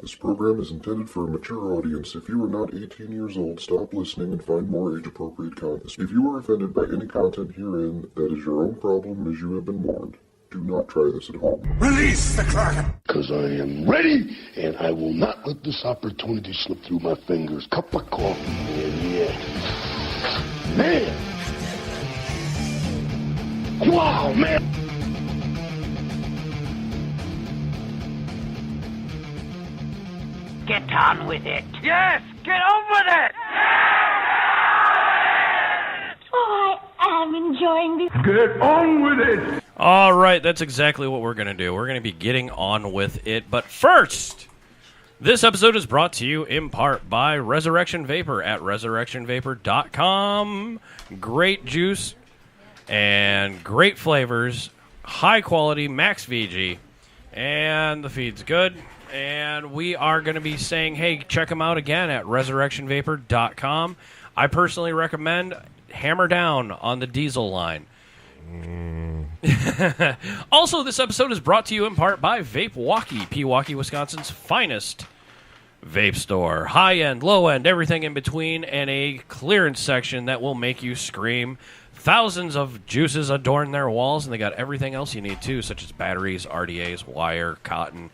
This program is intended for a mature audience. If you are not 18 years old, stop listening and find more age-appropriate content. If you are offended by any content herein, that is your own problem, as you have been warned. Do not try this at home. Release the Kraken! Because I am ready, and I will not let this opportunity slip through my fingers. Cup of coffee, man, yeah. Man! Wow, man! Get on with it. Yes, get on with it. Oh, I am enjoying this. Get on with it! All right, that's exactly what we're going to do. We're going to be getting on with it. But first, this episode is brought to you in part by Resurrection Vapor at resurrectionvapor.com. Great juice and great flavors, high quality, max VG, and the feed's good. And we are going to be saying, hey, check them out again at resurrectionvapor.com. I personally recommend hammer down on the diesel line. Also, this episode is brought to you in part by Vape-Walkie, Pewaukee, Wisconsin's finest vape store. High-end, low-end, everything in between, and a clearance section that will make you scream. Thousands of juices adorn their walls, and they got everything else you need, too, such as batteries, RDAs, wire, cotton,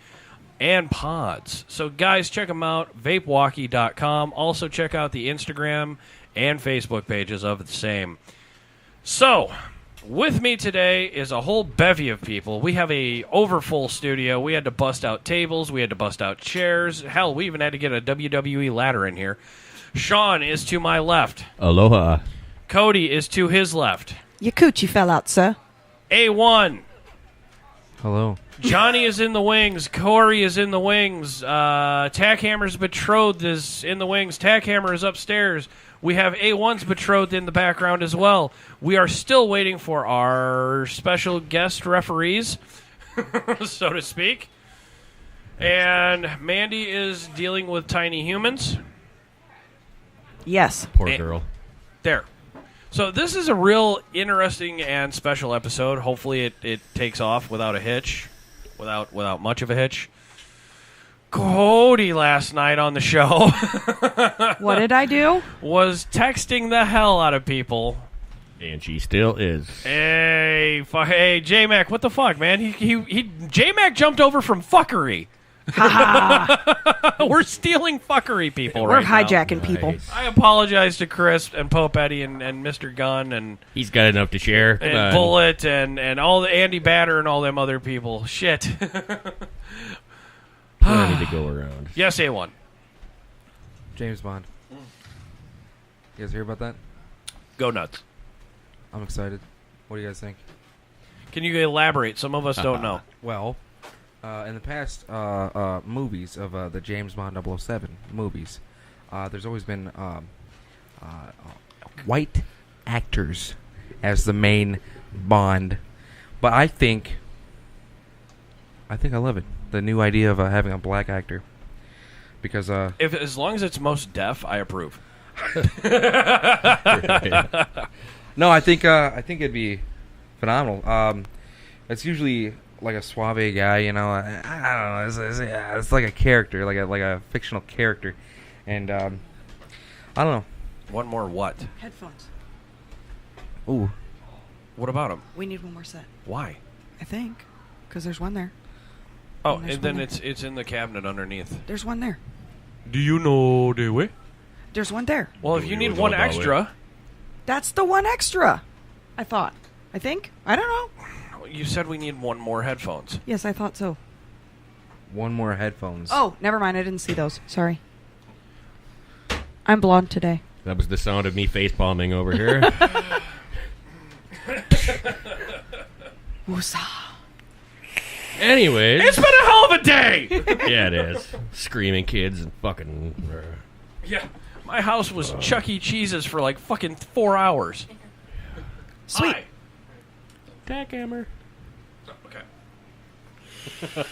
and pods. So, guys, check them out, vapewalkie.com. Also, check out the Instagram and Facebook pages of the same. So, with me today is a whole bevy of people. We have a overfull studio. We had to bust out tables. We had to bust out chairs. Hell, we even had to get a WWE ladder in here. Sean is to my left. Aloha. Cody is to his left. Your coochie fell out, sir. A1. Hello. Johnny is in the wings. Corey is in the wings. Tackhammer's betrothed is in the wings. Tackhammer is upstairs. We have A1's betrothed in the background as well. We are still waiting for our special guest referees, so to speak. And Mandy is dealing with tiny humans. Yes. Poor girl. There. So this is a real interesting and special episode. Hopefully it takes off without a hitch, without much of a hitch. Cody last night on the show What did I do? was texting the hell out of people. And she still is. Hey, J-Mac, what the fuck, man? He J-Mac jumped over from fuckery. We're stealing fuckery, people. We're right hijacking now. people. Nice. I apologize to Chris and Pope Eddie and Mr. Gunn and He's got enough to share. Come and on. Bullet and all the Andy Batter and all them other people. Shit. Plenty to go around. Yes, A1. James Bond. You guys hear about that? Go nuts. I'm excited. What do you guys think? Can you elaborate? Some of us don't know. Well, in the past movies of the James Bond 007 movies, there's always been white actors as the main Bond. But I think I love it. The new idea of having a black actor. Because As long as it's most deaf, I approve. no, I think it'd be phenomenal. It's usually like a suave guy, you know. I don't know. It's like a character, like a fictional character, and I don't know. One more what? Headphones. Ooh, What about him? We need one more set. Why? I think. Because there's one there. Oh, There's and then one there. it's in the cabinet underneath. There's one there. Do you know the way? There's one there. Well, if you need one extra, That's the one extra. I thought. I think. I don't know. you said we need one more headphones. Yes, I thought so. one more headphones. Oh, never mind. I didn't see those. Sorry. I'm blonde today. That was the sound of me face-palming over here. Woosah. Anyways. It's been a hell of a day! Yeah, it is. Screaming kids and fucking... Yeah. My house was Chuck E. Cheese's for like fucking 4 hours. Sweet. Hi. Tackhammer. Okay.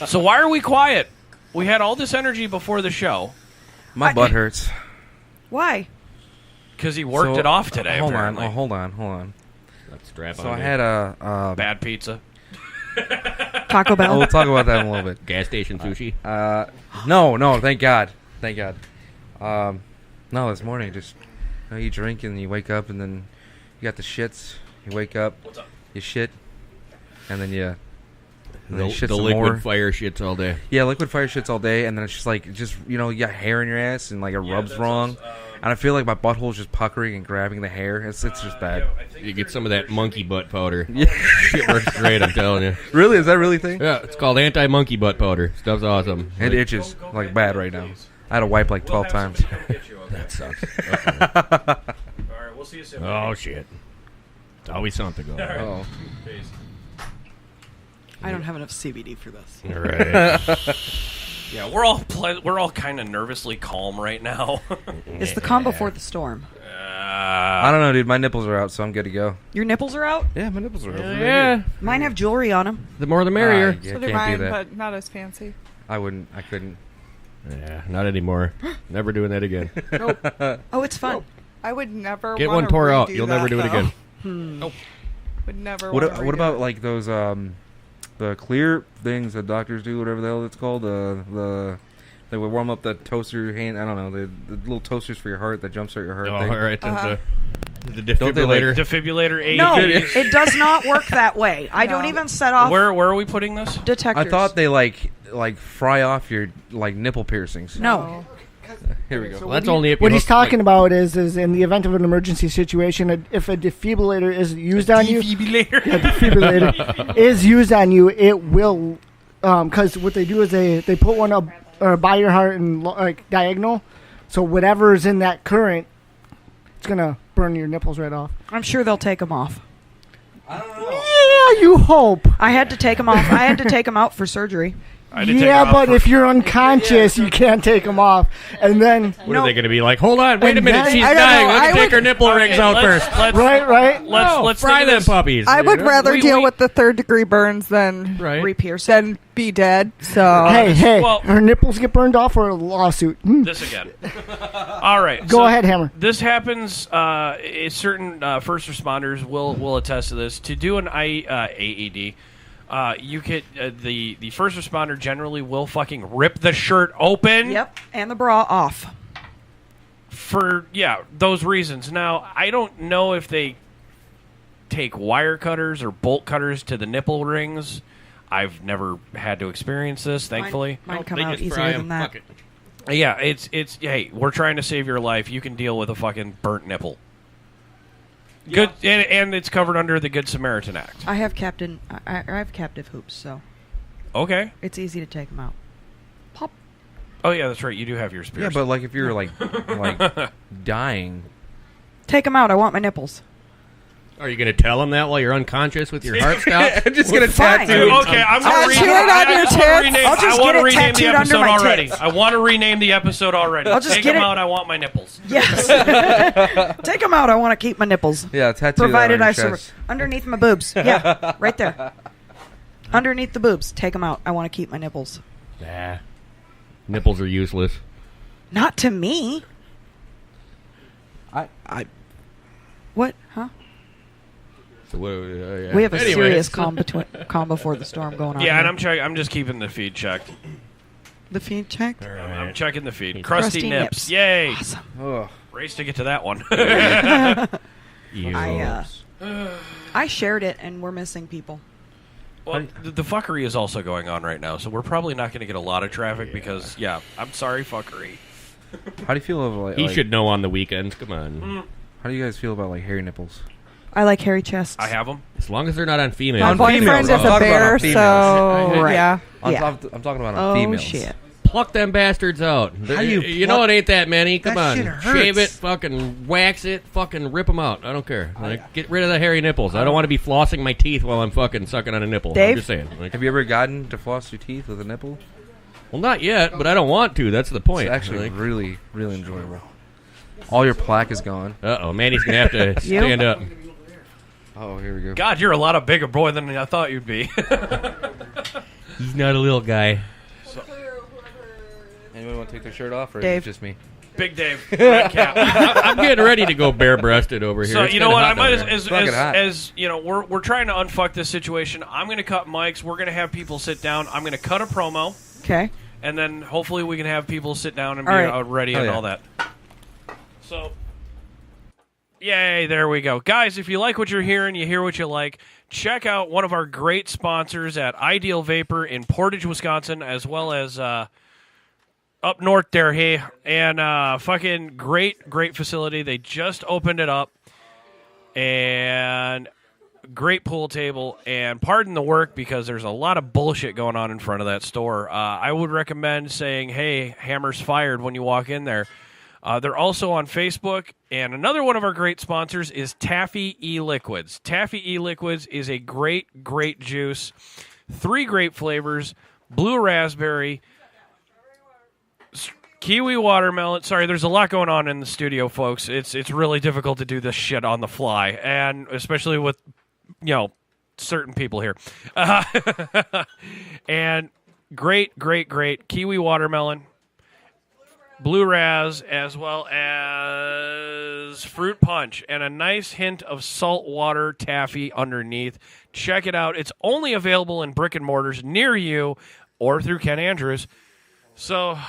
So why are we quiet? We had all this energy before the show. My butt hurts. Why? Because he worked it off today, Hold apparently. on. Oh, hold on. Let's strap So on I me. had a Bad pizza. Taco Bell. We'll talk about that in a little bit. Gas station sushi. No, thank God. No, this morning, just you drink and you wake up and then you got the shits. You wake up, you shit, and then you shit The some liquid more. fire shits all day. Yeah, liquid fire shits all day, and then it's just like, you got hair in your ass and like it rubs wrong. And I feel like my butthole's just puckering and grabbing the hair. It's just bad. You get some of that monkey butt powder. Yeah. Shit works great, I'm telling you. Really? Is that really a thing? Yeah, it's called anti-monkey butt powder. Stuff's awesome. It itches like bad right now. I had to wipe like 12 times. That sucks. All right, we'll see you soon. Oh, shit. It's always something going on. Oh. Peace. I don't have enough CBD for this. All right. Yeah, we're all kind of nervously calm right now. It's the calm before the storm. I don't know, dude. My nipples are out, so I'm good to go. Your nipples are out? Yeah, my nipples are out. Yeah. Mine have jewelry on them. The more the merrier. Yeah, So do can't mine, do that. but not as fancy. I couldn't. Yeah, not anymore. Never doing that again. Oh, it's fun. I would never Get wanna one pour out. redo You'll never that, do it though. again. Would never. What wanna redo about it. like those the clear things that doctors do, whatever the hell it's called, they would warm up the toaster hand. I don't know, the little toasters for your heart that jumpstart your heart. Oh, thing. all right. Uh-huh. The Don't they, like, defibrillator. Defibrillator 8. No, it does not work that way. I don't even set off Where are we putting this? detectors. I thought they like fry off your like nipple piercings. No. Here we go. Well, that's only if you What he's hook, talking about is in the event of an emergency situation, if a defibrillator is used on you, defibrillator is used on you, it will, because what they do is they put one up by your heart and like diagonal, so whatever's in that current, it's gonna burn your nipples right off. I'm sure they'll take them off. Yeah, you hope. I had to take them off. I had to take them out for surgery. Yeah, but if you're unconscious, you can't take them off. And then What are they going to be like? Hold on, wait a And minute, then- she's I don't dying. know, Let's take her nipple rings out first. right. Let's fry think of them this. puppies. I would You know? rather We- deal we- with the third-degree burns than Right. Re-pierce. than be dead. So hey, Well- her nipples get burned off or a lawsuit. This again. All right. Go ahead, Hammer. This happens. Certain first responders will attest to this. To do an AED, you get the first responder generally will fucking rip the shirt open. Yep, and the bra off. For those reasons. Now I don't know if they take wire cutters or bolt cutters to the nipple rings. I've never had to experience this, thankfully. Mine come They out just fry easier 'em. than that. Fuck it. Yeah, it's hey, we're trying to save your life. You can deal with a fucking burnt nipple. Good, and it's covered under the Good Samaritan Act. I have I have captive hoops, so Okay. it's easy to take them out. Pop. Oh yeah, that's right. You do have your spears. Yeah, but like if you're like dying, Take them out. I want my nipples. Are you going to tell them that while you're unconscious with your heart stopped? I'm just gonna Fine. tattoo. Okay, I'm going to Tattoo it on your tits. I'll just I want get to it rename the tattooed under episode my already. tits. I want to rename the episode already. I'll just Take get them it- out. I want my nipples. Yes. Take them out. I want to keep my nipples. Yeah, tattoo. Provided that on I your chest. underneath my boobs. Yeah, right there. Underneath the boobs. Take them out. I want to keep my nipples. Nah. Nipples are useless. Not to me. I What? Huh? So what, yeah. We have a Anyways. serious calm before the storm going on. Yeah, and here. I'm just keeping the feed checked. The feed checked. I'm checking the feed. Crusty Crusty nips. nips. Yay! Awesome. Ugh. Race to get to that one. I shared it, and we're missing people. Well, the fuckery is also going on right now, so we're probably not going to get a lot of traffic because, I'm sorry, fuckery. How do you feel about He like, should know on the weekends. Come on. How do you guys feel about like hairy nipples? I like hairy chests. I have them. As long as they're not on females. my On boyfriend females, is I'm a talking about bear, on so Right. yeah. I'm talking about on Oh females. shit! Pluck them bastards out. How do you You know pluck- it ain't that many. Come That on. shit hurts. Shave it, fucking wax it, fucking rip them out. I don't care. Like, get rid of the hairy nipples. I don't want to be flossing my teeth while I'm fucking sucking on a nipple. Dave? I'm just saying. Like, Have you ever gotten to floss your teeth with a nipple? well, not yet, but I don't want to. That's the point. It's actually Like, really, really enjoyable. All your plaque is gone. uh-oh, Manny's going to have to stand up. Oh, here we go. God, you're a lot of bigger boy than I thought you'd be. He's not a little guy. Anyone want to take their shirt off, or Dave. is it just me? Big Dave, red cap. I'm getting ready to go bare-breasted over here. So It's you know kinda what? I hot might down there. as you know, we're trying to unfuck this situation. I'm going to cut mics. We're going to have people sit down. I'm going to cut a promo. Okay. And then hopefully we can have people sit down and be All right. ready Oh, and yeah. all that. So, yay, there we go. Guys, if you like what you're hearing, you hear what you like, check out one of our great sponsors at Ideal Vapor in Portage, Wisconsin, as well as up north there, hey. And fucking great facility. They just opened it up. And great pool table, and pardon the work because there's a lot of bullshit going on in front of that store. I would recommend saying, hey, Hammer's fired when you walk in there. They're also on Facebook, and another one of our great sponsors is Taffy E-Liquids. Taffy E-Liquids is a great juice. 3 great flavors: blue raspberry, kiwi watermelon. Sorry, there's a lot going on in the studio, folks. It's really difficult to do this shit on the fly, and especially with certain people here. And great kiwi watermelon, blue raz, as well as fruit punch, and a nice hint of saltwater taffy underneath. Check it out. It's only available in brick and mortars near you or through Ken Andrews. So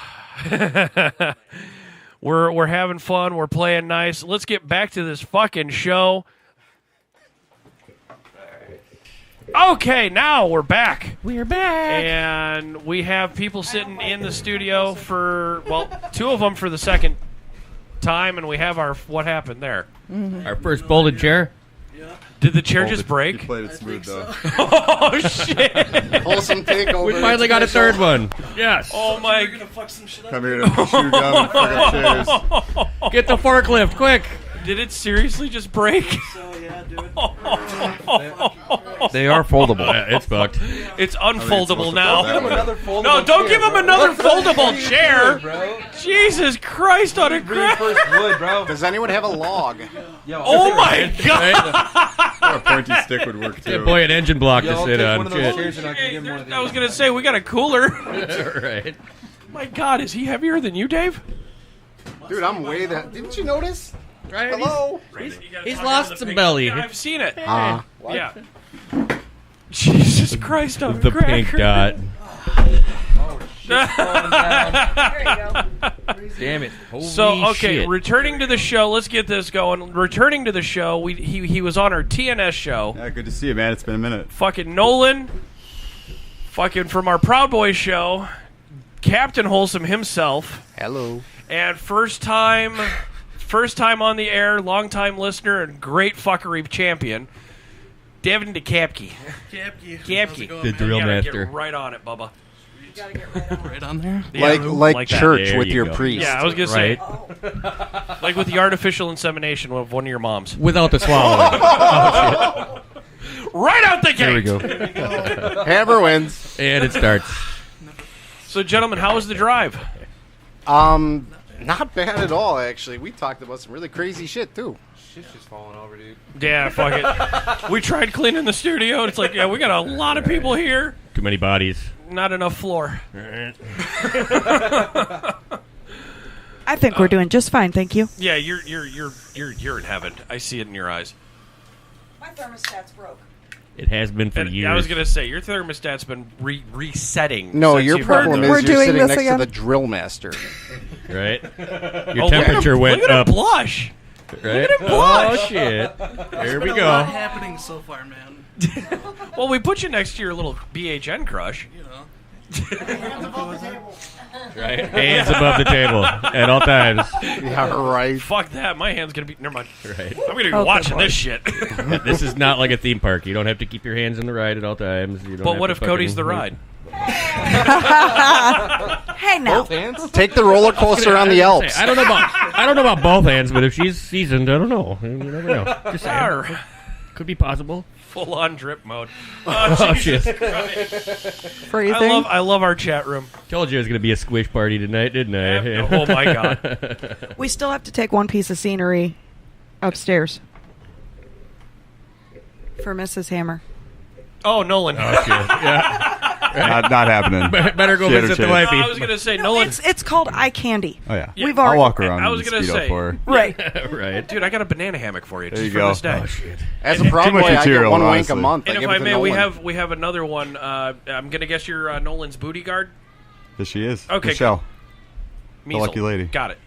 we're having fun. We're playing nice. Let's get back to this fucking show. Okay, now we're back. We're back. And we have people sitting in the studio for, 2 of them for the second time, and we have our what happened there. Mm-hmm. Our first folded chair. Did the chair just break? You played it smooth, though. Oh, shit. Wholesome takeover. We finally got a third one. Yes. Oh, my. Come here to chew gum and fuck up chairs. Get the forklift, quick. Did it seriously just break? They are foldable. Yeah, it's fucked. It's unfoldable now. No, don't give him another foldable chair. Jesus Christ on a crap. wood, bro. Does anyone have a log? Oh my God. Or a pointy stick would work too. Yeah, boy, an engine block to sit on. I was going to say, we got a cooler. Right. My God, is he heavier than you, Dave? Dude, I'm way that. Didn't you notice? Right. Hello. He's lost some belly. Yeah, I've seen it. Yeah. Jesus Christ on The cracker. pink dot. Damn it. Holy So, okay, shit. returning to the show, let's get this going. Returning to the show, he was on our TNS show. Yeah, good to see you, man. It's been a minute. Fucking Nolan, fucking from our Proud Boys show, Captain Wholesome himself. Hello. And first time on the air, long-time listener, and great fuckery champion, Devin DeKapke. Kapke. The drill You gotta master. Get right on it, Bubba. Right on there? Yeah, Like that. church There with you your go. priest. Yeah, I was gonna say, like with the artificial insemination of one of your moms. Without the swallowing. Right out the gate. There we go. Hammer wins. And it starts. So, gentlemen, how was the drive? Not bad at all, actually. We talked about some really crazy shit, too. Shit's just falling over, dude. Yeah, fuck it. We tried cleaning the studio, and it's like, yeah, we got a lot of people here. Too many bodies. Not enough floor. I think we're doing just fine, thank you. Yeah, you're in heaven. I see it in your eyes. My thermostat's broke. It has been for And years. I was gonna say your thermostat's been resetting. No, since your you've heard problem those. We're is you're doing sitting this next again? to the drill master. Right? Oh, Your temperature look went at up. him blush. Right? him blush. Oh, shit. There we A lot go. happening so far, man. Well, we put you next to your little BHN crush. You know. Right? Hands above the table at all times. Yeah, right. Fuck that. My hand's gonna be. Never mind. Right. I'm gonna be Oh, watching good this shit. This is not like a theme park. You don't have to keep your hands in the ride at all times. You don't But have what to if Cody's the fucking- ride? Hey now. Take the roller coaster on the Alps. I don't know about both hands, but if she's seasoned, I don't know. You never know. Just saying. Arr. Could be possible. Full on drip mode. Oh, Jesus shit. Christ. Freezing. I love our chat room. Told you it was going to be a squish party tonight, didn't I? Yeah. Oh my God. We still have to take one piece of scenery upstairs for Mrs. Hammer. Oh, Nolan. Oh, shit. Yeah. Not happening. Better go She had her visit the chance. wifey. I was gonna say Nolan. It's called eye candy. Oh yeah. We've I'll already. walk around. I was with gonna Speedo say. for her. Right. Right. Dude, I got a banana hammock for you There just you for go. this day. Oh shit. As a proud Too much boy, I get material, one wank honestly. a month. And I if give I it to may, Nolan. we have another one. I'm gonna guess you're Nolan's booty guard. Yes, she is. Okay, Michelle. Measle. lucky lady. Got it.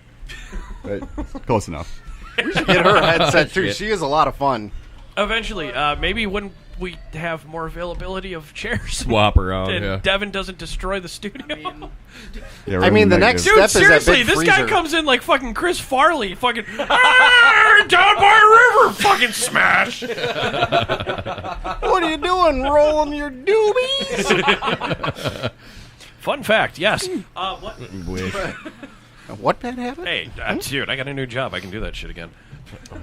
Right. Close enough. We should get her a headset too. She is a lot of fun. Eventually, maybe when we have more availability of chairs, Swap around, and yeah. Devin doesn't destroy the studio. Yeah, I mean, the next Dude, step is that seriously, big this guy freezer. comes in like fucking Chris Farley, fucking down by a river, fucking smash. What are you doing? Rolling your doobies? Fun fact, yes. What? What that happened? Hey, dude, I got a new job. I can do that shit again.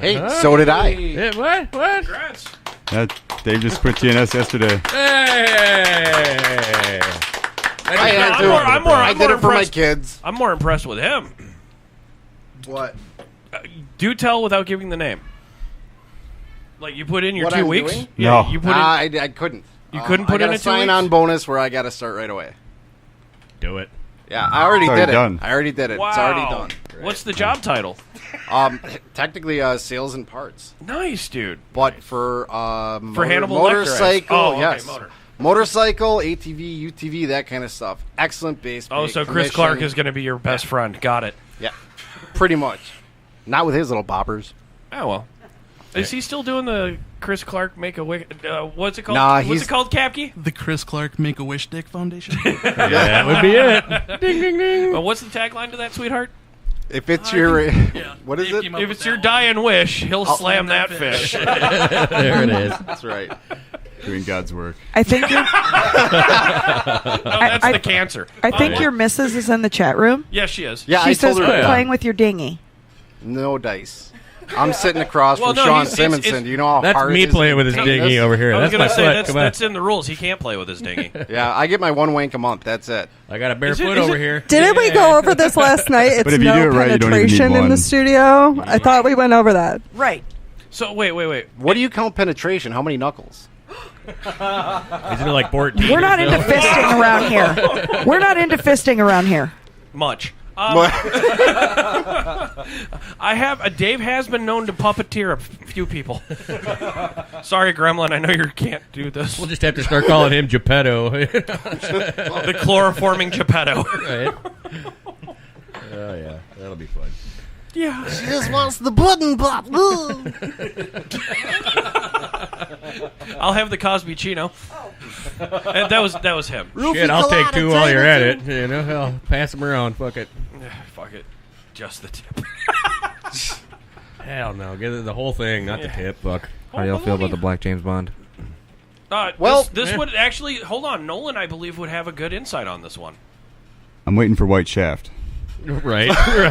Hey, so did I. Yeah, what? Congrats. Yeah, Dave just quit TNS yesterday. Hey! I had to. I did it for my kids. I'm more impressed with him. What? Do tell without giving the name. Like you put in your What 2 I'm weeks. doing? Yeah, No. you put in. I couldn't. You couldn't put I in got a 2 a sign-on bonus where I got to start right away. Do it. Yeah, I already It's already did it. done. I already did it. Wow. It's already done. What's the job title? Technically, sales and parts, Nice, dude. but for Hannibal Lecter, motorcycle, oh, okay, yes, motor. motorcycle, ATV, UTV, that kind of stuff. Excellent base. Oh, pay, so Chris commission. Clark is going to be your best friend. Got it. Yeah, pretty much. Not with his little boppers. Oh well. Is he still doing the Chris Clark Make a Wish? What's it called? Nah, What's he's- it called, Capkey? The Chris Clark Make-A-Wish Dick Foundation. Yeah, that would be it. Ding, ding, ding. Well, what's the tagline to that, sweetheart? If it's your, Yeah, what is Dave it? came up If with it's that your one. dying wish, he'll slam slam that that fish. There it is. That's right. Doing God's work. I think you're, No, that's I- the cancer. I think your missus is in the chat room. Yes, she is. Yeah, She I says told her quit to. playing with your dinghy. No dice. I'm sitting across Well, from no, Sean it's- Simonson. Do you know how That's hard me it is playing to with his maintain dinghy this? over here. I was That's my going to say, foot. Come on. that's in the rules. He can't play with his dinghy. Yeah, I get my one wank a month. That's it. I got a bare Is it- foot is over it- here. Didn't we go over this last night? It's But if you no do it right, you don't even need penetration in one. the studio. I thought we went over that. Right. So, wait. What do you count penetration? How many knuckles? Isn't it like 14? We're not into fisting around here. We're not into fisting around here. Much. Dave has been known to puppeteer a few people. Sorry, Gremlin. I know you can't do this. We'll just have to start calling him Geppetto. The chloroforming Geppetto. Right? Oh, yeah. That'll be fun. Yeah. She just wants the button pop. I'll have the Cosby Chino. And that was him. Shit, I'll take two while you're at it. You know, I'll pass them around. Fuck it. Fuck it. Just the tip. Hell no. Get the whole thing, not the tip. Fuck. How do y'all feel about the Black James Bond? Well, this would actually hold on. Nolan, I believe, would have a good insight on this one. I'm waiting for White Shaft. Right. We're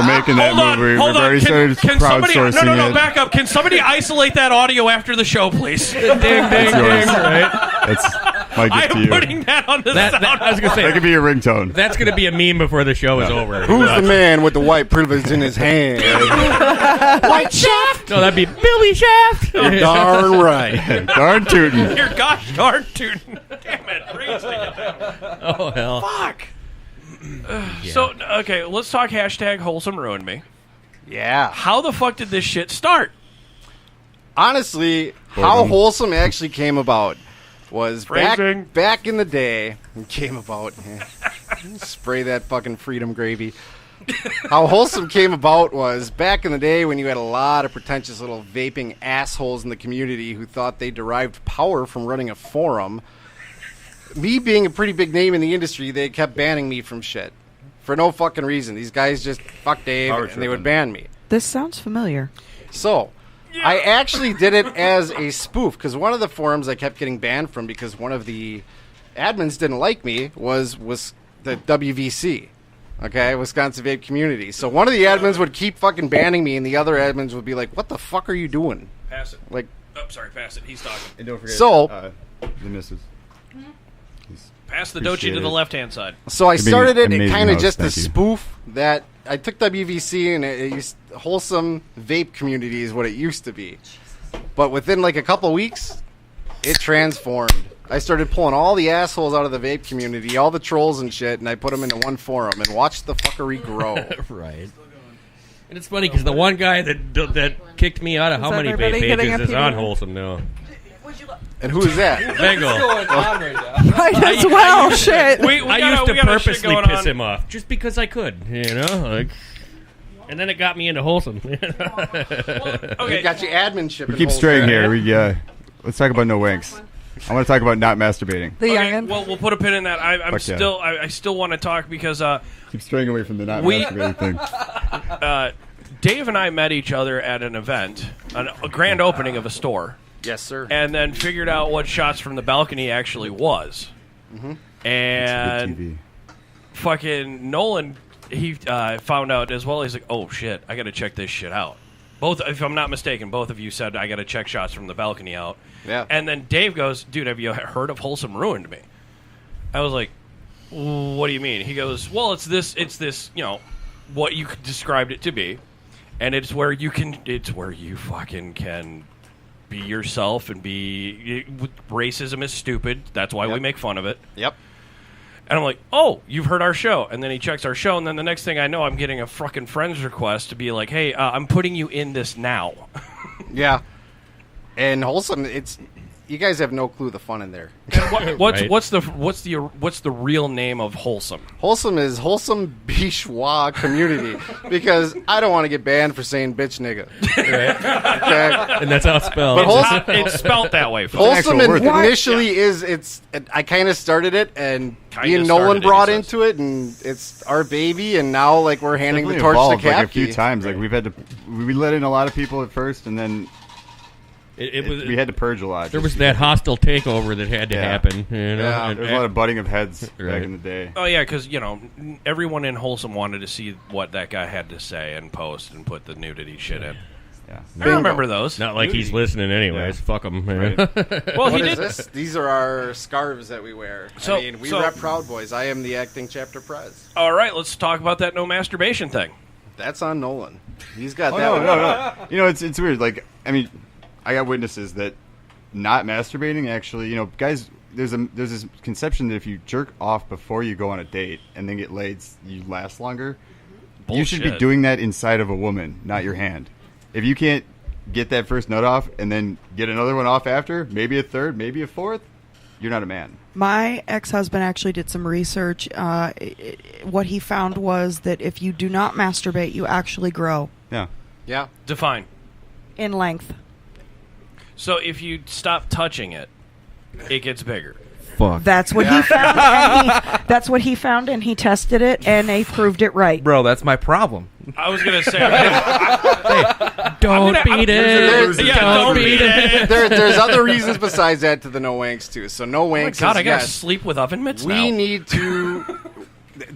making that movie. Hold We've already started Can somebody? crowdsourcing No. it. Back up. Can somebody isolate that audio after the show, please? Ding, ding, That's ding. yours. Right. That's my I gift to am you. putting that on the sound. I was gonna say That could be your ringtone. that's gonna be a meme before the show is over. Who's the man with the white privilege in his hand? White Shaft. No, that'd be Billy Shaft. Darn right. Darn tootin'. You're gosh darn tootin'. Damn it. Ray's taking it down. Oh hell. Fuck. So, okay, let's talk hashtag wholesome ruined me. Yeah. How the fuck did this shit start? Honestly, how wholesome actually came about was Phrasing. back in the day. It came about. Spray that fucking freedom gravy. How wholesome came about was back in the day when you had a lot of pretentious little vaping assholes in the community who thought they derived power from running a forum. Me being a pretty big name in the industry, they kept banning me from shit. For no fucking reason. These guys just fuck Dave Power and they would tripping. ban me. This sounds familiar. So, I actually did it as a spoof because one of the forums I kept getting banned from because one of the admins didn't like me was the WVC. Okay, Wisconsin Vape Community. So one of the admins would keep fucking banning me and the other admins would be like, what the fuck are you doing? Pass it. Like, Oh, sorry, pass it. He's talking. And don't forget So- the missus. Pass the Appreciate dochi to the it. left-hand side. So I You're being started it amazing kind of host, just a thank you. spoof that I took WVC and it used wholesome vape community is what it used to be. But within like a couple weeks, it transformed. I started pulling all the assholes out of the vape community, all the trolls and shit, and I put them into one forum and watched the fuckery grow. Right. And it's funny because the one guy that kicked me out of how many vape pages is on Wholesome now. And who is that? Bengal. What's going on right now? Right as well, shit. I used to purposely piss him off just because I could, like. And then it got me into Wholesome. Okay, got you adminship. We keep straying here. Let's talk about no wanks. I want to talk about not masturbating. The youngin. Well, we'll put a pin in that. I still want to talk because keep straying away from the not masturbating thing. Dave and I met each other at an event, a grand opening of a store. Yes, sir. And then figured out what Shots from the Balcony actually was. Mm-hmm. And fucking Nolan, he found out as well. He's like, "Oh shit, I got to check this shit out." Both, if I'm not mistaken, both of you said I got to check Shots from the Balcony out. Yeah. And then Dave goes, "Dude, have you heard of Wholesome Ruined Me?" I was like, "What do you mean?" He goes, "Well, it's this, what you described it to be, and it's where you fucking can be yourself and be. Racism is stupid. That's why we make fun of it." Yep. And I'm like, "Oh, you've heard our show." And then he checks our show, and then the next thing I know, I'm getting a fucking friend's request to be like, "Hey, I'm putting you in this now." Yeah. And Wholesome, you guys have no clue the fun in there. What's the real name of Wholesome? Wholesome is Wholesome Bichois Community because I don't want to get banned for saying bitch nigga. Okay? And that's how it's spelled. But it's spelled that way. Wholesome initially is I kind of started it, and me and Nolan brought into it, and it's our baby, and now like we're handing the torch to Cap. A few times, like we let in a lot of people at first, and then. We had to purge a lot. There was that hostile takeover that had to happen. There was a lot of butting of heads back in the day. Oh, yeah, because, everyone in Wholesome wanted to see what that guy had to say and post and put the nudity shit in. Yeah. I remember those. Not like he's listening anyways. Yeah. Fuck him. Right. Well, what is this? These are our scarves that we wear. We rep Proud Boys. I am the acting chapter prez. All right, let's talk about that no masturbation thing. That's on Nolan. He's got that one. No. It's weird. Like, I got witnesses that not masturbating actually, guys, there's this conception that if you jerk off before you go on a date and then get laid, you last longer. Bullshit. You should be doing that inside of a woman, not your hand. If you can't get that first nut off and then get another one off after, maybe a third, maybe a fourth, you're not a man. My ex-husband actually did some research. What he found was that if you do not masturbate, you actually grow. Yeah. Yeah. Define. In length. So if you stop touching it, it gets bigger. Fuck. That's what he found. That's what he found, and he tested it, and they proved it right. Bro, that's my problem. I was gonna say, don't beat it. Don't beat it. There's other reasons besides that to the no wanks too. So no wanks. Oh my God, I gotta sleep with oven mitts now. We need to.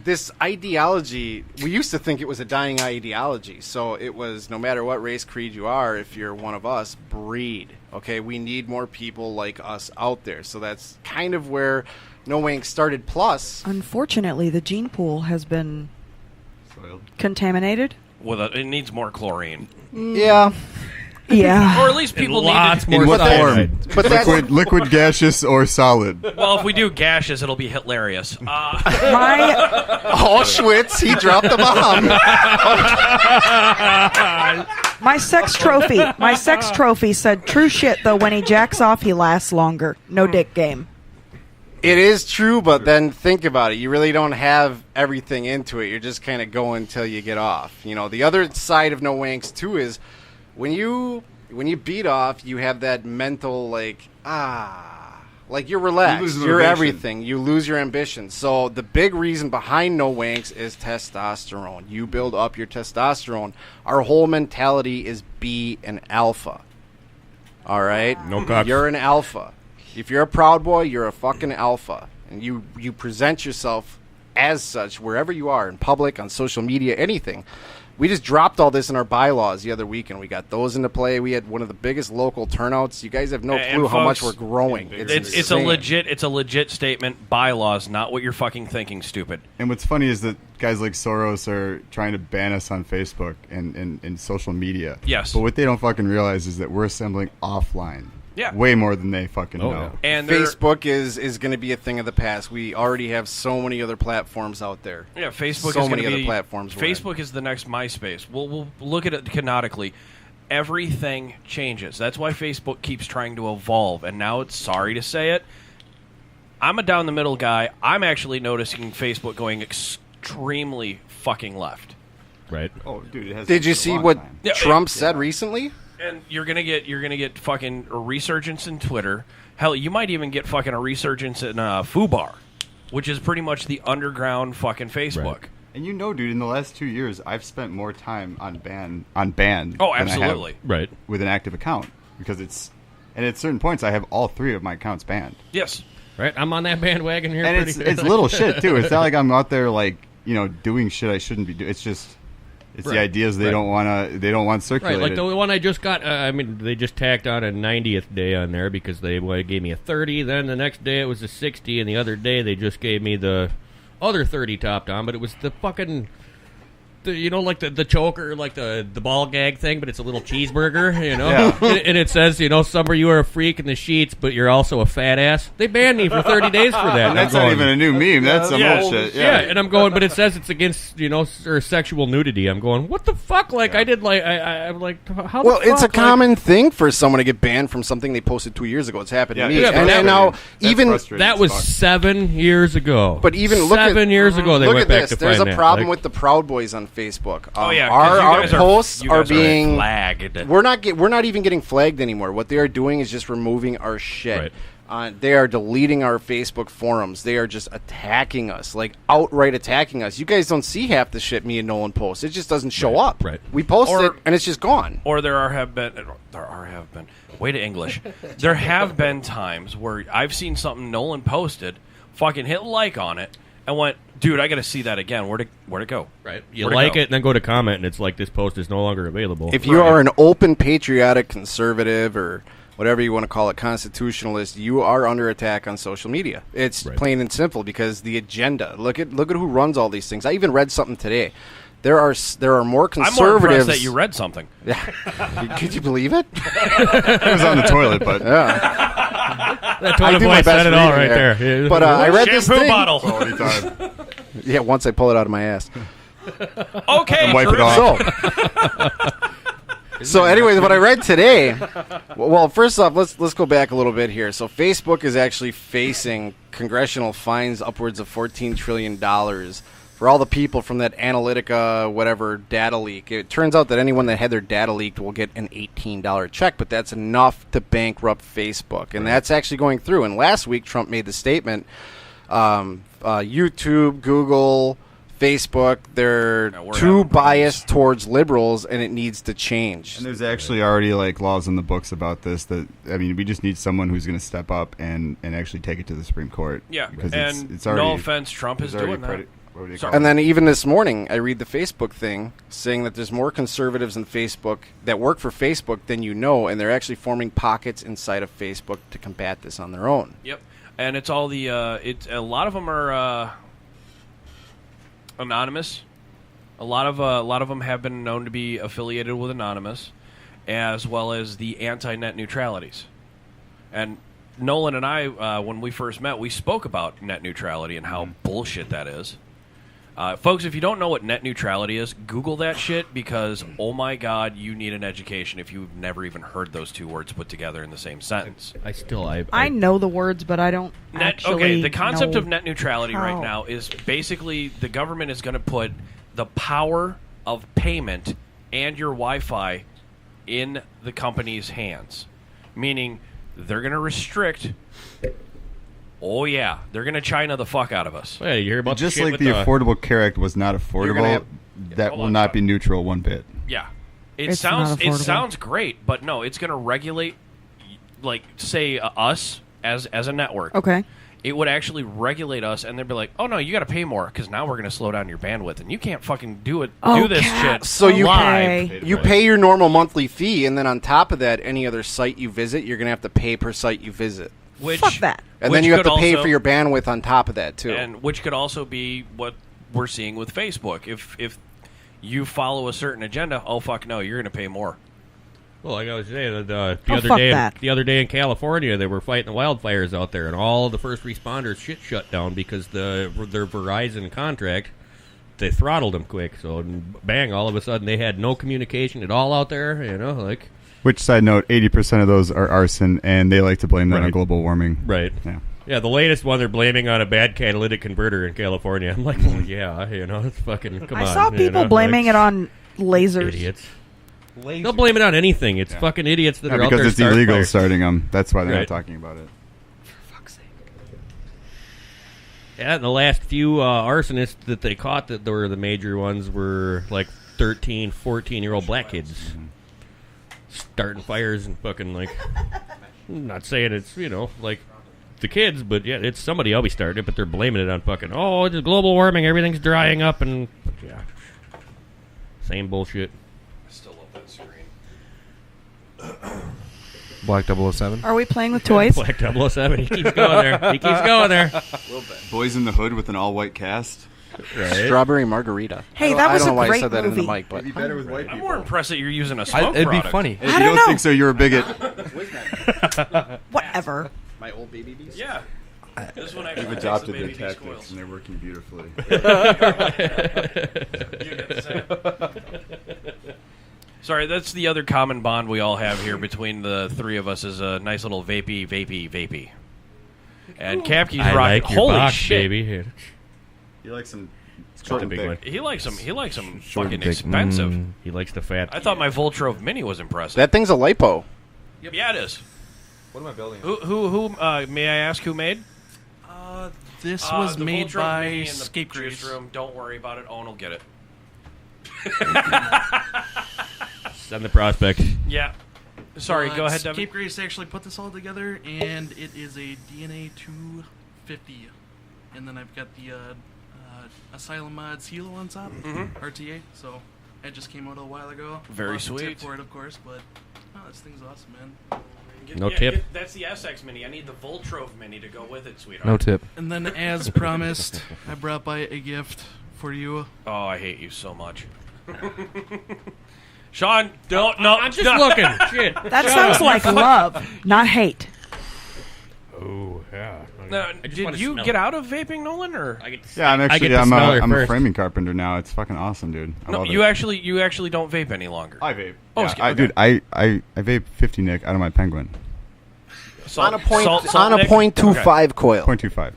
This ideology, we used to think it was a dying ideology. So it was no matter what race, creed you are, if you're one of us, breed. Okay, we need more people like us out there. So that's kind of where No Wank started. Plus, unfortunately, the gene pool has been contaminated. It needs more chlorine. Yeah. Yeah. Or at least people need lots more form. But liquid, gaseous, or solid. Well, if we do gaseous, it'll be hilarious. Auschwitz, he dropped the bomb. My sex trophy said, "True shit, though, when he jacks off, he lasts longer. No dick game." It is true, but then think about it. You really don't have everything into it. You're just kind of going until you get off. The other side of no wanks, too, is when you beat off, you have that mental, like you're relaxed. You're everything. You lose your ambition. So the big reason behind no wanks is testosterone. You build up your testosterone. Our whole mentality is be an alpha. All right? No cops. You're an alpha. If you're a Proud Boy, you're a fucking alpha. And you present yourself as such wherever you are, in public, on social media, anything. We just dropped all this in our bylaws the other week, and we got those into play. We had one of the biggest local turnouts. You guys have no clue how much we're growing. It's a legit statement. Bylaws, not what you're fucking thinking, stupid. And what's funny is that guys like Soros are trying to ban us on Facebook and social media. Yes. But what they don't fucking realize is that we're assembling offline. Yeah. way more than they fucking know. Yeah. And Facebook is going to be a thing of the past. We already have so many other platforms out there. Yeah, Facebook so is many gonna other be, platforms. Facebook is the next MySpace. We'll look at it canonically. Everything changes. That's why Facebook keeps trying to evolve. And now it's sorry to say it. I'm a down the middle guy. I'm actually noticing Facebook going extremely fucking left. Right. Oh, dude, it has. Did you see what Trump said recently? And you're gonna get fucking a resurgence in Twitter. Hell, you might even get fucking a resurgence in FooBar, which is pretty much the underground fucking Facebook. Right. And you know, dude, in the last 2 years, I've spent more time on ban. Oh, than I have absolutely. Right. With an active account, because and at certain points, I have all 3 of my accounts banned. Yes. Right. I'm on that bandwagon here. And pretty it's little shit too. It's not like I'm out there like doing shit I shouldn't be doing. It's just. It's the ideas they don't want circulated. Right, like the one I just got. They just tacked on a 90th day on there because they gave me a 30. Then the next day it was a 60, and the other day they just gave me the other 30 topped on. But it was the fucking, like the choker, like the ball gag thing, but it's a little cheeseburger, Yeah. and it says, some of you are a freak in the sheets, but you're also a fat ass. They banned me for 30 days for that. And that's not even a new meme. That's some old shit. Yeah, and I'm going, but it says it's against, or sexual nudity. I'm going, what the fuck? Like, I did, like, I'm like, how the Well, fuck? it's a common thing for someone to get banned from something they posted 2 years ago. It's happened to me. Yeah, and now, even that was 7 years ago. But even look 7 years ago, they look went at back this. to There's find a that. problem with the Proud Boys on Facebook. Oh, yeah, 'cause our you guys posts you are guys being flagged. We're not even getting flagged anymore. What they are doing is just removing our shit. They are deleting our Facebook forums. They are just attacking us, like outright attacking us. You guys don't see half the shit me and Nolan post. It just doesn't show up. Right. We post it and it's just gone. Or there have been way to English. There have been times where I've seen something Nolan posted, fucking hit like on it, and went, dude, I got to see that again. Where'd it go? Right. You like it and then go to comment, and it's like, this post is no longer available. If you are an open, patriotic, conservative, or whatever you want to call it, constitutionalist, you are under attack on social media. It's plain and simple because the agenda. Look at who runs all these things. I even read something today. There are more conservatives. I'm more impressed that you read something. Could you believe it? It was on the toilet, but that toilet boy said it all right there. But I read this shampoo thing. bottle. quality time. Yeah, once I pull it out of my ass. Okay, And wipe it off. So anyways, what I read today, well, first off, let's go back a little bit here. So Facebook is actually facing congressional fines upwards of $14 trillion for all the people from that Analytica whatever data leak. It turns out that anyone that had their data leaked will get an $18 check, but that's enough to bankrupt Facebook, and that's actually going through. And last week, Trump made the statement, YouTube, Google, Facebook, they're too biased towards liberals, and it needs to change. And there's actually already like laws in the books about this. That we just need someone who's going to step up and actually take it to the Supreme Court. Yeah, because and it's already, no offense, Trump is doing that. And then even this morning, I read the Facebook thing saying that there's more conservatives in Facebook that work for Facebook than you know, and they're actually forming pockets inside of Facebook to combat this on their own. Yep, and it's all the a lot of them are anonymous. A lot of them have been known to be affiliated with Anonymous, as well as the anti-net neutralities. And Nolan and I, when we first met, we spoke about net neutrality and how bullshit that is. Folks, if you don't know what net neutrality is, Google that shit because, oh my God, you need an education if you've never even heard those two words put together in the same sentence. I know the words, but I don't actually the concept know of net neutrality how. right now is basically the government is going to put the power of payment and your Wi-Fi in the company's hands. Meaning they're going to restrict... Oh, yeah. They're going to China the fuck out of us. Hey, you hear about just like the Affordable Care Act was not affordable, that will not be neutral one bit. Yeah. It sounds great, but no, it's going to regulate, like, say, us as a network. Okay. It would actually regulate us, and they'd be like, oh, no, you got to pay more, because now we're going to slow down your bandwidth, and you can't fucking do this shit So you live. you pay your normal monthly fee, and then on top of that, any other site you visit, you're going to have to pay per site you visit. Fuck that. And then you have to pay for your bandwidth on top of that, too. And which could also be what we're seeing with Facebook. If you follow a certain agenda, oh, fuck no, you're going to pay more. Well, like I was saying, the other day in California, they were fighting the wildfires out there, and all the first responders shut down because their Verizon contract, they throttled them quick. So bang, all of a sudden they had no communication at all out there. Like. Which, side note, 80% of those are arson, and they like to blame that on global warming. Right. Yeah. Yeah, the latest one they're blaming on a bad catalytic converter in California. I'm like, well, yeah, it's fucking, come on. I saw people blaming it on lasers. Idiots. They'll blame it on anything. It's fucking idiots that are out there because it's illegal starting them. That's why they're not talking about it. For fuck's sake. Yeah, and the last few arsonists that they caught that were the major ones were like 13, 14-year-old black kids. Starting fires and fucking like... I'm not saying it's, like... the kids, but yeah, it's somebody always started it, but they're blaming it on fucking, it's global warming, everything's drying up, and yeah, same bullshit. I still love that screen. Black 007. Are we playing with toys? Black 007. He keeps going there. Boys in the Hood with an all-white cast. Right. Strawberry Margarita. Hey, that was a great movie. I don't know why I said that in the mic, but it'd be better with white people. I'm more impressed that you're using a smoke It'd product. be funny. If you don't think so, you're a bigot. Whatever. My old baby bees? Yeah. This one We've adopted the tactics, and they're working beautifully. Sorry, that's the other common bond we all have here between the three of us is a nice little vapey. And Capkey's rocking. Like Holy box, shit! You like some short and thick. He likes them fucking expensive. He likes the fat. I thought my Voltrove Mini was impressive. That thing's a lipo. Yeah, it is. What am I building? Who may I ask who made? This was made by Escape Grease Room. Don't worry about it. Owen will get it. Send the prospect. Yeah. Sorry, go ahead, Devin. Escape Grease actually put this all together, and it is a DNA 250. And then I've got the Asylum Mods Hilo on top, RTA. So it just came out a while ago. Very Lost the sweet. tip for it, of course, but this thing's awesome, man. No tip. That's the SX Mini. I need the Voltrove Mini to go with it, sweetheart. No tip. And then, as promised, I brought by a gift for you. Oh, I hate you so much. Sean, don't. No, I'm just looking. Shit. That sounds like love, not hate. Oh, yeah. Now, did you get out of vaping, Nolan, or? Yeah, I'm actually. I'm a framing carpenter now. It's fucking awesome, dude. I No, love you it. actually don't vape any longer. I vape. Oh, Yeah, okay. dude, I vape 50 Nick out of my Penguin. On a 0.25 coil. 0.25.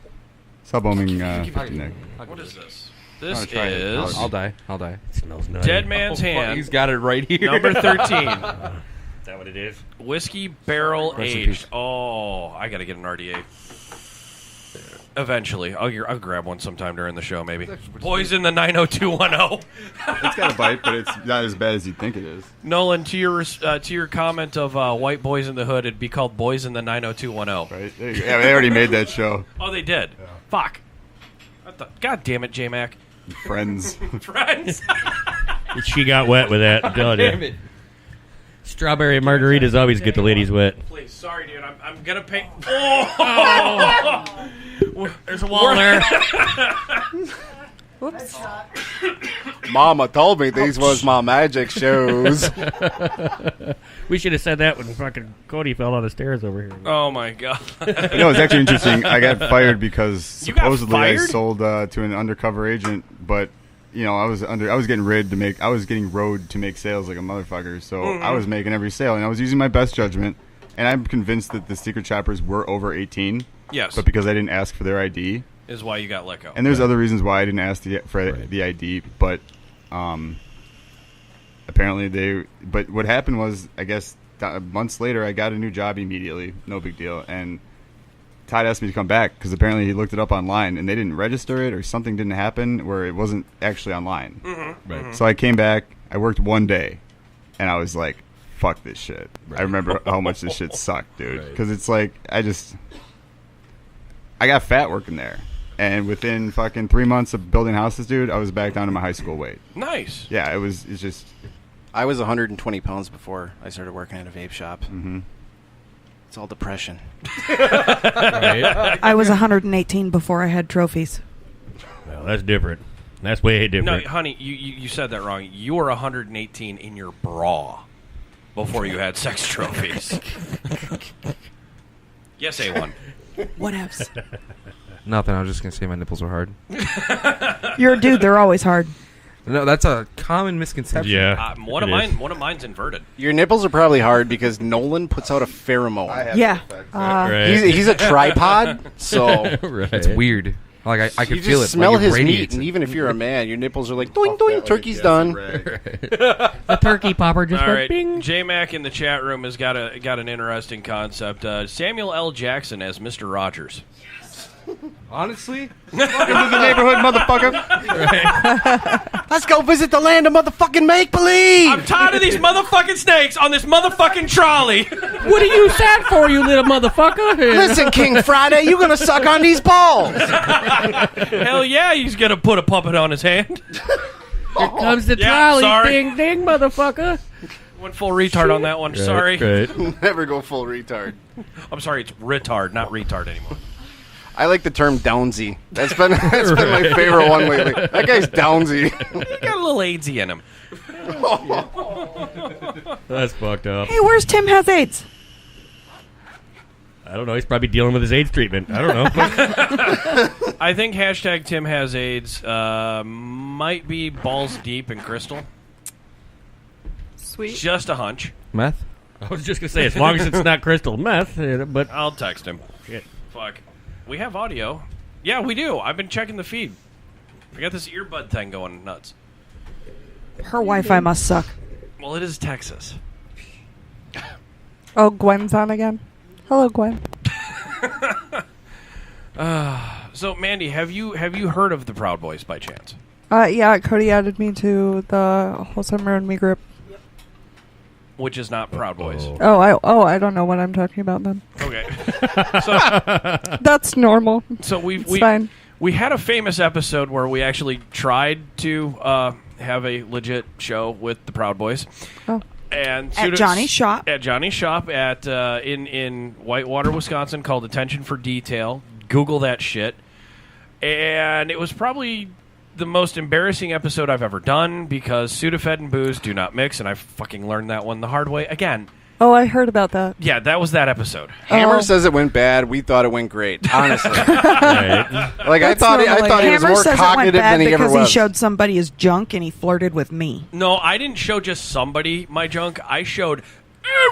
Sub-ohming 50 Nick. What is this? This try it. is I'll die. It smells nice. Dead Man's Hand. He's got it right here. Number 13. Is that what it is? Whiskey Barrel Rest in Aged. peace. Oh, I got to get an RDA. Eventually. I'll grab one sometime during the show, maybe. Poison the 90210. It's got a bite, but it's not as bad as you think it is. Nolan, to your comment of White Boys in the Hood, it'd be called Boys in the 90210. Right? Yeah, they already made that show. Oh, they did? Yeah. Fuck. God damn it, J-Mac. Friends. Friends. She got wet with that. I'm telling you. Damn it. Strawberry margaritas always get the ladies wet. Please, sorry, dude. I'm gonna pay. Oh! There's a wall there. Whoops. Mama told me these was my magic shoes. We should have said that when fucking Cody fell down the stairs over here. Oh my god. It's actually interesting. I got fired because You got supposedly I fired? sold to an undercover agent, but I was getting rode to make sales like a motherfucker. So I was making every sale, and I was using my best judgment. And I'm convinced that the secret shoppers were over 18. Yes. But because I didn't ask for their ID. Is why you got let go. And there's other reasons why I didn't ask for the ID, but apparently But what happened was, I guess months later, I got a new job immediately. No big deal. And Todd asked me to come back because apparently he looked it up online and they didn't register it or something didn't happen where it wasn't actually online. Mm-hmm. Right. So I came back. I worked one day, and I was like, "Fuck this shit." Right. I remember how much this shit sucked, dude. Because it's like I got fat working there. And within fucking 3 months of building houses, dude, I was back down to my high school weight. Nice. Yeah, it's just... I was 120 pounds before I started working at a vape shop. Mm-hmm. It's all depression. I was 118 before I had trophies. Well, that's different. That's way different. No, honey, you said that wrong. You were 118 in your bra. before you had sex trophies. Yes, A1. What else? Nothing. I was just gonna say my nipples were hard. You're a dude. They're always hard. No, that's a common misconception. Yeah, One of mine's inverted. Your nipples are probably hard because Nolan puts out a pheromone. Yeah. Right. He's a tripod, so Right. It's weird. Like I you can just feel it. smell like it his meat, radiates and it. even if you're a man, your nipples are like doing doing. Turkey's done. The turkey popper just All went right, bing. J-Mac in the chat room has got an interesting concept. Samuel L. Jackson as Mr. Rogers. Honestly, Welcome to the neighborhood, motherfucker. Let's go visit the land of motherfucking make believe. I'm tired of these motherfucking snakes on this motherfucking trolley. What are you sad for, you little motherfucker? Listen, King Friday, you gonna suck on these balls. Hell yeah, he's gonna put a puppet on his hand. Here comes the Yeah, trolley. sorry. Ding, ding, motherfucker. Went full retard on that one. Sorry. Right. Never go full retard. I'm sorry, it's retard, not retard anymore. I like the term downsy. That's been my favorite one lately. That guy's downsy. He got a little AIDSy in him. That's fucked up. Hey, where's Tim has AIDS? I don't know. He's probably dealing with his AIDS treatment. I don't know. I think hashtag Tim has AIDS might be balls deep in crystal. Sweet. Just a hunch. Meth. I was just gonna say, as long as it's not crystal meth, but I'll text him. Shit. Fuck. We have audio. Yeah, we do. I've been checking the feed. We got this earbud thing going nuts. Her Wi-Fi must suck. Well, it is Texas. Oh, Gwen's on again. Hello, Gwen. So, Mandy, have you heard of the Proud Boys by chance? Yeah, Cody added me to the Wholesome and Me group. Which is not Proud Boys. I don't know what I'm talking about then. Okay. So That's normal. So It's fine. we had a famous episode where we actually tried to have a legit show with the Proud Boys. Oh. And At Johnny's shop. At Johnny's shop in Whitewater, Wisconsin, called Attention for Detail. Google that shit. And it was probably the most embarrassing episode I've ever done because Sudafed and booze do not mix, and I fucking learned that one the hard way. Again, Oh, I heard about that. yeah, that was that episode. Hammer says it went bad. We thought it went great. Honestly, Right. like I thought he was Hammer more says it went cognitive bad than he ever because was. he showed somebody his junk and he flirted with me. No, I didn't show just somebody my junk. I showed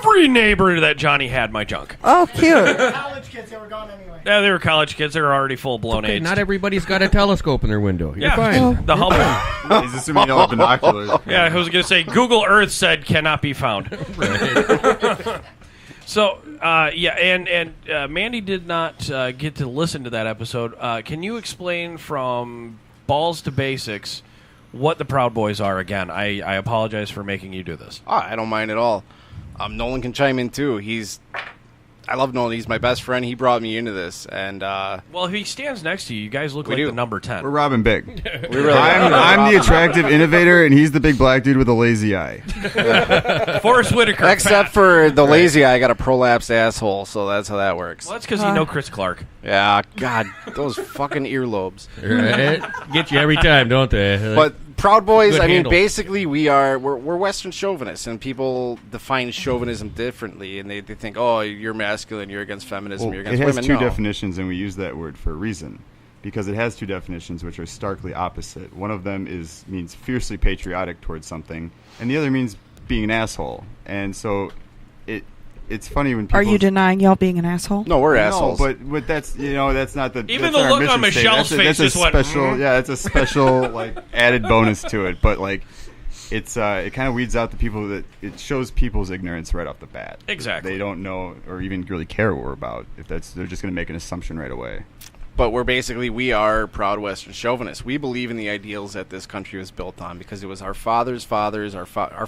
every neighbor that Johnny had my junk. Oh, cute. College kids, they were gone anyway. Yeah, they were college kids. They were already full-blown Okay, AIDS. not everybody's got a telescope in their window. You're Yeah, fine. the Hubble. He's assuming you don't have binoculars. Yeah, I was going to say Google Earth said cannot be found. So, and Mandy did not get to listen to that episode. Can you explain from balls to basics what the Proud Boys are again? I apologize for making you do this. Oh, I don't mind at all. Nolan can chime in too. I love Nolan. He's my best friend. He brought me into this, and Well, if he stands next to you, you guys look We like do. the number 10. We're robbing big. we really I'm the attractive innovator, and he's the big black dude with a lazy eye. Forrest Whitaker. Except for the lazy eye, I got a prolapsed asshole, so that's how that works. Well, that's because you know Chris Clark. Yeah, God, those fucking earlobes. Right? Get you every time, don't they? But Proud Boys, Good I mean, handle. basically we're Western chauvinists, and people define chauvinism differently, and they think, oh, you're masculine, you're against feminism, Well, you're it against has women. two No. definitions, and we use that word for a reason. Because it has two definitions which are starkly opposite. One of them means fiercely patriotic towards something, and the other means being an asshole. And so it's funny when people... Are you denying y'all being an asshole? No, we're assholes. No, but that's that's not the... Even that's the our look mission on Michelle's statement. face That's just a went, special, Yeah, it's a special like added bonus to it. But like, it kind of weeds out the people that... It shows people's ignorance right off the bat. Exactly. They don't know or even really care what we're about. They're just going to make an assumption right away. But we are proud Western chauvinists. We believe in the ideals that this country was built on because it was our fathers' fathers, our fathers'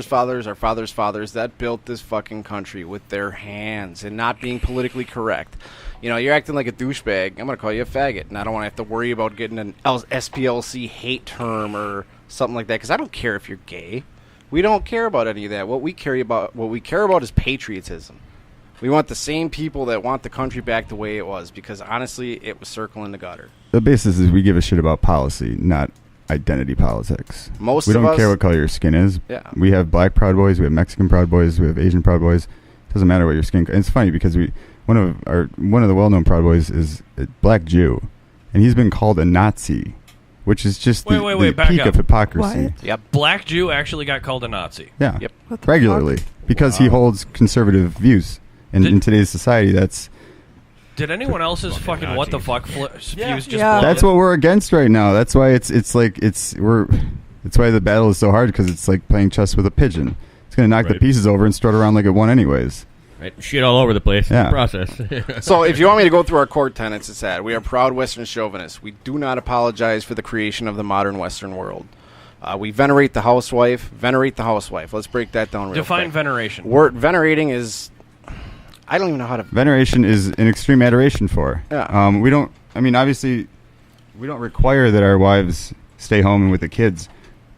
fathers, our fathers' fathers that built this fucking country with their hands and not being politically correct. You know, you're acting like a douchebag. I'm going to call you a faggot, and I don't want to have to worry about getting an SPLC hate term or something like that because I don't care if you're gay. We don't care about any of that. What we care about is patriotism. We want the same people that want the country back the way it was because, honestly, it was circling the gutter. The basis is we give a shit about policy, not identity politics. Most we of don't us- care what color your skin is. Yeah. We have black Proud Boys, we have Mexican Proud Boys, we have Asian Proud Boys. Doesn't matter what your skin. And it's funny because one of the well-known Proud Boys is a black Jew, and he's been called a Nazi, which is just the back peak up. of hypocrisy. Yep. Black Jew actually got called a Nazi. Yeah. Yep. Regularly because he holds conservative views, and in today's society, that's. Did anyone else's fucking what the fuck views just blow That's up? what we're against right now. That's why it's why the battle is so hard because it's like playing chess with a pigeon. It's gonna knock the pieces over and strut around like it won anyways. Right, shit all over the place in Yeah. the process. So if you want me to go through our core tenets, it's that we are proud Western chauvinists. We do not apologize for the creation of the modern Western world. We venerate the housewife. Let's break that down real Define quick. veneration. Word venerating is... I don't even know how to... Veneration is an extreme adoration for. Yeah. We don't. I mean, obviously, we don't require that our wives stay home and with the kids,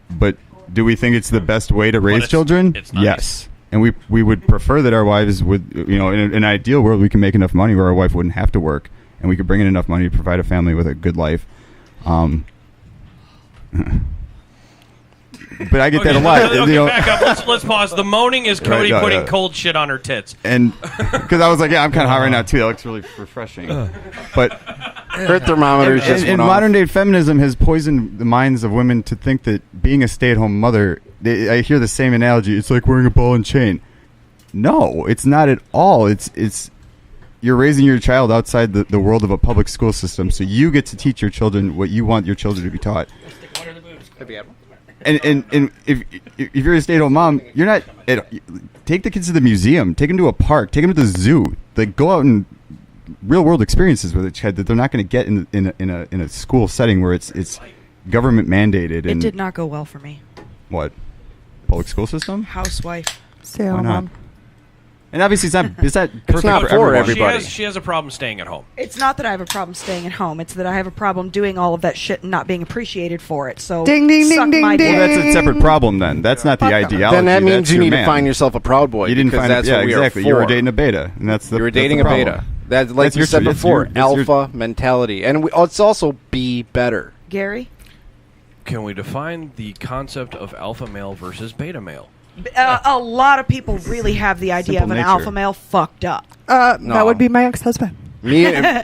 but do we think it's the best way to raise children? It's nice. Yes. And we would prefer that our wives would, in an ideal world, we can make enough money where our wife wouldn't have to work, and we could bring in enough money to provide a family with a good life. But I get that a lot. Okay, back up. Let's pause. The moaning is Cody putting cold shit on her tits. And because I was like, yeah, I'm kind of hot right now too. That looks really refreshing. But her thermometer just and went modern day feminism has poisoned the minds of women to think that being a stay-at-home mother. I hear the same analogy. It's like wearing a ball and chain. No, it's not at all. It's you're raising your child outside the world of a public school system, so you get to teach your children what you want your children to be taught. And if you're a stay-at-home mom, you're not. Take the kids to the museum. Take them to a park. Take them to the zoo. Like go out and real-world experiences with a child that they're not going to get in a school setting where it's government mandated. It And did not go well for me. what? Public school system? Housewife. Stay Why home. not? And obviously, it's not perfect not for for everyone. everybody. She has a problem staying at home. It's not that I have a problem staying at home. It's that I have a problem doing all of that shit and not being appreciated for it. So Ding, ding, suck ding, my ding, dick. Well, that's a separate problem then. That's not the ideology. Then that means That's you your need man. to find yourself a proud boy. You didn't because find that's yeah, what we exactly. are for. You were dating a beta, and that's the. You were that's dating the a problem. beta. That's like That's you your said choice. before. That's your- Alpha mentality, and it's also be better. Gary? Can we define the concept of alpha male versus beta male? A lot of people really have the idea Simple of an nature. alpha male fucked up. No. That would be my ex-husband. Me, Yeah,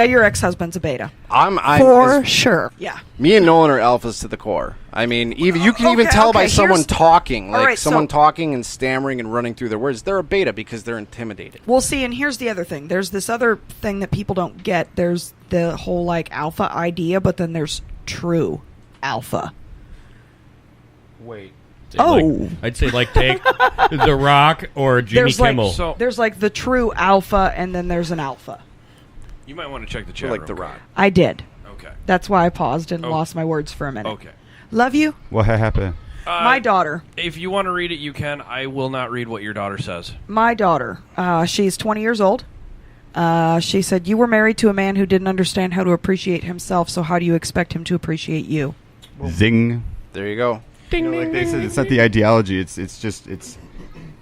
your ex-husband's a beta. I'm For sure. Yeah. Me and Nolan are alphas to the core. I mean, even you can even Okay, tell by okay, someone here's- talking, All like right, someone so- talking and stammering and running through their words. They're a beta because they're intimidated. Well, see, and here's the other thing. There's this other thing that people don't get. There's the whole, like, alpha idea, but then there's true alpha. Wait. Oh. I'd say like take The Rock or Jimmy There's like, Kimmel. there's like the true alpha, and then there's an alpha. You might want to check the chat. Like real The quick. Rock. I did. Okay. That's why I paused and Oh. lost my words for a minute. Okay. Love you. What happened? My daughter. If you want to read it, you can. I will not read what your daughter says. My daughter. She's 20 years old. She said, "You were married to a man who didn't understand how to appreciate himself, so how do you expect him to appreciate you?" Zing. There you go. Like they said, it's not the ideology. It's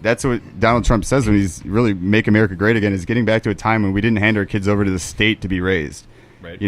that's what Donald Trump says when he's really make America great again. Is getting back to a time when we didn't hand our kids over to the state to be raised. Right.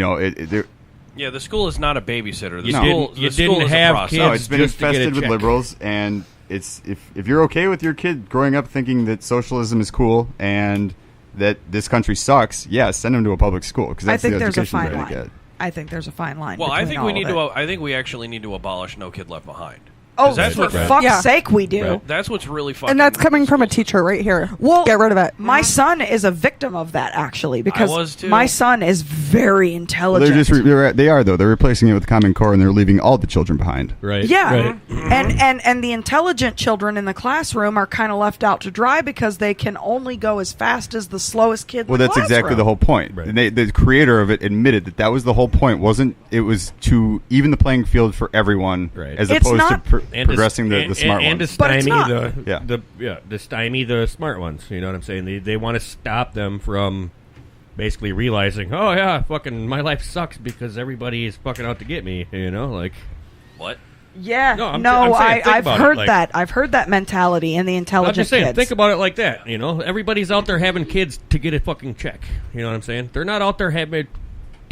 Yeah, the school is not a babysitter. The You school, didn't- you the school didn't is have a process. kids No, it's been just to get a infested with check. liberals, and it's if you're okay with your kid growing up thinking that socialism is cool and that this country sucks, yeah, send them to a public school because I that's think the there's a education fine they're going line. to get. I think there's a fine line. Well, I between think all we of need it. to. I think we actually need to abolish No Kid Left Behind. Oh, 'Cause that's for what- fuck's Yeah. sake, we do. Right. That's what's really fucking. And that's coming from a teacher right here. Well, Get rid of it. My son is a victim of that, actually, because was too. my son is very Well, intelligent. they're just they are though. They're replacing it with Common Core, and they're leaving all the children behind. Right. Yeah, Right. and the intelligent children in the classroom are kind of left out to dry because they can only go as fast as the slowest kid. Well, in the that's exactly classroom. the whole point. Right. And the creator of it admitted that was the whole point. It was to even the playing field for everyone, Right. as It's opposed not- to And progressing the smart and ones. to But it's stymie not. to stymie the smart ones. You know what I'm saying? They want to stop them from basically realizing, oh yeah, fucking my life sucks because everybody is fucking out to get me. You know, like What? Yeah, No, I'm no, saying, think I've about it, heard like- that. I've heard that mentality in the I'm intelligent just saying, kids. think about it like that. You know, everybody's out there having kids to get a fucking check. You know what I'm saying? They're not out there having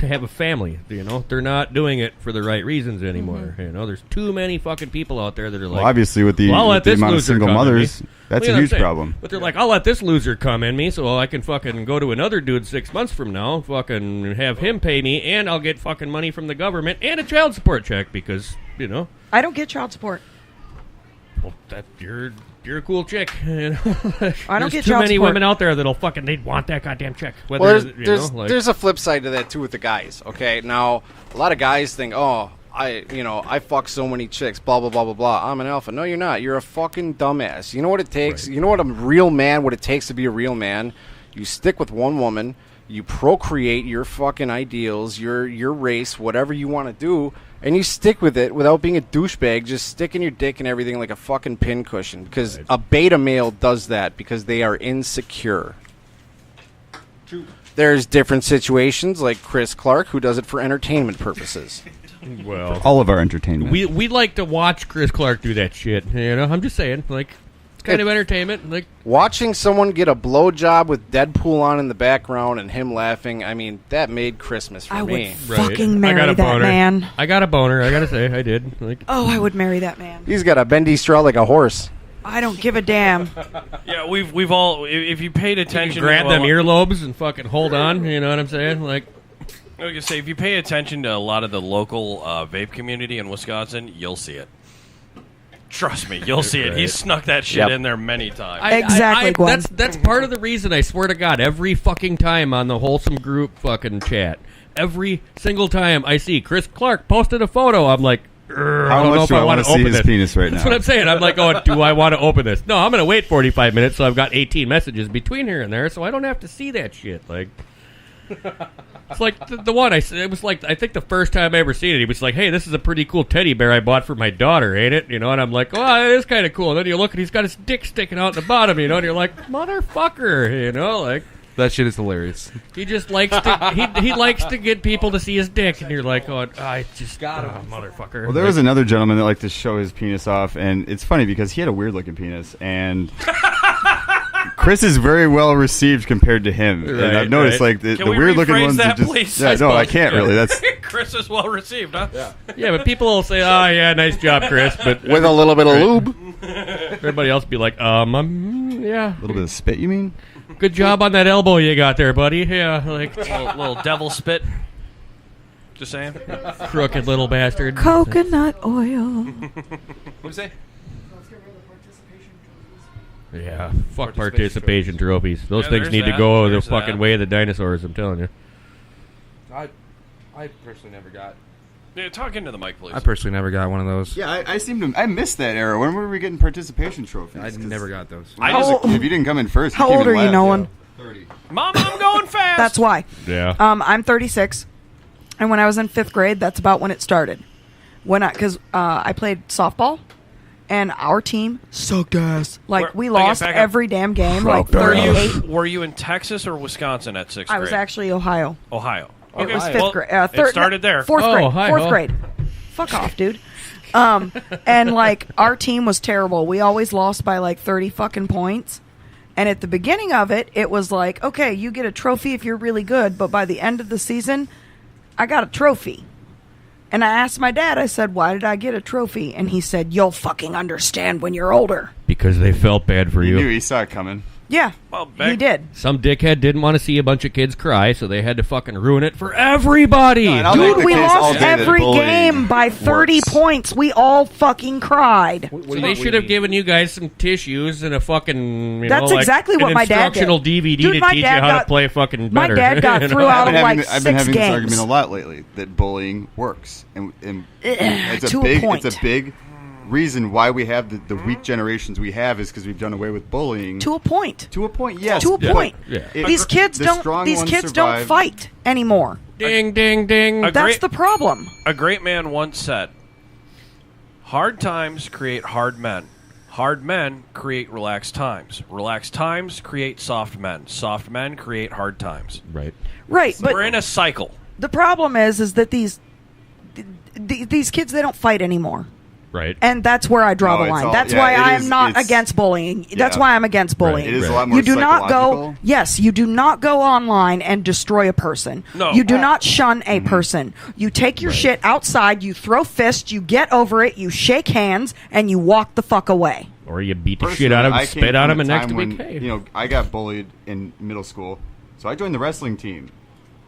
to have a family. You know, they're not doing it for the right reasons anymore. You know, there's too many fucking people out there that are like, well, obviously with the, well, with the amount of single mothers, that's a huge problem. But they're like, I'll let this loser come in me so I can fucking go to another dude 6 months from now, fucking have him pay me, and I'll get fucking money from the government and a child support check because, you know. I don't get child support. Well, you're a cool chick. You know? I don't get too child many support. women out there that'll fucking they'd want that goddamn check. Whether, Well, like, there's a flip side to that too with the guys. Okay, now a lot of guys think, oh, I fuck so many chicks, blah blah blah blah blah. I'm an alpha. No, you're not. You're a fucking dumbass. You know what it takes? Right. You know what a real man? What it takes to be a real man? You stick with one woman. You procreate your fucking ideals, your race, whatever you want to do, and you stick with it without being a douchebag, just sticking your dick in everything like a fucking pincushion. Because a beta male does that because they are insecure. True. There's different situations like Chris Clark who does it for entertainment purposes. Well, all of our entertainment. We like to watch Chris Clark do that shit. You know, I'm just saying, like, it's kind of entertainment. Like watching someone get a blowjob with Deadpool on in the background and him laughing. I mean, that made Christmas for me. Would fucking marry that man. I got a boner. I gotta say, I did. Like, oh, I would marry that man. He's got a bendy straw like a horse. I don't give a damn. Yeah, we've all. If you paid attention, you grab them earlobes and fucking hold on. You know what I'm saying? Like. I was gonna say, if you pay attention to a lot of the local vape community in Wisconsin, you'll see it. Trust me, you'll see it. He snuck that shit in there many times. Exactly, Gwen. That's part of the reason, I swear to God, every fucking time on the Wholesome Group fucking chat, every single time I see Chris Clark posted a photo, I'm like, I don't know if I want to see open his this. penis right now? That's what I'm saying. I'm like, oh, do I want to open this? No, I'm going to wait 45 minutes, so I've got 18 messages between here and there, so I don't have to see that shit. Like... It's like the one it was like, I think the first time I ever seen it, he was like, hey, this is a pretty cool teddy bear I bought for my daughter, ain't it? You know, and I'm like, oh, it is kind of cool. And then you look and he's got his dick sticking out the bottom, you know, and you're like, motherfucker, you know, like. That shit is hilarious. He just likes to he likes to get people to see his dick, and you're like, oh, I just got him, motherfucker. Well, there was another gentleman that liked to show his penis off, and it's funny because he had a weird looking penis, and Chris is very well received compared to him. Right, and I've noticed like the weird looking ones that, are just please? yeah, no, I can't really. That's Chris is well received, huh? Yeah, but people will say, oh yeah, nice job, Chris, but with a little bit of lube. Everybody else be like, yeah, a little bit of spit. You mean? Good job on that elbow you got there, buddy. Yeah, like little devil spit. Just saying. Crooked little bastard. Coconut oil. What do you say? Yeah, fuck participation trophies. Those Yeah, things there's need to that. go the There's fucking that. way of the dinosaurs, I'm telling you. I personally never got. Yeah, talk into the mic, please. I personally never got one of those. Yeah, I missed that era. When were we getting participation trophies? I never got those. If you didn't come in first, How you came old in are you, last. Nolan? 30. Mom, I'm going fast. That's why. Yeah. I'm 36, and when I was in 5th grade, that's about when it started. Because I played softball, and our team sucked ass. Like we lost every damn game. Like 38. Were you in Texas or Wisconsin at 6th grade? I was actually Ohio. Ohio. It was 5th Well, grade. it started there. 4th grade. hi, 4th grade. Fuck off, dude. And like our team was terrible. We always lost by like 30 fucking points. And at the beginning of it, it was like, okay, you get a trophy if you're really good, but by the end of the season, I got a trophy. And I asked my dad, I said, why did I get a trophy? And he said, you'll fucking understand when you're older. Because they felt bad for you. He knew, he saw it coming. Yeah, he did. Some dickhead didn't want to see a bunch of kids cry, so they had to fucking ruin it for everybody. Dude, we lost every game by 30 points. We all fucking cried. So they should have given you guys some tissues and a fucking, That's exactly what my dad did. instructional DVD Dude, to my teach you dad how to got- play fucking my better. dad got You know? threw out of like I've been 6 having this games. argument a lot lately that bullying works, and it's to a a big point. it's a big reason why we have the weak generations we have is because we've done away with bullying To a point. to a point. Yes, To a point. Yeah. These kids The don't. strong These ones kids don't survive. fight anymore. Ding, ding, ding. That's the problem. A great man once said, hard times create hard men. Hard men create relaxed times. Relaxed times create soft men. Soft men create hard times. Right. Right, but We're in a cycle. the problem is that these kids, they don't fight anymore. Right. And that's where I draw the line. That's why I'm not against bullying. That's why I'm against bullying. It is a lot more you do not go. psychological. Yes, you do not go online and destroy a person. No. You do not shun a person. You take your shit outside. You throw fists. You get over it. You shake hands and you walk the fuck away. Or you beat the shit out of him, spit on him, and next week, hey. You know, I got bullied in middle school, so I joined the wrestling team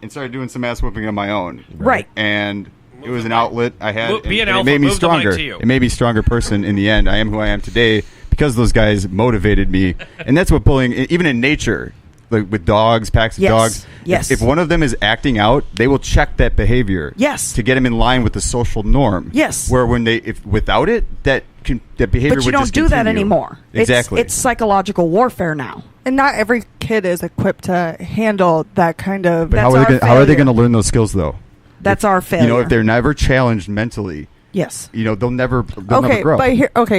and started doing some ass whooping on my own. Right. And it was an outlet I had. Be an and alpha. it made me Move the mic stronger. to you. It made me a stronger person in the end. I am who I am today because those guys motivated me. And that's what bullying, even in nature, like with dogs, packs of dogs. Yes. If one of them is acting out, they will check that behavior. Yes. To get him in line with the social norm. Yes. Where when if without it, that behavior But you would don't just do that continue. anymore. Exactly. It's psychological warfare now. And not every kid is equipped to handle that kind of. But how are they going to learn those skills though? That's our failure. You know, if they're never challenged mentally, yes, you know, they'll never Okay, grow. but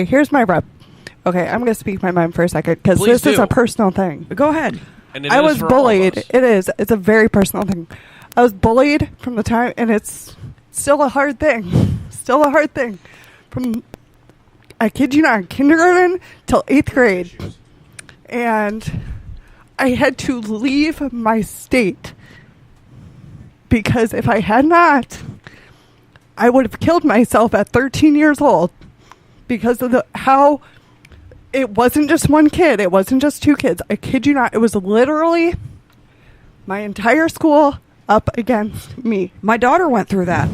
here's my rep. Okay, I'm going to speak my mind for a second because Please this is do. a personal thing. Go ahead. And it I is was for all of bullied. us. It is. It's a very personal thing. I was bullied from the time, and it's still a hard thing. Still a hard thing. From, I kid you not, kindergarten till 8th grade. And I had to leave my state because if I had not, I would have killed myself at 13 years old because of how it wasn't just one kid. It wasn't just two kids. I kid you not. It was literally my entire school up against me. My daughter went through that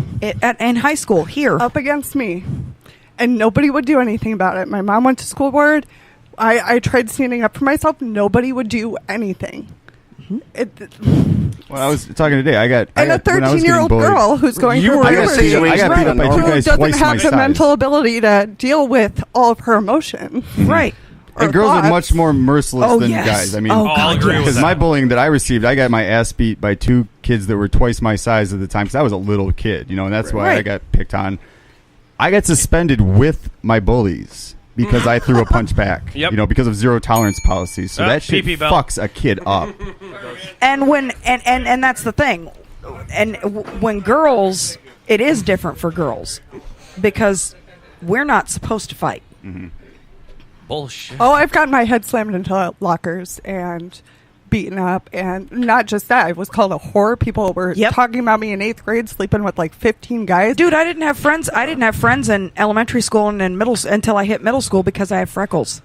in high school here. Up against me. And nobody would do anything about it. My mom went to school board. I tried standing up for myself. Nobody would do anything. Well, I was talking today. I got a 13-year-old girl who's going through puberty I got beat up by two who guys doesn't twice have my the size. mental ability to deal with all of her emotions. Right. And girls are much more merciless than guys. I mean, I'll agree with because that. my bullying that I received, I got my ass beat by two kids that were twice my size at the time because I was a little kid, you know, and that's why I got picked on. I got suspended with my bullies because I threw a punch back, Yep. you know, because of zero tolerance policies. So that shit PP belt. fucks a kid up. And when and that's the thing. And when girls, it is different for girls because we're not supposed to fight. Mm-hmm. Bullshit. Oh, I've gotten my head slammed into lockers and beaten up, and not just that. I was called a whore. People were talking about me in 8th grade, sleeping with like 15 guys. Dude, I didn't have friends. I didn't have friends in elementary school and in until I hit middle school because I have freckles.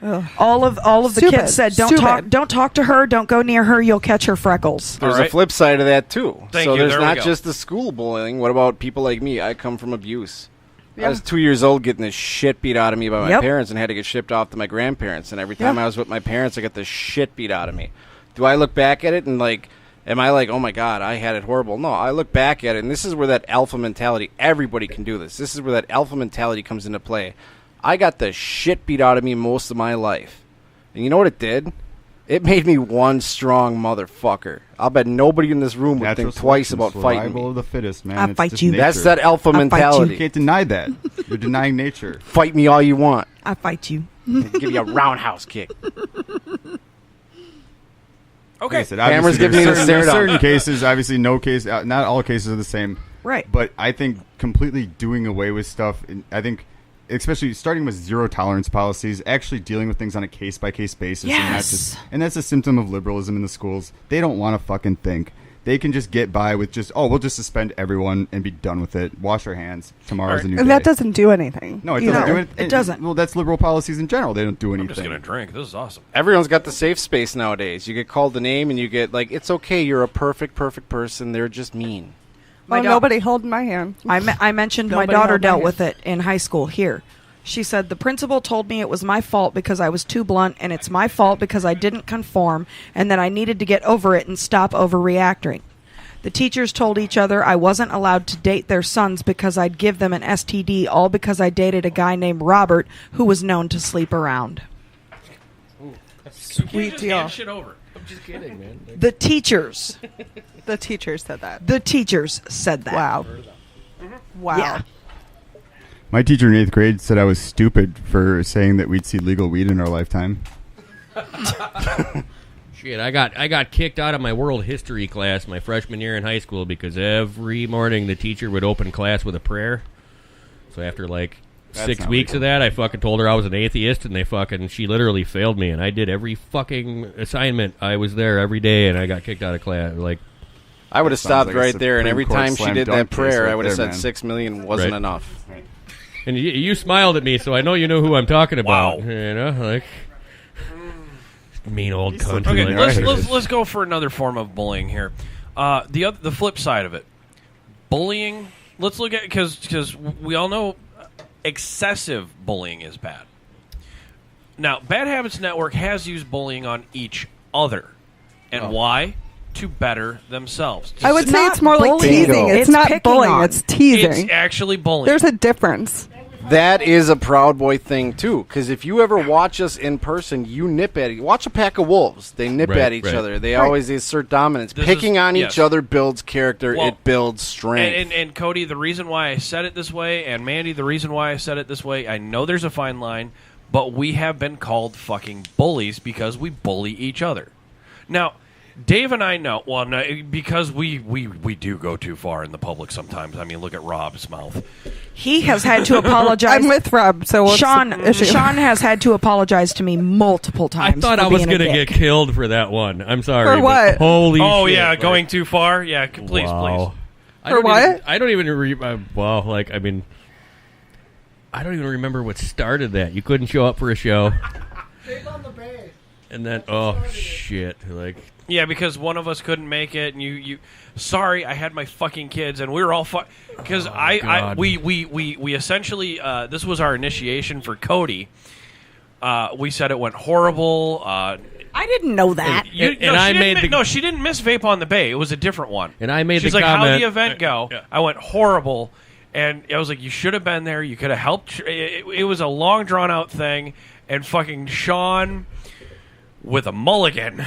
Ugh. All of the Stupid. kids said, "Don't talk to her. Don't go near her. You'll catch her freckles." There's a flip side of that too. Thank so you. there's There we not go. just the school bullying. What about people like me? I come from abuse. Yeah. I was 2 years old getting the shit beat out of me by my Yep. parents and had to get shipped off to my grandparents. And every time I was with my parents, I got the shit beat out of me. Do I look back at it and like, am I like, oh my God, I had it horrible? No, I look back at it, and this is where that alpha mentality, everybody can do this. This is where that alpha mentality comes into play. I got the shit beat out of me most of my life. And you know what it did? It made me one strong motherfucker. I'll bet nobody in this room would Natural think twice selection, about fighting survival me. of the fittest, man. I'll It's fight just you. nature. That's that alpha I'll fight you. mentality. You can't deny that. You're denying nature. Fight me all you want. I fight you. Give you a roundhouse kick. Okay. Like I said, Cameron's obviously, giving me the there's stare down. certain cases, obviously, no case, not all cases are the same. Right. But I think completely doing away with stuff, and I think, especially starting with zero tolerance policies, actually dealing with things on a case by case basis, Yes. and that's a symptom of liberalism in the schools. They don't want to fucking think. They can just get by with just, we'll just suspend everyone and be done with it. Wash our hands. Tomorrow's a new day. And that doesn't do anything. No, it You doesn't know? do it. It doesn't. Well, that's liberal policies in general. They don't do anything. I'm just gonna drink. This is awesome. Everyone's got the safe space nowadays. You get called a name and you get like, it's okay, you're a perfect person. They're just mean. Well, nobody holding my hand. I mentioned my Nobody daughter held my dealt hand. with it in high school here. She said, the principal told me it was my fault because I was too blunt, and it's my fault because I didn't conform, and that I needed to get over it and stop overreacting. The teachers told each other I wasn't allowed to date their sons because I'd give them an STD, all because I dated a guy named Robert who was known to sleep around. Sweet deal. Shit over. I'm just kidding, man. The teachers. The teachers said that. The teachers said that. Wow. Wow. Yeah. My teacher in 8th grade said I was stupid for saying that we'd see legal weed in our lifetime. Shit, I got kicked out of my world history class my freshman year in high school because every morning the teacher would open class with a prayer. So after like 6 weeks of that. I fucking told her I was an atheist, and she literally failed me, and I did every fucking assignment. I was there every day, and I got kicked out of class. Like, I would have stopped like a right there, and Supreme every Court time she slam did dunk that prayer, case I would have right said there, 6 million wasn't Right. enough. and you smiled at me, so I know you know who I'm talking about. Wow. You know, like mean old cunt. Okay, Like, let's go for another form of bullying here. The flip side of it, bullying. Let's look at because we all know excessive bullying is bad. Now, Bad Habits Network has used bullying on each other, and why? To better themselves. I would say not it's more like bullying. teasing. It's not picking bullying. on. It's teasing. It's actually bullying. There's a difference. That is a Proud Boy thing too, because if you ever watch us in person, you nip at watch a pack of wolves. They nip Right, at each right. other. They always assert dominance. This Picking is- on yes. each other builds character. Well, it builds strength. And Cody, the reason why I said it this way, and Mandy, the reason why I said it this way, I know there's a fine line, but we have been called fucking bullies because we bully each other. Now, Dave and I know, well, no, because we do go too far in the public sometimes. I mean, look at Rob's mouth. He has had to apologize. I'm with Rob, so what's Sean the issue? has had to apologize to me multiple I times. thought for I was being a gonna dick. get killed for that one. I'm sorry. For but what? Holy Oh shit, yeah, like, going too far. Yeah, please, wow. please. For what? I don't even I mean, I don't even remember what started that. You couldn't show up for a show. And then, oh shit! Like, Yeah, because one of us couldn't make it, and you. Sorry, I had my fucking kids, and we were all because God. we essentially this was our initiation for Cody. We said it went horrible. I didn't know that. She didn't miss Vape on the Bay. It was a different one. And I made She's the like, comment. "How'd the event go?" I went horrible, and I was like, "You should have been there. You could have helped." It was a long, drawn out thing, and fucking Sean with a mulligan.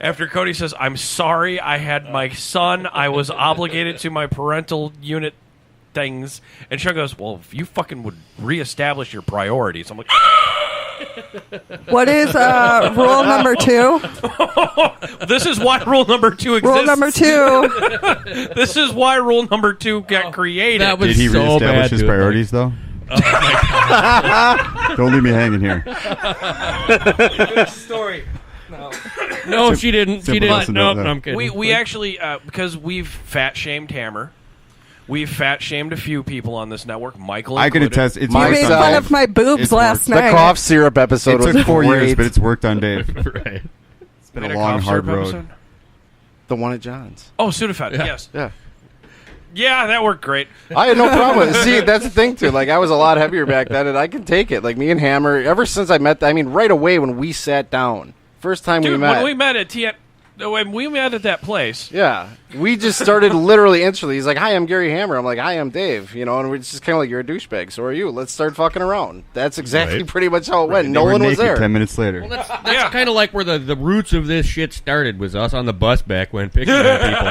After Cody says, "I'm sorry, I had my son. I was obligated to my parental unit things," and Sean goes, "Well, if you fucking would reestablish your priorities," I'm like. What is rule number 2? This is why rule number 2 exists. Rule number 2. This is why rule number 2 got created. That was Did he so reestablish bad, his dude. priorities, though? Oh my God. Don't leave me hanging here. Good story. No, she didn't. She Simple didn't. lesson, Nope, no. I'm kidding. We actually, because we've fat shamed Hammer, we've fat shamed a few people on this network. Michael I can included. attest. It's You worked made on fun Dave. of my boobs It's last worked. night. The cough syrup episode It was took 4 great. years, but it's worked on Dave. Right. It's been Made a long, cough hard syrup road. episode? The one at John's. Oh, Sudafed, Yeah. yes. Yeah. Yeah, that worked great. I had no problem with it. See, that's the thing, too. Like, I was a lot heavier back then, and I can take it. Like, me and Hammer, ever since I met, right away when we sat down, first time we Dude, met. when we met at when we met at that place. Yeah. We just started literally instantly. He's like, "Hi, I'm Gary Hammer." I'm like, "Hi, I'm Dave." You know, and we're just kind of like, "You're a douchebag. So are you. Let's start fucking around." That's exactly Right. pretty much how it went. They No were one was naked there. 10 minutes later. Well, that's kind of like where the roots of this shit started, was us on the bus back when picking on people.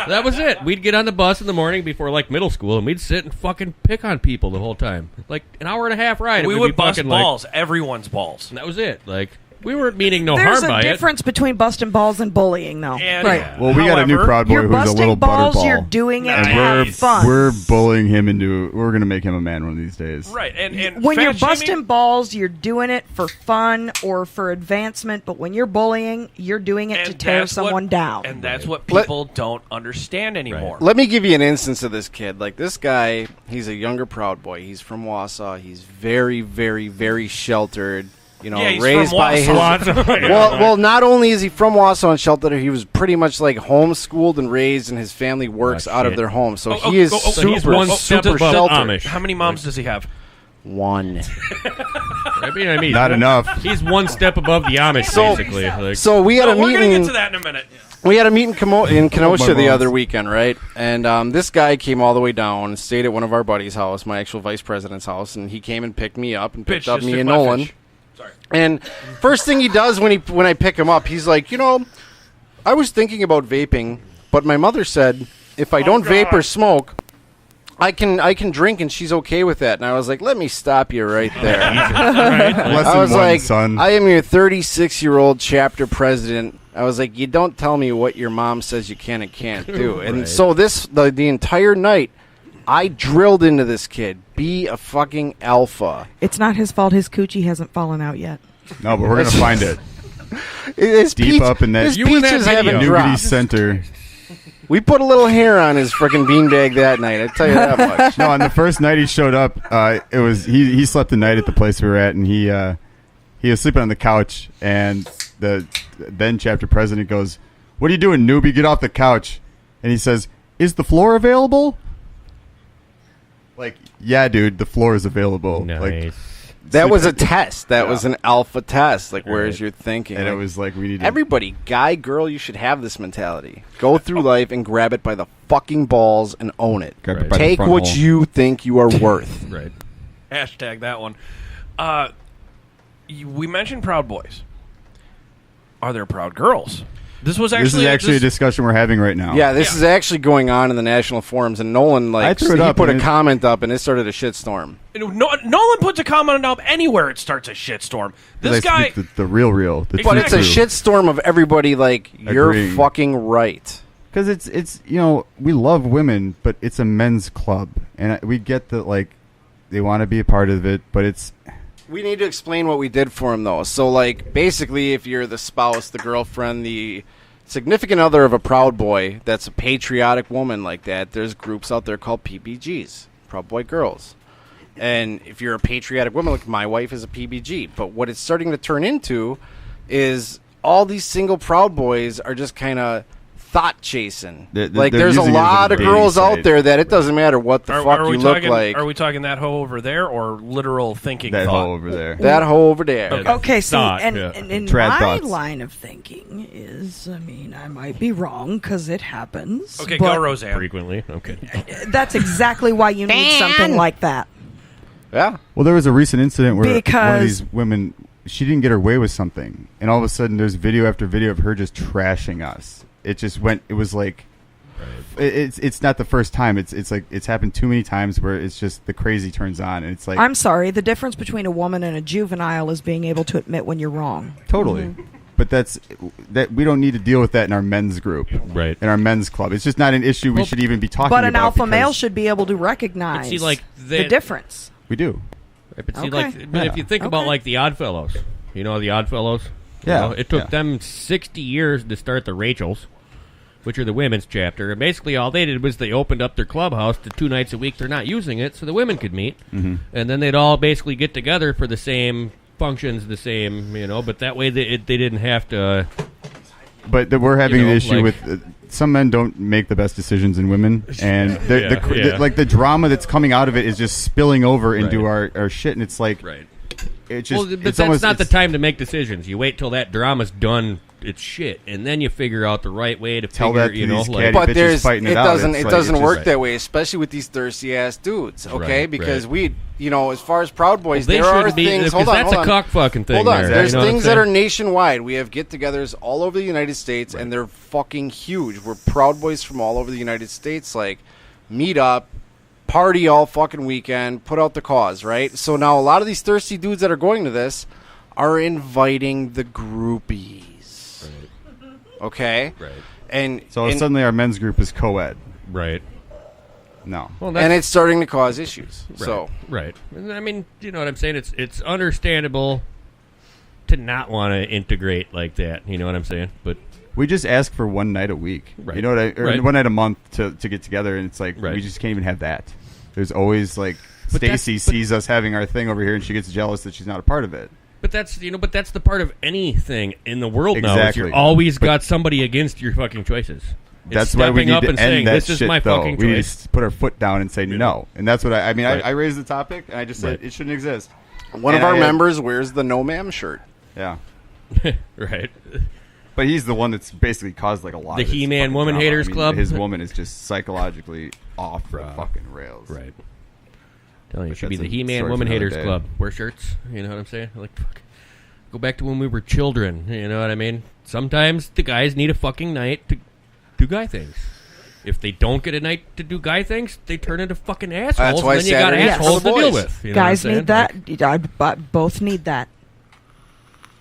That was it. We'd get on the bus in the morning before like middle school, and we'd sit and fucking pick on people the whole time. Like an hour and a half ride. We it would be bust fucking balls, everyone's balls. and that was it. Like, we weren't meaning no There's harm a by difference between busting balls and bullying, though. And, right. Well, we got a new however, Proud Boy You're who's a busting little balls, butterball. you're doing it And to have fun. We're bullying him into. We're going to make him a man one of these days. Right, and when you're fat busting shaming- balls, you're doing it for fun or for advancement, but when you're bullying, you're doing it to and tear that's what- someone down. And that's what people don't understand anymore. Let me give you an instance of this kid. Like, this guy, he's a younger Proud Boy. He's from Wausau. He's very, very, very sheltered. You know, Yeah, he's raised from by his. Wausau. Well, not only is he from Wausau and sheltered, he was pretty much like homeschooled and raised, and his family works out of shit. their home. So Oh, he is oh, oh, super, he's one step super above sheltered. Amish. How many moms does he have? One. I mean, Not enough. He's one step above the Amish, basically. Like, So we had a We're gonna meeting. get to that in a minute. We had a meet in Kenosha the moms. other weekend, right? And this guy came all the way down and stayed at one of our buddies' house, my actual vice president's house, and he came and picked me up and picked Bitch, up just me took and my Nolan. fish. Sorry. And first thing he does when I pick him up, he's like, I was thinking about vaping, but my mother said if I don't vape or smoke, I can drink, and she's okay with that. And I was like, let me stop you right there. Lesson I was one, like, son. I am your 36-year-old chapter president. I was like, you don't tell me what your mom says you can and can't do. And Right. so the entire night, I drilled into this kid. Be a fucking alpha. It's not his fault his coochie hasn't fallen out yet. No, but we're gonna find it. His Deep up in that peaches haven't nougaty dropped. center. We put a little hair on his freaking beanbag that night. I tell you that much. No, on the first night he showed up, it was he slept the night at the place we were at, and he was sleeping on the couch, and the then chapter president goes, "What are you doing, newbie? Get off the couch!" And he says, "Is the floor available?" Like, yeah, dude, the floor is available. Nice. Like, That was a test. That was an alpha test. Like, where's your thinking? And like, it was like, we need to... Everybody, guy, girl, you should have this mentality. Go through life and grab it by the fucking balls and own it. Grab it by the Take front what hole. you think you are worth. Right. Hashtag that one. We mentioned Proud Boys. Are there Proud Girls? This is actually a discussion we're having right now. Yeah, this is actually going on in the national forums, and Nolan I threw it he up, put a and it- comment up, and it started a shitstorm. Nolan puts a comment up anywhere it starts a shitstorm. This guy... the real. The But it's a shitstorm of everybody like, you're Agreeing. fucking right. Because it's we love women, but it's a men's club, and we get that like they want to be a part of it, but it's... We need to explain what we did for him, though. So, like, basically, if you're the spouse, the girlfriend, the significant other of a Proud Boy that's a patriotic woman like that, there's groups out there called PBGs, Proud Boy Girls. And if you're a patriotic woman, like my wife is a PBG. But what it's starting to turn into is all these single Proud Boys are just kind of thought chasing. They're There's a using it as lot a of girls dating out site. there that it doesn't matter what the fuck you look like. Are we talking that hoe over there or literal thinking That thought? hoe over there. That hoe over there. Okay, see, Thought, and yeah. in Trad my thoughts. line of thinking is, I mean, I might be wrong because it happens. Okay, but go Roseanne. Frequently. Okay. That's exactly why you need something like that. Yeah. Well, there was a recent incident where one of Because- these women, she didn't get her way with something, and all of a sudden there's video after video of her just trashing us. It just went. It was like, it's not the first time. It's like it's happened too many times where it's just the crazy turns on, and it's like I'm sorry, the difference between a woman and a juvenile is being able to admit when you're wrong. totally. But that we don't need to deal with that in our men's group, Right. in our men's club. It's just not an issue we should even be talking But about. an alpha because male should be able to recognize See, like, the difference. We do. Right, but see, Okay. like, but if you think about like the Oddfellows, you know the Oddfellows. Yeah, It took yeah. them 60 years to start the Rachels, which are the women's chapter. And basically, all they did was they opened up their clubhouse to 2 nights a week. They're not using it, so the women could meet, and then they'd all basically get together for the same functions, the same, But that way, they didn't have to. But we're having You know, an issue like- with some men don't make the best decisions in women, and Yeah. like the drama that's coming out of it is just spilling over into Right. our shit, and it's like Right. It's just Well, but it's that's almost, not the it's- time to make decisions. You wait till that drama's done. It's shit, and then you figure out the right way to Tell figure. that to You know, these like, catty But bitches there's fighting it it out. doesn't It's it like, doesn't it's work just- that way, especially with these thirsty ass dudes. Okay, Right, because right. as far as Proud Boys, Well, they there are shouldn't be, things. because Hold on, that's hold a on. cock fucking thing. Hold on, there, there's you know what I'm things that saying? are nationwide. We have get-togethers all over the United States, and they're fucking huge. We're Proud Boys from all over the United States. Like, meet up, party all fucking weekend, put out the cause, right? So now a lot of these thirsty dudes that are going to this are inviting the groupies. Okay? Right. And So suddenly our men's group is co-ed. Right. No. Well, and it's starting to cause issues. Right, So right. And I mean, you know what I'm saying? It's understandable to not want to integrate like that. You know what I'm saying? But We just ask for one night a week. Right. You know what? Or Right. one night a month to get together, and it's like Right. we just can't even have that. There's always like But that's- Stacy but- sees us having our thing over here, and she gets jealous that she's not a part of it. But that's the part of anything in the world now. Is Exactly. you're always But- got somebody against your fucking choices. It's That's why we stepping need up to and end saying, that "This is shit, my though. fucking We need choice." to put our foot down and say no. And that's what I mean. Right. I raised the topic, and I just said Right. it shouldn't exist. one And of our I had- members wears the No Ma'am shirt. Yeah. Right. But he's the one that's basically caused like a lot The of this He-Man fucking Woman drama. Haters I mean, Club? His woman is just psychologically off the fucking rails. Right. Telling you, it But should be that's the a He-Man story Woman for another Haters day. Club. Wear shirts. You know what I'm saying? Like, fuck. Go back to when we were children. You know what I mean? Sometimes the guys need a fucking night to do guy things. If they don't get a night to do guy things, they turn into fucking assholes. That's why and then you got Saturday is for assholes the to deal boys. with. You know Guys what I'm need saying? that. But both need that.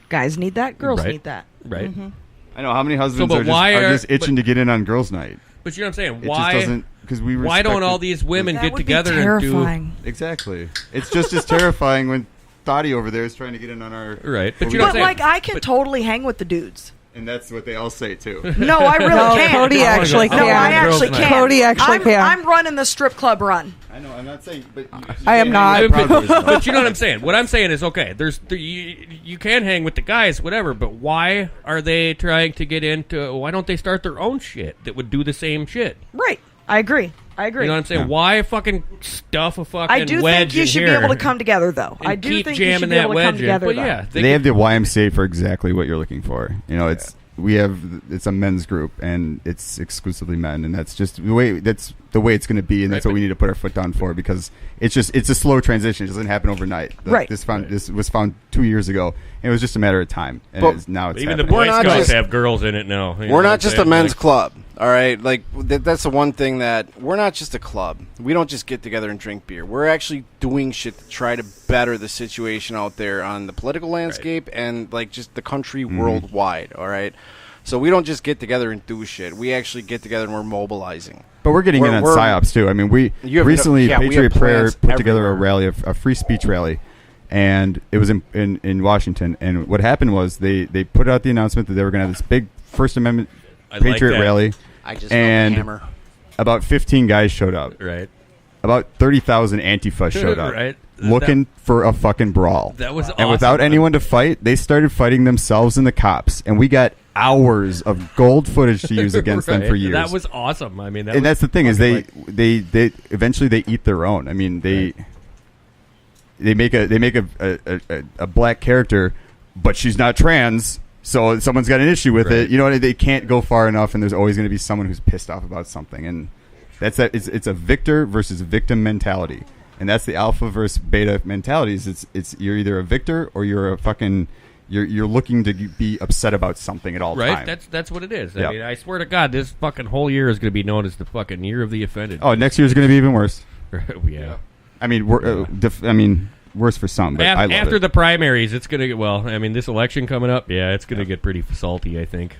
Guys need that. Girls Right. need that. Right. Mhm. I know how many husbands but are, why just, are- are just itching to get in on girls' night. But you know what I'm saying? It Why? just doesn't. because we Why don't all these women get together and do exactly? It's just as terrifying when Thotty over there is trying to get in on our right. But like I can totally hang with the dudes. And that's what they all say too. No, I really can't. Cody actually can. No, I actually can. Cody actually can. I'm running the strip club run. I know. I'm not saying, but I am not. But you know what I'm saying. What I'm saying is, okay, you can hang with the guys, whatever. But why are they trying to get into? Why don't they start their own shit that would do the same shit? Right. I agree. You know what I'm saying? Yeah. Why fucking stuff a fucking I do wedge think you should in be here able to come together, though. and I do keep think you should jamming be that able to come wedge in. together. But though. yeah, they have the YMCA for exactly what you're looking for. You know, it's a men's group and it's exclusively men, and that's just the way it's going to be, and that's what we need to put our foot down for, because it's a slow transition. It doesn't happen overnight. Right. This was found 2 years ago, and it was just a matter of time. And now it's even the happening. Boy Scouts have girls in it now. We're not just a men's club. All right, like that's the one thing that we're not just a club. We don't just get together and drink beer. We're actually doing shit to try to better the situation out there on the political landscape and like just the country worldwide. All right, so we don't just get together and do shit. We actually get together and we're mobilizing. But we're getting in on psyops too. I mean, we recently Patriot Prayer put together a rally, a free speech rally, and it was in Washington. And what happened was they put out the announcement that they were going to have this big First Amendment Patriot rally. I just and hammer. About 15 guys showed up. Right. About 30,000 Antifa showed up. Right. Looking for a fucking brawl. That was awesome. And without anyone to fight, they started fighting themselves and the cops. And we got hours of gold footage to use against them for years. That was awesome. I mean, that's the thing is they eventually they eat their own. I mean, they make a black character, but she's not trans. So someone's got an issue with it. You know, they can't go far enough, and there's always going to be someone who's pissed off about something. And that's that. It's a victor versus victim mentality, and that's the alpha versus beta mentalities. It's you're either a victor or you're a fucking you're looking to be upset about something at all right. times. That's what it is. I mean, I swear to God, this fucking whole year is going to be known as the fucking year of the offended. Oh, next year is going to be even worse. Yeah. I mean, worse for some, but I love after it. the primaries, it's going to get, well, I mean, this election coming up, it's going to get pretty salty, I think.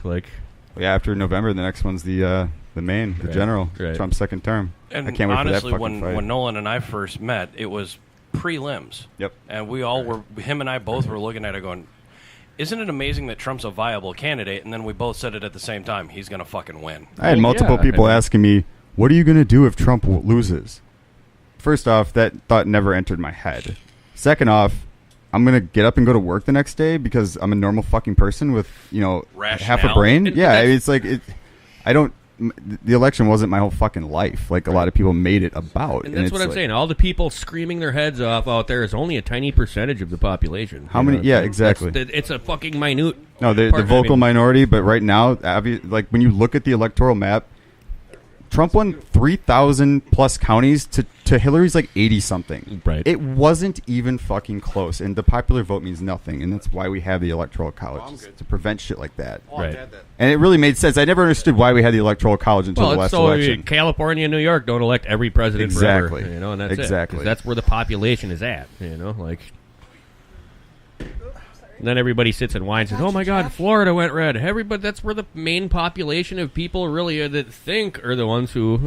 After November, the next one's the main, the general, Trump's second term. And I can't wait honestly, for that fucking fight. when Nolan and I first met, it was prelims. Yep. And we all were, him and I both were looking at it going, isn't it amazing that Trump's a viable candidate? And then we both said it at the same time, he's going to fucking win. I had multiple people asking me, what are you going to do if Trump loses? First off, that thought never entered my head. Second off, I'm going to get up and go to work the next day because I'm a normal fucking person with, half a brain. It's like, the election wasn't my whole fucking life like a lot of people made it about. And that's what I'm saying. All the people screaming their heads off out there is only a tiny percentage of the population. How many? Yeah, exactly. It's a fucking minute. No, the vocal minority, but right now, like when you look at the electoral map, Trump won 3,000 plus counties to Hillary's like 80 something. Right. It wasn't even fucking close, and the popular vote means nothing, and that's why we have the electoral college to prevent shit like that. Right. And it really made sense. I never understood why we had the electoral college until the last election. California and New York don't elect every president exactly. forever, and that's exactly. it. 'Cause that's where the population is at, And then everybody sits and whines and says, "Oh my God, Florida went red." Everybody, that's where the main population of people really that think are the ones who,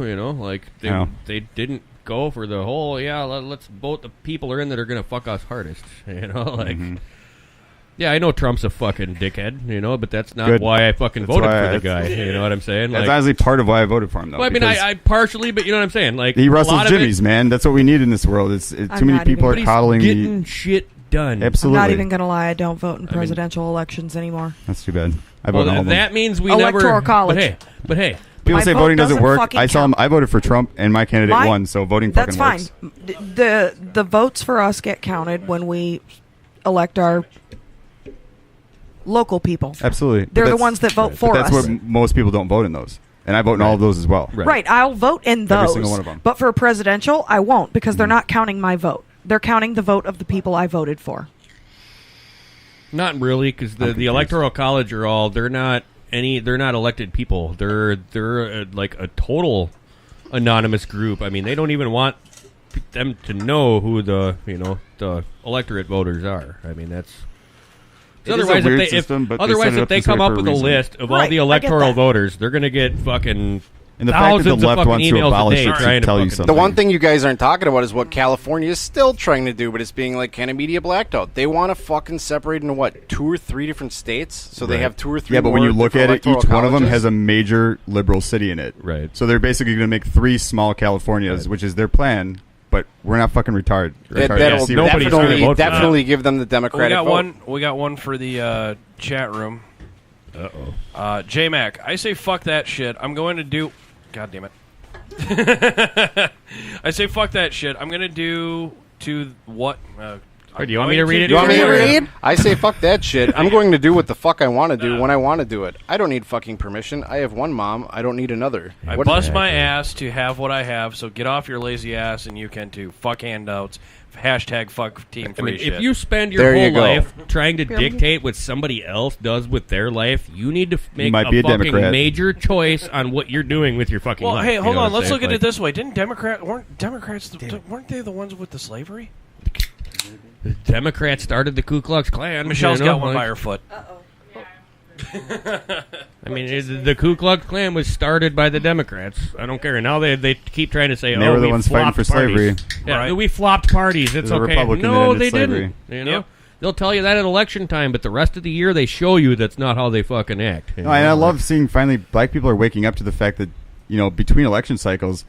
they didn't go for the whole. Let's vote the people are in that are going to fuck us hardest. Yeah, I know Trump's a fucking dickhead, but that's not why I fucking voted for the guy. You know what I'm saying? That's honestly part of why I voted for him, though. Well, I mean, I partially, but you know what I'm saying? Like he rustles jimmies, man. That's what we need in this world. It's too many people are coddling getting shit done. Absolutely. I'm not even going to lie. I don't vote in presidential elections anymore. That's too bad. I vote in all of them. That means we Electoral never. college. But hey. People say voting doesn't work. I saw him. I voted for Trump, and my candidate won. So voting fucking works. That's fine. The votes for us get counted when we elect our local people. Absolutely. They're the ones that vote for us. That's what most people don't vote in those. And I vote in all of those as well. Right. I'll vote in those. Every single one of them. But for presidential, I won't because they're not counting my vote. They're counting the vote of the people I voted for. Not really, because the electoral college they're not elected people. They're like a total anonymous group. I mean, they don't even want them to know who the electorate voters are. I mean, that's. Otherwise, if they come up with a list of all the electoral voters, they're going to get fucking And the fact that the thousands of left fucking wants to emails a abolish day it trying should to tell you fucking- something. The one thing you guys aren't talking about is what California is still trying to do, but it's being like kind of media blacked out. They want to fucking separate into what, 2 or 3 different states, so they Right. have 2 or 3. Yeah, but when you more look at it, different each one of them electoral has a major liberal city in it. Right. So they're basically going to make 3 small Californias, which is their plan. But we're not fucking retarded. That'll definitely give them the Democratic vote. We got one for the chat room. J-Mac, I say fuck that shit. I'm going to do... God damn it. I say fuck that shit. I'm going to do to what... do you want me to read it? You want me to read? I say fuck that shit. I'm going to do what the fuck I want to do when I want to do it. I don't need fucking permission. I have one mom. I don't need another. I bust my ass to have what I have, so get off your lazy ass and you can too. Fuck handouts. Hashtag fuck team free shit. If you spend your whole life trying to dictate what somebody else does with their life, you need to make might a be a fucking Democrat. major choice on what you're doing with your fucking Well, life. hey, You hold know on. what I'm Let's look saying? at it this way. Weren't Democrats weren't they the ones with the slavery? The Democrats started the Ku Klux Klan. Michelle's you know, got one like- by her foot. I mean, the Ku Klux Klan was started by the Democrats. I don't care. Now they keep trying to say, And they were the we ones fighting flopped for parties. slavery. Yeah, Right. we flopped parties. It's The okay. Republican that No, ended they slavery. didn't. You know, they'll tell you that at election time, but the rest of the year they show you that's not how they fucking act. you No, and know? I love seeing finally black people are waking up to the fact that, between election cycles,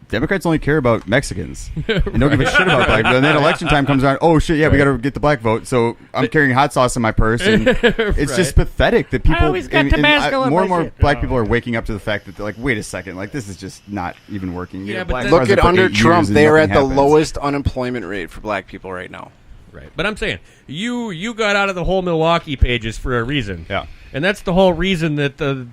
Democrats only care about Mexicans and don't give a shit about black people. And then election time comes around, oh shit, yeah, we got to get the black vote. So I'm carrying hot sauce in my purse. And it's just pathetic that people, always got Tabasco in more my and more shit. black people are waking up to the fact that they're like, wait a second, like this is just not even working. You Yeah, get a but black then- Look president at for under 8 Trump. years and They are nothing at the happens. lowest unemployment rate for black people right now. Right. But I'm saying, you got out of the whole Milwaukee pages for a reason. Yeah. And that's the whole reason that the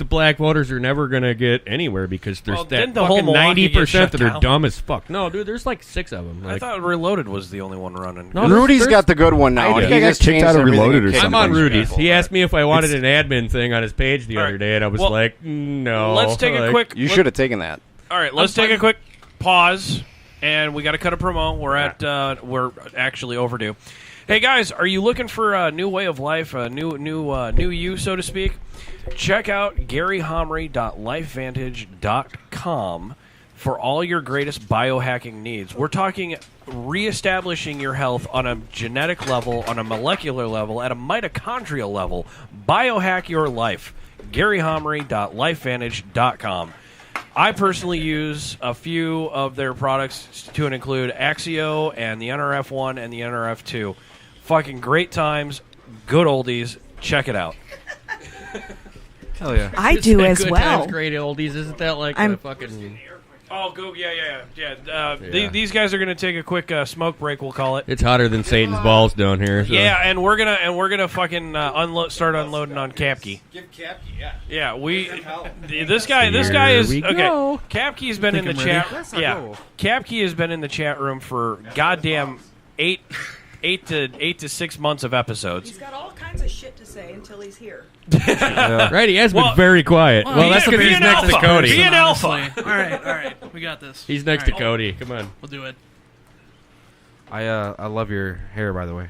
black voters are never going to get anywhere because there's Well, that didn't the whole fucking Milwaukee get 90% shut that are down? dumb as fuck. No, dude, there's like 6 of them. I Like, thought Reloaded was the only one running. No, Rudy's there's- got the good one now. I and think he I got just kicked changed out of everything Reloaded and or kicked I'm something. on everything. Rudy's. He asked me if I wanted an admin thing on his page the All other right. day, and I was Well, like, no. Let's take a Like, quick. You should have taken that. All right, let's take a quick pause, and we got to cut a promo. We're actually overdue. Hey guys, are you looking for a new way of life, a new you, so to speak? Check out GaryHomry.lifevantage.com for all your greatest biohacking needs. We're talking reestablishing your health on a genetic level, on a molecular level, at a mitochondrial level. Biohack your life. GaryHomry.lifevantage.com. I personally use a few of their products to include Axio and the NRF1 and the NRF2. Fucking great times, good oldies. Check it out. Hell yeah. I It's do that as good well. Times, great oldies. Isn't that like I'm- a fucking... Oh, go! Yeah. These guys are gonna take a quick smoke break. We'll call it. It's hotter than Satan's balls down here. So. Yeah, and we're gonna fucking start unloading on Capkey. Give Cappy, yeah. Yeah, this guy is we okay. go. Capkey's been in the I'm chat. ready. Yeah, Capkey has been in the chat room for goddamn eight to 6 months of episodes. He's got all kinds of shit to say until he's here. Right, he has Well- been very quiet. Well, Well, that's be because he's an next to alpha. Cody. Be an alpha. Honestly. All right. We got this. He's next All to right. Cody. Come on. We'll do it. I love your hair, by the way.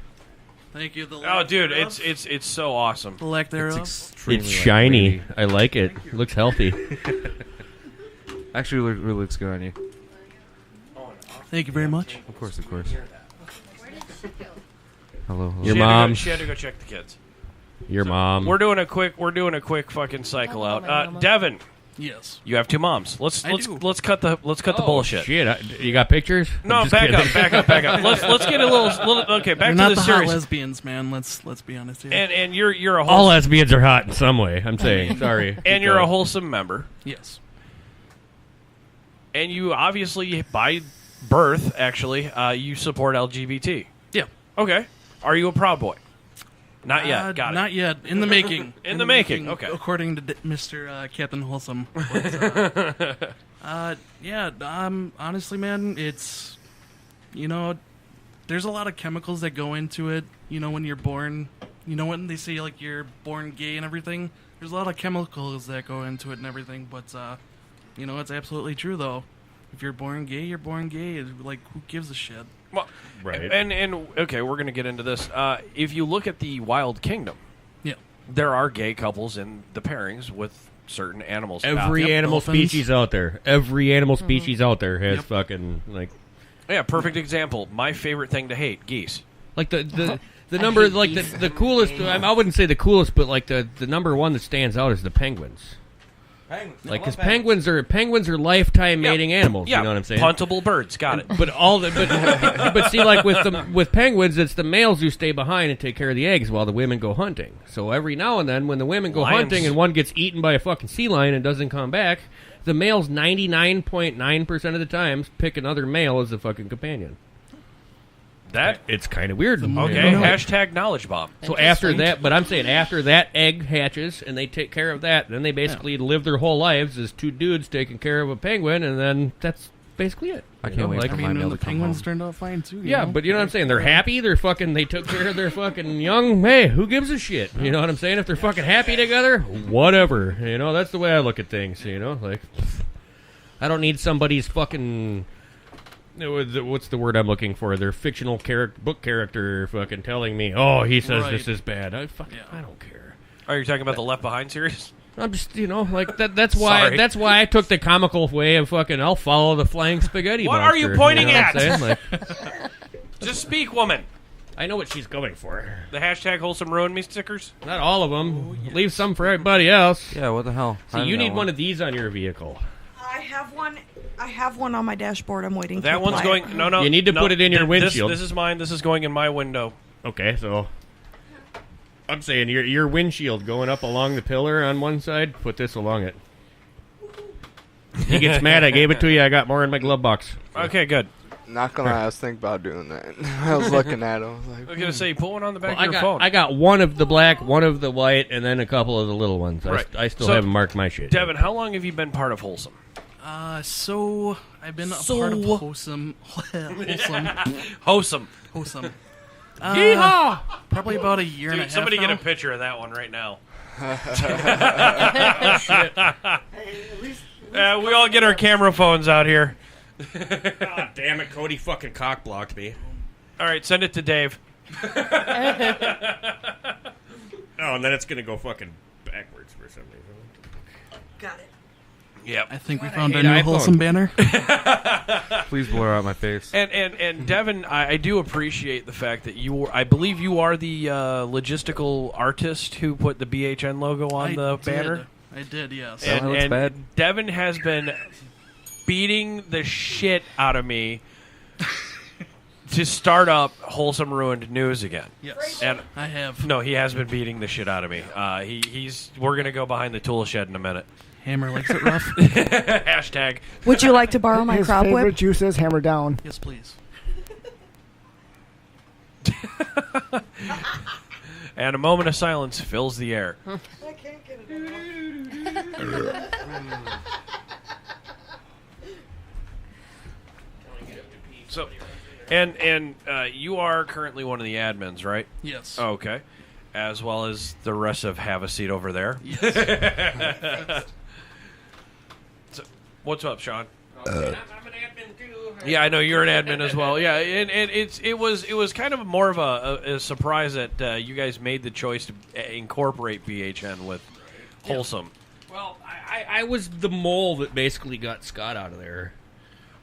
Thank you. The Oh, lack dude, thereof. it's so awesome. The lack thereof. Extremely It's shiny. wavy. I like it. It looks healthy. Actually, really looks good on you. Thank you very much. Of course. Hello. Your She mom. She had to go check the kids. Your mom. We're doing a quick fucking cycle out. Devin, Yes. you have 2 moms. Let's I do. cut the bullshit. Shit, you got pictures? No, I'm just back kidding. up. Let's get a little okay. Back You're to not the the hot series. lesbians, man. Let's be honest here. And you're a All wholesome, lesbians are hot in some way. I'm saying. Sorry. and you're a wholesome member, yes. and you obviously by birth actually you support LGBT. Yeah. Okay, are you a Proud Boy? Not yet. Got it. Not yet. In the making. In the making, okay. According to Mr. Captain Wholesome. But, yeah. Honestly, man, it's there's a lot of chemicals that go into it. When you're born. When they say like you're born gay and everything. There's a lot of chemicals that go into it and everything. But it's absolutely true though. If you're born gay, you're born gay. It's like, who gives a shit? Well, Right. And okay, we're gonna get into this. If you look at the Wild Kingdom, Yeah. there are gay couples in the pairings with certain animals. Every animal dolphins. species out there. Every animal species out there has fucking like. Yeah, perfect example. My favorite thing to hate: geese. Like the number, like the coolest. I wouldn't say the coolest, but like the number one that stands out is the penguins. Like, because penguins are lifetime mating animals. Yeah, you know what I'm saying? Puntable birds. Got it. But but see, like with penguins, it's the males who stay behind and take care of the eggs while the women go hunting. So every now and then, when the women go hunting and one gets eaten by a fucking sea lion and doesn't come back, the males 99.9% of the times pick another male as a fucking companion. It's kind of weird. Okay, hashtag knowledge bomb. So after that, but I'm saying after that egg hatches and they take care of that, then they basically live their whole lives as two dudes taking care of a penguin, and then that's basically it. I can't wait for my meal the to come penguins home. turned out fine too. Yeah, but you know what I'm saying? They're happy. They took care of their fucking young. Hey, who gives a shit? You know what I'm saying? If they're fucking happy together, whatever. You know, that's the way I look at things. You know, like I don't need somebody's fucking. What's the word I'm looking for? Their fictional book character fucking telling me, oh, he says this is bad. I don't care. Are you talking about the Left Behind series? I'm just, like that. That's why I took the comical way of fucking. I'll follow the flying spaghetti. What monster, are you pointing know at? what I'm saying? Just speak, woman. I know what she's going for. The hashtag wholesome ruin me stickers. Not all of them. Yes. Leave some for everybody else. Yeah, what the hell? See, you need one of these on your vehicle. I have one on my dashboard. I'm waiting. That one's going. No. You need to put it in your windshield. This is mine. This is going in my window. Okay, so I'm saying your windshield going up along the pillar on one side. Put this along it. He gets mad. I gave it to you. I got more in my glove box. Okay, good. Not gonna lie, I was thinking about doing that. I was looking at it. I was like, I was gonna say, put one on the back of your I phone. got one of the black, one of the white, and then a couple of the little ones. Right. I still So, haven't marked my shit. Devin, how long have you been part of Wholesome? So I've been a part of Wholesome. Wholesome. Yeehaw! Probably about a year and a half. Somebody now. get a picture of that one right now. We all get our camera phones out here. God damn it, Cody fucking cock blocked me. All right, send it to Dave. Oh, and then it's gonna go fucking backwards for some reason. Got it. Yep. I think we found a new Wholesome banner. Please blur out my face. And Devin, I do appreciate the fact that I believe you are the logistical artist who put the BHN logo on the banner. I did, yes. And bad. Devin has been beating the shit out of me to start up Wholesome Ruined News again. Yes, and I have. No, he has been beating the shit out of me. We're gonna go behind the tool shed in a minute. Hammer likes it rough. Hashtag. Would you like to borrow my His crop favorite whip? juice is hammer down. Yes, please. And a moment of silence fills the air. I can't get it So, and you are currently one of the admins, right? Yes. Oh, okay. As well as the rest of Have a Seat over there. Yes. So, what's up, Sean? I'm an admin too. Yeah, I know you're an admin as well. Yeah, and it was kind of more of a surprise that you guys made the choice to incorporate BHN with Wholesome. Well, I was the mole that basically got Scott out of there.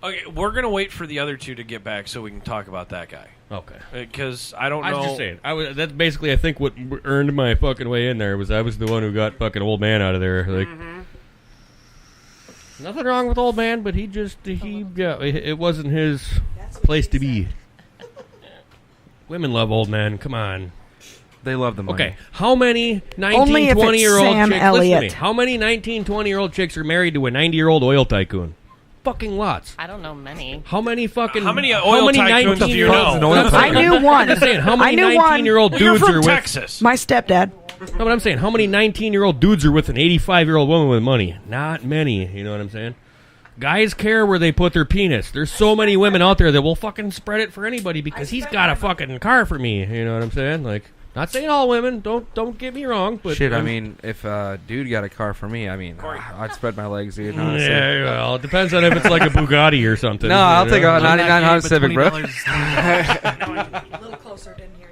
Okay, we're gonna wait for the other two to get back so we can talk about that guy. Okay. Because I don't know. I was just saying. That's basically, I think, what earned my fucking way in there was I was the one who got fucking old man out of there. Like, nothing wrong with old man, but it wasn't his place to be. Women love old men. Come on. They love the money. Okay, how many 19, Only if it's 20-year-old Sam chicks? Elliott. Listen to me. How many 19, 20-year-old chicks are married to a 90-year-old oil tycoon? Fucking lots. I don't know many. How many fucking? How many oil tycoons do you know? I knew one. I'm just saying, how many I knew 19-year-old one. dudes You're are from with? Texas. My stepdad. No, but I'm saying, how many 19-year-old dudes are with an 85-year-old woman with money? Not many. You know what I'm saying? Guys care where they put their penis. There's so many women out there that will fucking spread it for anybody because he's got a fucking car for me. You know what I'm saying? Like, not saying all women. Don't get me wrong. But Shit, I mean, if a dude got a car for me, I mean, I'd spread my legs, dude. Honestly. Yeah, well, it depends on if it's like a Bugatti or something. No, I'll take a 99 Honda Civic, bro. A little closer, didn't hear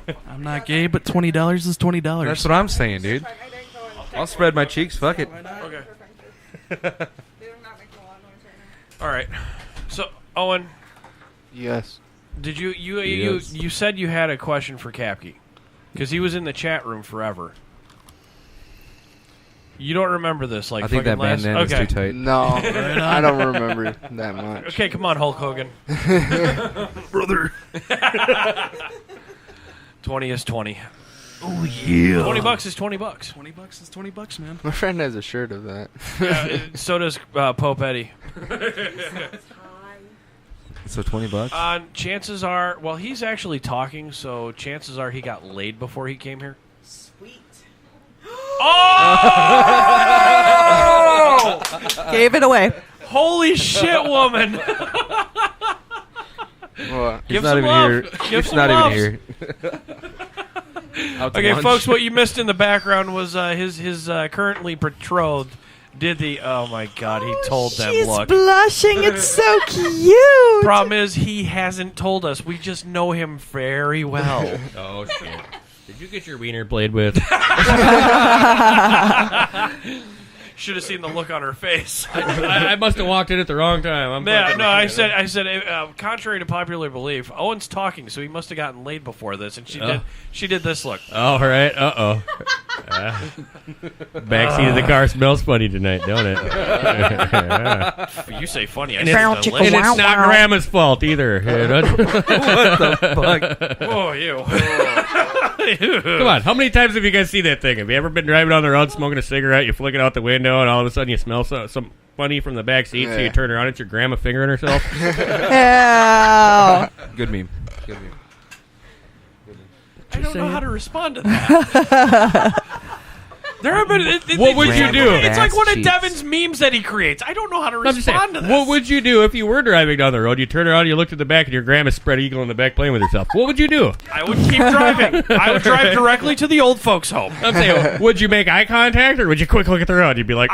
you. I'm not gay, but $20 is $20. That's what I'm saying, dude. I'll spread my cheeks. Fuck it. Okay. All right. So, Owen. Yes. Did you Yes. you said you had a question for Capke because he was in the chat room forever. You don't remember this, like I think fucking that last. bandana is Okay. too tight. No, I don't remember that much. Okay, come on, Hulk Hogan. Brother. 20 is 20. Oh, yeah. $20 is $20. $20 is $20, man. My friend has a shirt of that. Yeah, so does Pope Eddie. So $20. Chances are, well, he's actually talking, so chances are he got laid before he came here. Sweet. Oh! Gave it away. Holy shit, woman! What? Give He's not some even love. here. Give He's some not love. even here. Out to Okay, lunch. folks, what you missed in the background was his currently betrothed did the. Oh my God, he told them. She's Look, blushing. It's so cute. problem is he hasn't told us. We just know him very well. Oh shit! Did you get your wiener played with? Should have seen the look on her face. I must have walked in at the wrong time. I said, contrary to popular belief, Owen's talking, so he must have gotten laid before this, and she did this look. All right. Backseat of the car smells funny tonight, don't it? You say funny, I and say it's, delicious. and it's not Grandma's fault either. What the fuck? Oh, you. Come on, how many times have you guys seen that thing? Have you ever been driving on the road smoking a cigarette, you flick it out the window, and all of a sudden you smell some funny from the back seat, so you turn around, it's your grandma fingering herself? Hell. Good meme. Good meme. I don't know how to respond to that. There have been. What would you do? It's like one of Devin's memes that he creates. I don't know how to I'm just saying, respond to this. what would you do if you were driving down the road? You turn around, you look to the back, and your grandma's spread eagle in the back playing with herself. What would you do? I would keep driving. I would drive directly to the old folks' home. I'm saying, would you make eye contact, or would you quick look at the road? You'd be like,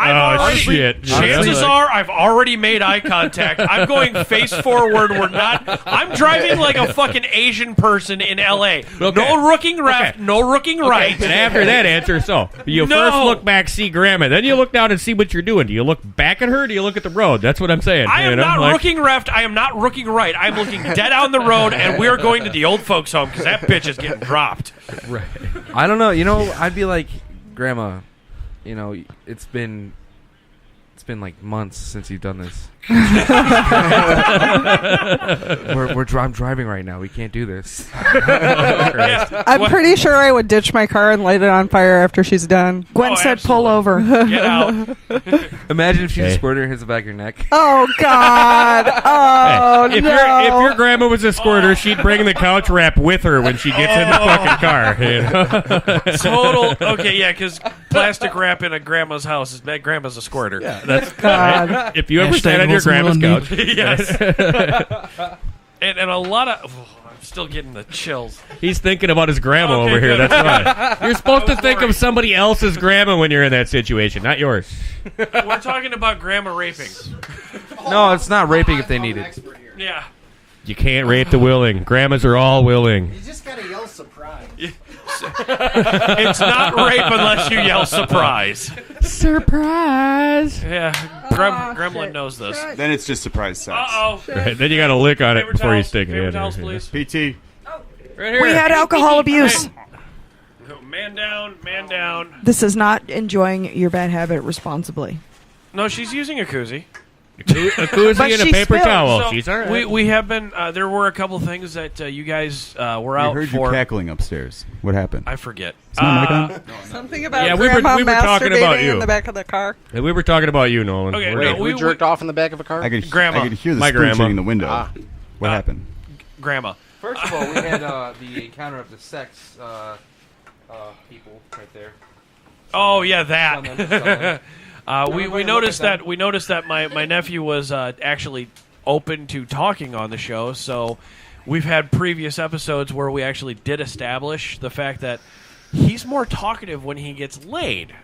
shit. Chances are I've already made eye contact. I'm going face forward. I'm driving like a fucking Asian person in L.A. Okay. No rooking left, no rooking right. And after that answer, you first look back, see grandma, then you look down and see what you're doing. Do you look back at her, or do you look at the road? That's what I'm saying. I am not rooking left. I am not rooking right. I'm looking dead on the road, and we are going to the old folks' home because that bitch is getting dropped. Right. I don't know. I'd be like, Grandma, it's been like months since you've done this. I'm driving right now. We can't do this. I'm pretty sure I would ditch my car and light it on fire after she's done. Gwen said pull over. Get out. Imagine if she just squirted her, hits the back of your neck. Oh, God. Oh, If your grandma was a squirter, she'd bring the couch wrap with her when she gets in the fucking car. Total. Okay, yeah, because plastic wrap in a grandma's house is grandma's a squirter. Yeah, that's God. right. If you ever sat on your grandma's couch. Yes. and a lot of. I'm still getting the chills. He's thinking about his grandma over here. good. That's why. You're supposed to think of somebody else's grandma when you're in that situation, not yours. We're talking about grandma raping. No, it's not raping if they need it. Yeah. You can't rape the willing. Grandmas are all willing. You just gotta yell surprise. It's not rape unless you yell surprise. Surprise. Yeah, Gremlin knows this. Then it's just surprise sex. Uh-oh. Right, then you got to lick on it Paper before you towels, stick it paper in. towels, please. PT. Right here. We had alcohol abuse. Man down, man down. This is not enjoying your bad habit responsibly. No, she's using a koozie. A koozie and a paper towel. So She's all right. we have been. There were a couple things that you guys were I out heard for. you cackling upstairs. What happened? I forget. Is my mic on? Something about Yeah, we were Grandma talking about masturbating you. in the back of the car. And we were talking about you, Nolan. Okay, We're- no, We jerked off in the back of a car? I could Grandma. hear the My spoon grandma. shutting the window. What happened? Grandma. First of all, we had the encounter of the sex people right there. Oh yeah, that. We Everybody noticed look at that we noticed that my nephew was actually open to talking on the show. So we've had previous episodes where we actually did establish the fact that he's more talkative when he gets laid.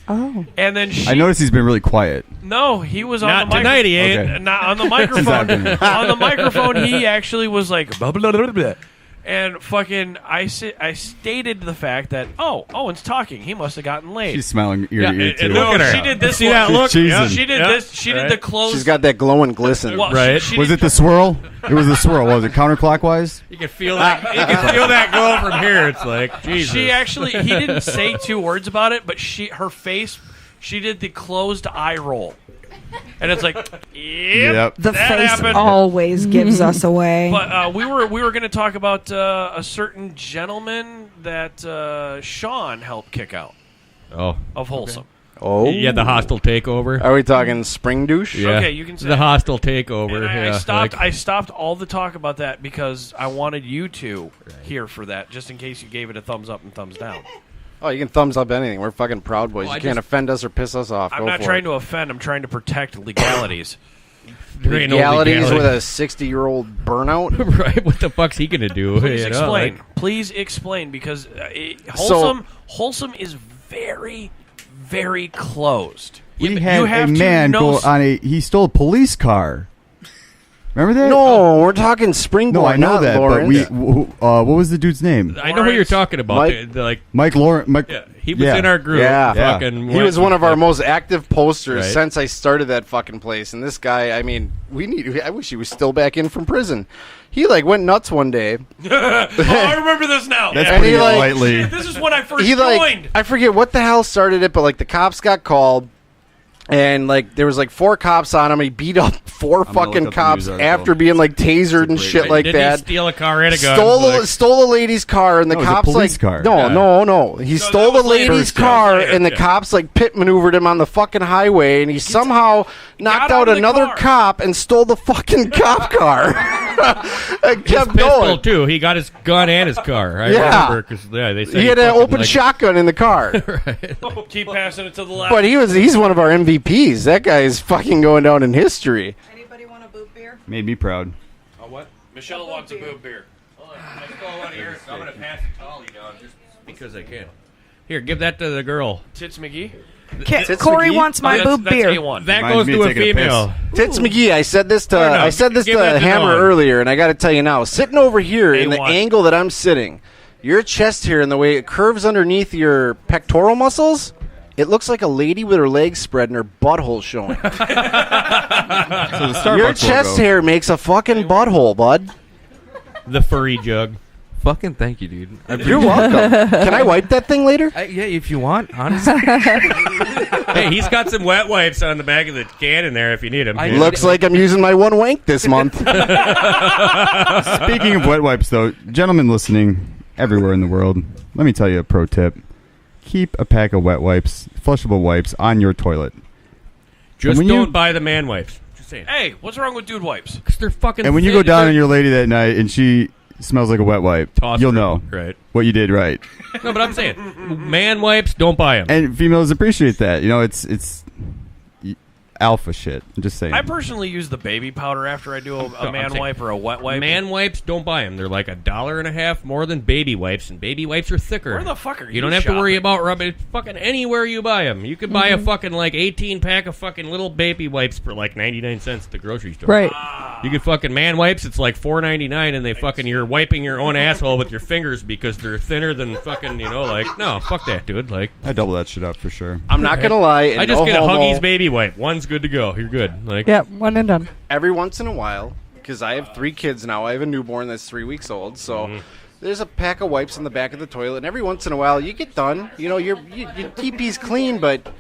Oh. And then I noticed he's been really quiet. No, he was on Not the tonight, he ain't. Okay. Not on the microphone. On the microphone, he actually was like, blah, blah, blah, blah, blah. And fucking, I stated the fact that, Owen's talking. He must have gotten laid. She's smiling ear to ear, too. Look at her. She did this. See that look? Yeah. She did this. She did the close. She's got that glow and glisten. Well, Right. she Was did it the swirl? It was the swirl. Was it counterclockwise? You can feel that. You can feel that glow from here. It's like Jesus. She actually, he didn't say 2 words about it, but her face, she did the closed eye roll. And it's like, yep. The that face happened. always gives us away. But we were going to talk about a certain gentleman that Sean helped kick out. Oh. Of Wholesome. Okay. Oh. Yeah, the hostile takeover. Are we talking spring douche? Yeah. Okay, you can say the hostile takeover. And I stopped all the talk about that because I wanted you to here for that, just in case you gave it a thumbs up and thumbs down. Oh, you can thumbs up anything. We're fucking Proud Boys. Well, You can't offend us or piss us off. I'm Go not for trying it. to offend. I'm trying to protect legalities. Legalities with a 60-year-old burnout? Right, what the fuck's he gonna do? Please You know, explain. like- Please explain, because Wholesome is very, very closed. We You had have a to man know go on he stole a police car. Remember that? No, we're talking Springboard, No, I know not that, Lawrence. but what was the dude's name? I know who you're talking about. Mike- Like Mike Lawrence. he was in our group. Yeah. Fucking He was one of our most active posters Right. since I started that fucking place. And this guy, I mean, I wish he was still back in from prison. He went nuts one day. I remember this now. That's And putting he, it like- lightly. This is when I first He joined. I forget what the hell started it, but the cops got called. And there was 4 cops on him. He beat up 4 gonna fucking look up the cops news article. after being tasered and shit like Didn't that. he steal a car and a gun? Stole a lady's car, and the No, it was a cops police car. no, Yeah. no. He stole the lady's car, and the cops pit maneuvered him on the fucking highway, and he somehow knocked out another cop and stole the fucking cop car. And kept Pistol going. too. He got his gun and his car. I Yeah. remember because they said He had an open shotgun in the car. Keep passing it to the left. But he's one of our MVPs. That guy is fucking going down in history. Made me proud. Oh, what? Michelle wants a boob beer. I'm gonna pass it to Ollie down just because I can. Here, give that to the girl. Tits McGee. Corey wants my boob beer. A1. That Reminds goes me to of a taking a female. Tits McGee, I said this to no, give that to Hammer Dawn. earlier, and I got to tell you now, sitting over here in the A1. angle that I'm sitting, your chest here and the way it curves underneath your pectoral muscles, it looks like a lady with her legs spread and her butthole showing. So the Starbucks Your chest logo. hair makes a fucking butthole, bud. The furry jug. Fucking thank you, dude. You're welcome. Can I wipe that thing later? Yeah, if you want, honestly. Hey, he's got some wet wipes on the back of the can in there if you need them. Looks like I'm using my one wank this month. Speaking of wet wipes, though, gentlemen listening everywhere in the world, let me tell you a pro tip. Keep a pack of wet wipes, flushable wipes, on your toilet. Just when don't you- buy the man wipes. Just saying. Hey, what's wrong with dude wipes? Because they're fucking And when you thin. go down They're- on your lady that night and she smells like a wet wipe, Toss you'll her. know Right. what you did right. No, but I'm saying, man wipes, don't buy them. And females appreciate that. You know, it's alpha shit. I'm just saying. I personally use the baby powder after I do a man wipe or a wet wipe. Man wipes, don't buy them. They're like $1.50 more than baby wipes, and baby wipes are thicker. Where the fuck are you You don't have to worry shopping? about rubbing fucking anywhere you buy them. You can buy a fucking 18 pack of fucking little baby wipes for 99 cents at the grocery store. Right. You can fucking man wipes. It's $4.99, and they fucking you're wiping your own asshole with your fingers because they're thinner than fucking no, fuck that, dude. I double that shit up for sure. I'm not gonna lie. and I just no get a homo, Huggies baby wipe. One's good to go. You're good. Yeah, one and done. every once in a while, because I have 3 kids now. I have a newborn that's 3 weeks old, so there's a pack of wipes in the back of the toilet. And every once in a while, you get done. You know, your TP's clean, but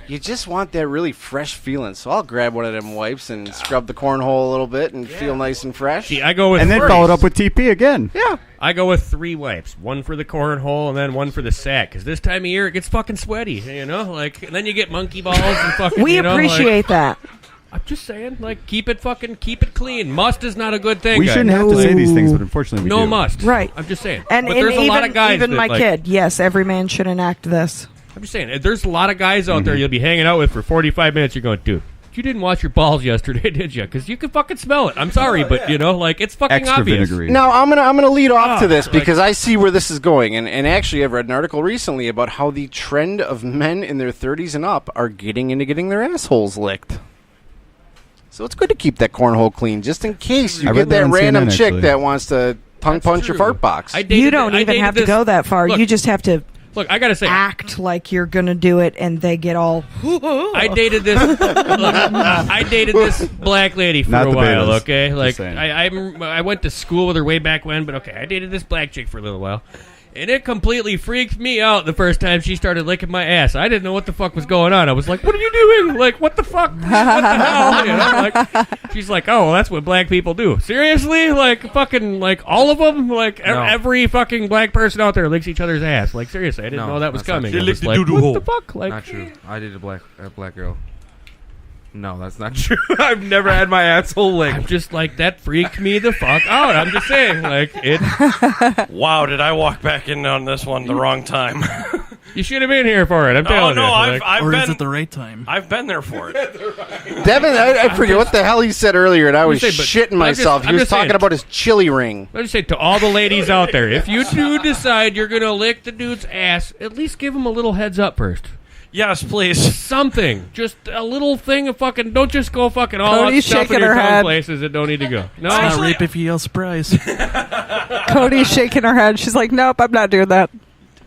you just want that really fresh feeling. So I'll grab one of them wipes and scrub the cornhole a little bit and feel nice and fresh. See, I go with And then follow it up with TP again. Yeah. I go with 3 wipes. One for the cornhole and then one for the sack. Because this time of year, it gets fucking sweaty, you know? And then you get monkey balls and fucking, We appreciate that. I'm just saying, keep it clean. Must is not a good thing, We guys. shouldn't have to say these things, but unfortunately we No do. must. Right. I'm just saying. And, but and there's a lot of guys even that, my kid, yes, every man should enact this. I'm just saying, there's a lot of guys out there you'll be hanging out with for 45 minutes. You're going, dude, you didn't wash your balls yesterday, did you? Because you can fucking smell it. I'm sorry, but, it's fucking Extra obvious. vinegary. Now I'm gonna lead off to this because I see where this is going, and actually I've read an article recently about how the trend of men in their 30s and up are getting into getting their assholes licked. So it's good to keep that cornhole clean, just in case you I get read that that on random CNN, chick actually. that wants to tongue punch your fart box. You don't even have to go that far. You just have to. Look, I gotta say, act like you're gonna do it, and they get all. I dated this. I dated this black lady for Not a the while. betas. Okay, Just like saying. I went to school with her way back when, but okay, I dated this black chick for a little while, and it completely freaked me out the first time she started licking my ass. I didn't know what the fuck was going on. I was like, "What are you doing? Like, what the fuck?" You know, like, she's like, "Oh, well, that's what black people do." Seriously, like fucking, like all of them, like every fucking black person out there licks each other's ass. Like seriously, I didn't know that was coming. I was like, what the fuck? Like, not true. I did a black girl. No, that's not true. I've never had my asshole licked. I'm just like, that freaked me the fuck out. I'm just saying, like it. Wow, did I walk back in on this one the wrong time? You should have been here for it. I'm telling you. I've Or been, is it the right time? I've been there for it. Devin, I forget what the hell he said earlier, and I was Say, but shitting I'm myself. just- He I'm was just talking saying. about his chili ring. Let me say to all the ladies out there, if you do decide you're gonna lick the dude's ass, at least give him a little heads up first. Yes, please. Something, just a little thing of fucking. Don't just go fucking all out Cody's stuff in shaking your her tongue head. places that don't need to go. No, It's not rape if you yell surprise. Cody's shaking her head. She's like, nope, I'm not doing that.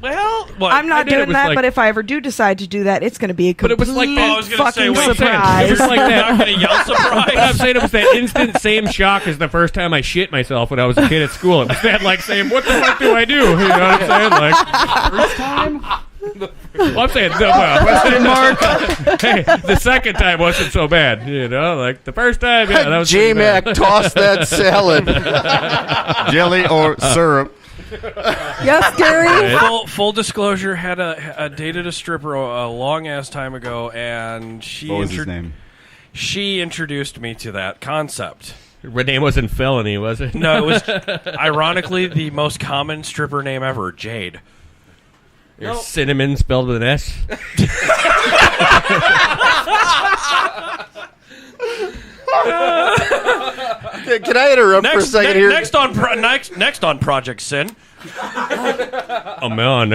Well, I'm not I did it doing was that, like- but if I ever do decide to do that, it's going to be a But it complete was like that. I was gonna say, fucking what I'm saying, surprise. It was like that. I'm not gonna yell surprise. But I'm saying it was that instant same shock as the first time I shit myself when I was a kid at school. It was that like saying, "What the fuck do I do?" You know what I'm saying? Like first time. Well, I'm saying question mark. Hey, the second time wasn't so bad. You know, like the first time. Yeah, that was pretty J-Mac bad. tossed that salad. Jelly or syrup. Yes, Gary. Full disclosure, had a dated a stripper a long ass time ago, and she What was his name? She introduced me to that concept. Her name wasn't Felony, was it? No, it was ironically the most common stripper name ever, Jade. Your cinnamon spelled with an S. Can I interrupt for a second here? Next on Project Sin. Oh man.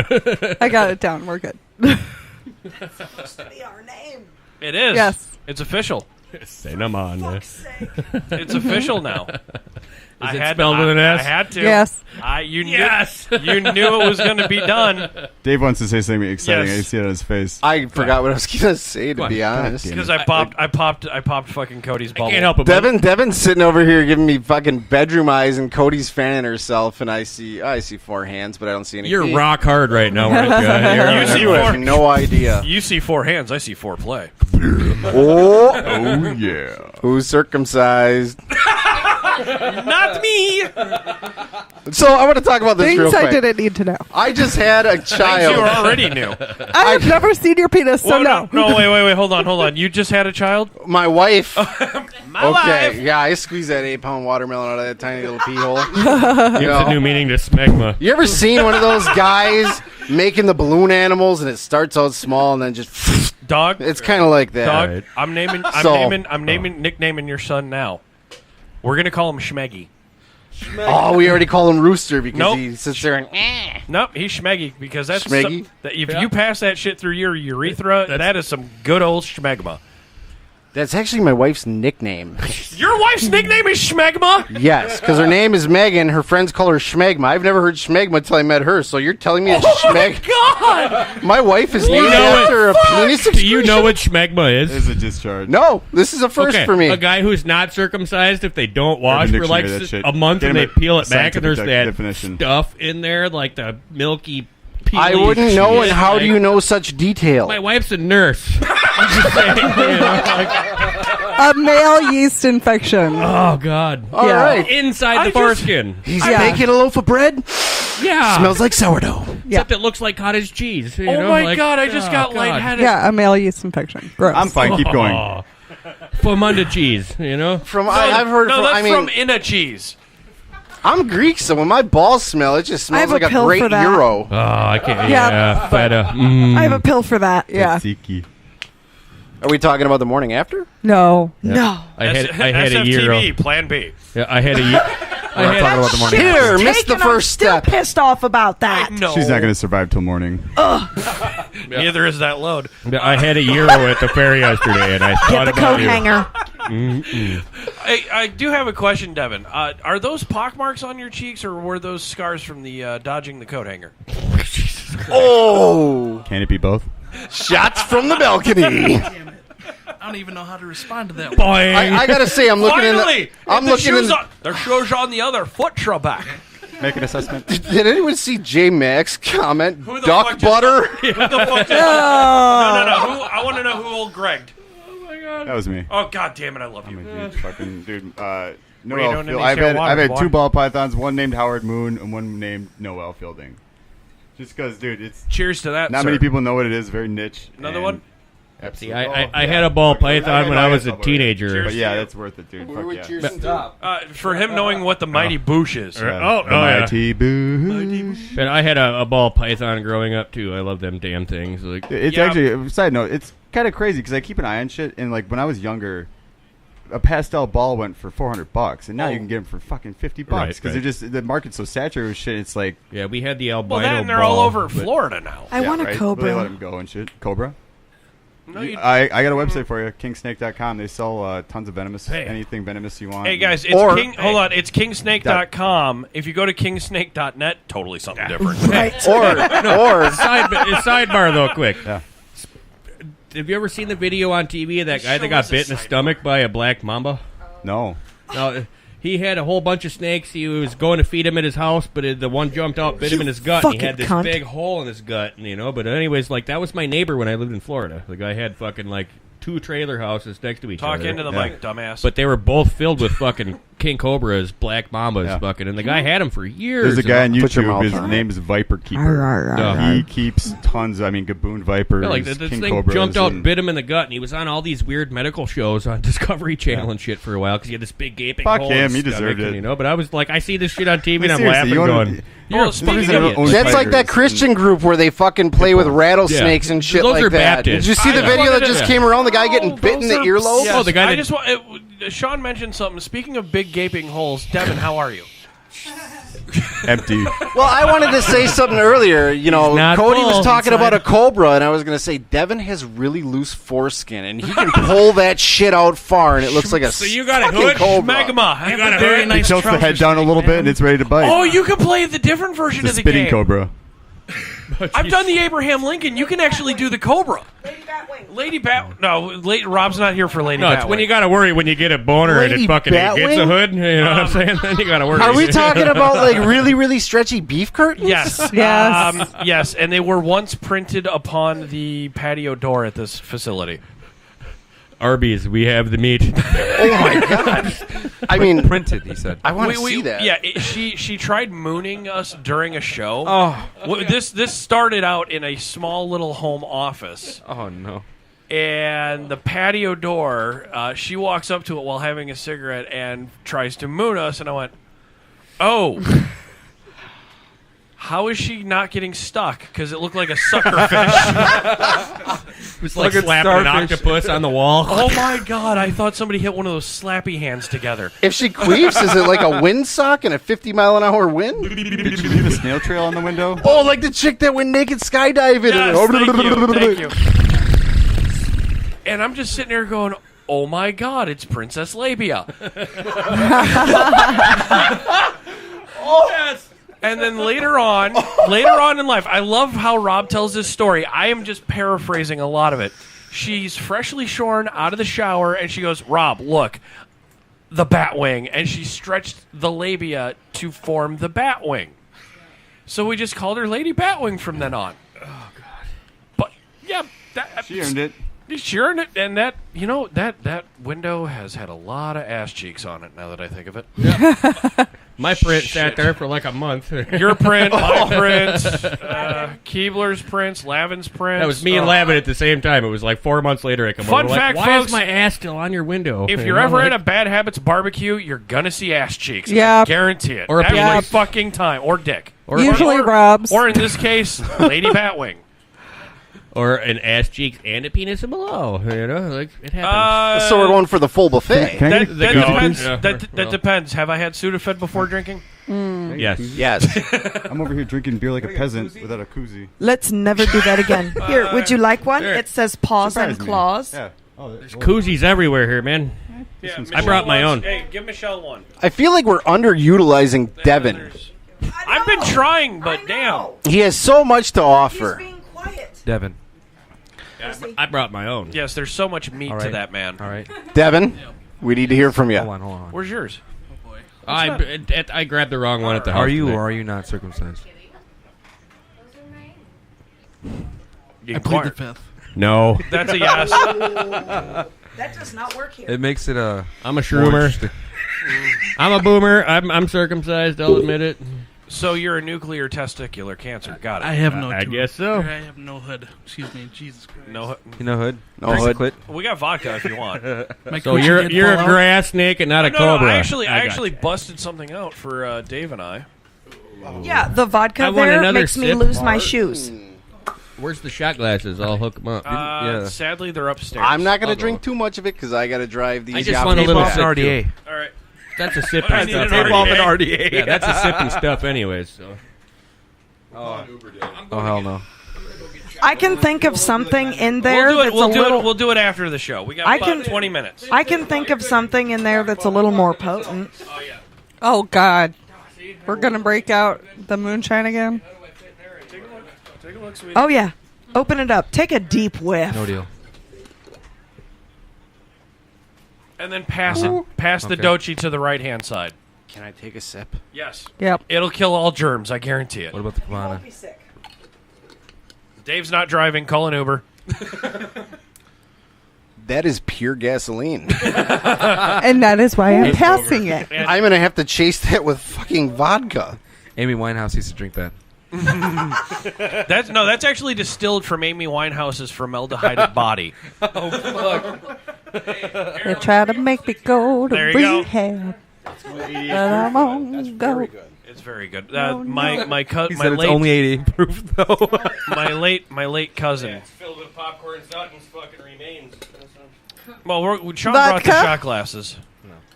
I got it down. We're good. That's supposed to be our name. It is. Yes. It's official. Cinnamon. It's official now. Is it spelled with an S? I had to. Yes. You knew it was going to be done. Dave wants to say something exciting. Yes. I see it on his face. I forgot what I was gonna say, to be honest. Because I popped fucking Cody's bubble. I can't help it. Devin's sitting over here giving me fucking bedroom eyes, and Cody's fanning herself, and I see 4 hands, but I don't see any. You're feet. rock hard right now, right guy. You see You have four. no idea. You see 4 hands. I see 4 play. Oh, Oh yeah. who's circumcised? Not me. So I want to talk about this real Things I quick. didn't need to know. I just had a Things you child. already knew. I have never seen your penis, so Whoa, no. no, wait. Hold on. You just had a child? My wife. My Okay, wife. yeah, I squeezed that 8-pound watermelon out of that tiny little pee hole. Gives a new meaning to smegma. You ever seen one of those guys making the balloon animals, and it starts out small and then just Dog. it's kind of like that. Dog. Right. I'm nicknaming your son now. We're gonna call him Schmeggy. Oh, we already call him Rooster because Nope. he sits there and Nope, he's Schmeggy because that's Schmeggy? if you pass that shit through your urethra, that is some good old schmegma. that's actually my wife's nickname. Your wife's nickname is Schmegma? Yes, because her name is Megan. Her friends call her Schmegma. I've never heard Schmegma until I met her. So you're telling me it's Schmeg? God! My wife is named know after a penis. Do you know what schmegma is? Is a discharge. No, this is a first Okay, for me. a guy who's not circumcised, if they don't wash Urban for like Dictionary, that shit. a month Get and him they a peel it back and there's scientific that definition. stuff in there, like the milky peely I wouldn't know, shit, and how like- do you know such detail? My wife's a nurse. I'm just saying, you know, like, A male yeast infection. oh, God. All Yeah. right. Inside the foreskin. He's Yeah. baking a loaf of bread. Yeah. Smells like sourdough. Except it looks like cottage cheese. You Oh know, my like, God! I just got God. lightheaded. Yeah, a male yeast infection. Gross. I'm fine. Keep going. Oh. Famunda cheese, you know? I've heard. No, from, that's I mean, from Inna cheese. I'm Greek, so when my balls smell, it just I have smells like a a pill great for that. euro. Oh, I can't. Yeah. Yeah, feta. Mm. I have a pill for that. Yeah. Tzatziki. Are we talking about the morning after? No. No. I had a SFTB, euro. Plan B. Yeah, I We're not talking about the morning. Here, missed the Taken, I'm first still step. pissed off about that. No. She's not going to survive till morning. Neither is that load. I had a Euro at the fair yesterday, and I thought Get the about coat you. hanger. I do have a question, Devin. Are those pockmarks on your cheeks, or were those scars from the dodging the coat hanger? Oh! Can it be both? Shots from the balcony. I don't even know how to respond to that. Boing. I gotta say, I'm looking Finally, in. I'm looking in. The shoes on the other foot, Trebek. Make an assessment. Did anyone see J Max comment? Who the Duck fuck butter. Who the fuck just? No. I want to know who old Gregged. That was me. Oh god damn it! I love you. I'm a huge fucking dude. Were you Noel doing Field. any Sarah I've had Waters, two boy? ball pythons, one named Howard Moon and one named Noel Fielding. Just because, dude, it's Cheers to that. not sir. many people know what it is. Very niche. Another and one? See, Absolutely. I had a ball python when I was a teenager. But yeah, that's worth it, dude. Where Fuck would yeah. cheers stop? For him knowing what the mighty boosh is. Oh, yeah. Mighty Boosh. And I had a ball python growing up too. I love them damn things. Like, It's Yeah. actually, side note, it's kind of crazy because I keep an eye on shit. And like when I was younger, a pastel ball went for $400, and now you can get them for fucking $50 Right, because right. they're just the market's so saturated with shit. It's like, yeah, we had the albino Well, that and they're ball, all over but- Florida now. I want a right? cobra. They let them go and shit. Cobra. No, you- I got a website for you, kingsnake.com. They sell tons of venomous, Hey. anything venomous you want. Hey guys, it's hold on, it's kingsnake.com. If you go to kingsnake.net, totally something different. Or sidebar though, quick. Yeah. Have you ever seen the video on TV of that guy that got bit in the stomach by a black mamba? No. No, he had a whole bunch of snakes. He was going to feed him at his house, but the one jumped out, bit him in his gut, and he had this cunt. big hole in his gut, you know. But anyways, like, that was my neighbor when I lived in Florida. The guy had fucking, like, 2 trailer houses next to each Talk other. into the mic, dumbass. But they were both filled with fucking king cobras, black mambas, fucking, and the guy had them for years. There's a guy on Put your YouTube. mouth His on name is Viper Keeper. He keeps tons. I mean, gaboon vipers, Yeah, like this king thing cobras. jumped out and and bit him in the gut, and he was on all these weird medical shows on Discovery Channel and shit for a while because he had this big gaping Fuck hole in him, his he stomach, deserved it. You know, but I was like, I see this shit on TV and I'm Seriously, laughing, you wanna- going, "You're Well, a speaking fucking of- idiot." That's like that Christian group where they fucking play with rattlesnakes and shit Those like are that. Baptists. Did you see the I video wanted that to- just came around? The guy getting bit in the earlobe? Yes, Oh, the guy I that- just want. Sean mentioned something. Speaking of big gaping holes, Devin, how are you? empty. Well, I wanted to say something earlier. You know, not Cody full was talking inside. about a cobra, and I was going to say Devin has really loose foreskin, and he can pull that shit out far, and it looks like a So you got a fucking hood? cobra. Magma. You got a very hood? nice He tilts the head trousers down a little snake, bit, man. and it's ready to bite. Oh, you can play the different version the of the spitting game. cobra. I've done the Abraham Lincoln. You can actually do the Cobra. Lady Bat. No, Rob's not here for Lady No, Batwing. it's when you got to worry when you get a boner and Lady it fucking gets Batwing? a hood. You know what I'm saying? Then you got to worry. Are we talking about like really, really stretchy beef curtains? Yes. Yes. Yes, and they were once printed upon the patio door at this facility. Arby's, we have the meat. Oh my god! I mean, Printed, he said. I want to see that. Yeah, she tried mooning us during a show. Oh. This started out in a small little home office. Oh, no. And the patio door, she walks up to it while having a cigarette and tries to moon us, and I went, "Oh, how is she not getting stuck? Because it looked like a sucker fish." It was like Look at slapping an starfish. octopus on the wall. Oh my god! I thought somebody hit one of those slappy hands together. If she queefs, is it like a windsock and a 50-mile-an-hour wind? Did you leave a snail trail on the window? Oh, like the chick that went naked skydiving. Yes, thank you. And I'm just sitting there going, "Oh my god, it's Princess Labia." Oh yes. And then later on in life, I love how Rob tells this story. I am just paraphrasing a lot of it. She's freshly shorn out of the shower, and she goes, "Rob, look, the Batwing," and she stretched the labia to form the Batwing. So we just called her Lady Batwing from then on. Oh God! But yeah, She earned it. She earned it, and that that window has had a lot of ass cheeks on it. Now that I think of it, My print sat there for like a month. Your print, my print, Keebler's prints, Lavin's print. That was me and Lavin at the same time. It was like 4 months later. I come Fun over, fact, like, why folks, is my ass still on your window? If You you're know, ever like- at a Bad Habits barbecue, you're gonna see ass cheeks. Yeah. Guarantee it. Or a every penis. fucking time, or dick, Usually Rob's. or in this case, Lady Batwing. Or an ass cheeks and a penis below. You know, like it happens. So we're going for the full buffet. That depends. That depends. Have I had Sudafed before drinking? Yes. Yes. I'm over here drinking beer like a peasant without a koozie. Let's never do that again. Here, would you like one? Sure. It says paws and Surprise me. claws. Yeah. There's koozies everywhere here, man. Yeah, I brought my own. Hey, give Michelle one. I feel like we're underutilizing Devin. I've been trying, but damn. He has so much to offer. Devin. I brought my own. Yes, there's so much meat All to right. that man. All right. Devin, we need to hear from you. Hold on. Where's yours? I grabbed the wrong one at the house. Are you today. or are you not circumcised? I plead the fifth. No. That's a yes. That does not work here. It makes it a. I'm a shroomer. I'm a boomer. I'm circumcised. I'll admit it. So you're a nuclear testicular cancer. Got it. I have no. I guess so. I have no hood. Excuse me. Jesus Christ. No. You know hood? No hood. Clit? We got vodka if you want. My So coochie you're did a fall out. grass snake and not a No, cobra. I actually got busted something out for Dave and I. Yeah, the vodka I want there another makes me sip. lose my shoes. you. Where's the shot glasses? I'll hook them up. Yeah. Sadly, they're upstairs. I'm not going I'll to drink too much of it because I got to drive these. I just want a little back. sip. RDA. All right. That's a sip and stuff. tape off an RDA. Yeah, that's a sip and stuff anyways. So. Oh hell no. I can think of something in there We'll do it. that's We'll a do little. it. We'll do it after the show. We got I about can- 20 minutes. I can think of something in there that's a little more potent. Oh God, we're gonna break out the moonshine again. Take a look, sweetie. Oh yeah, open it up. Take a deep whiff. No deal. And then pass it. Pass the Okay. dochi to the right hand side. Can I take a sip? Yes. Yep. It'll kill all germs. I guarantee it. What about the Cabana? Dave's not driving. Call an Uber. That is pure gasoline. And that is why I'm passing it. I'm going to have to chase that with fucking vodka. Amy Winehouse used to drink that. That's actually distilled from Amy Winehouse's formaldehyde body. They try to make me go to There you go. rehab, but I'm on go. It's very good. No, my no. my He my said it's late only 88 proof though. my late cousin. Filled with popcorn, Sutton's fucking remains. Well, Sean brought the Vodka? shot glasses.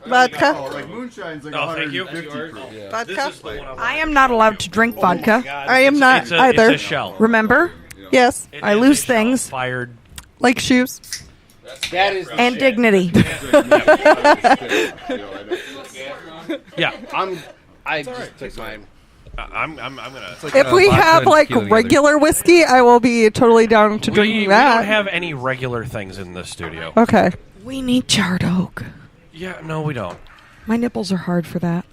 Vodka. Like moonshine's like Oh, thank you. 150 proof. Vodka. I am not allowed to drink vodka. I am not It's a either. shell. Remember, Yes, It I is lose a shell. things. Fired. like shoes. That is and dignity. Yeah. I just took mine. I'm gonna. If we have like regular whiskey, I will be totally down to We drinking don't that. have any regular things in this studio. Okay. We need charred oak. Yeah, no, we don't. My nipples are hard for that.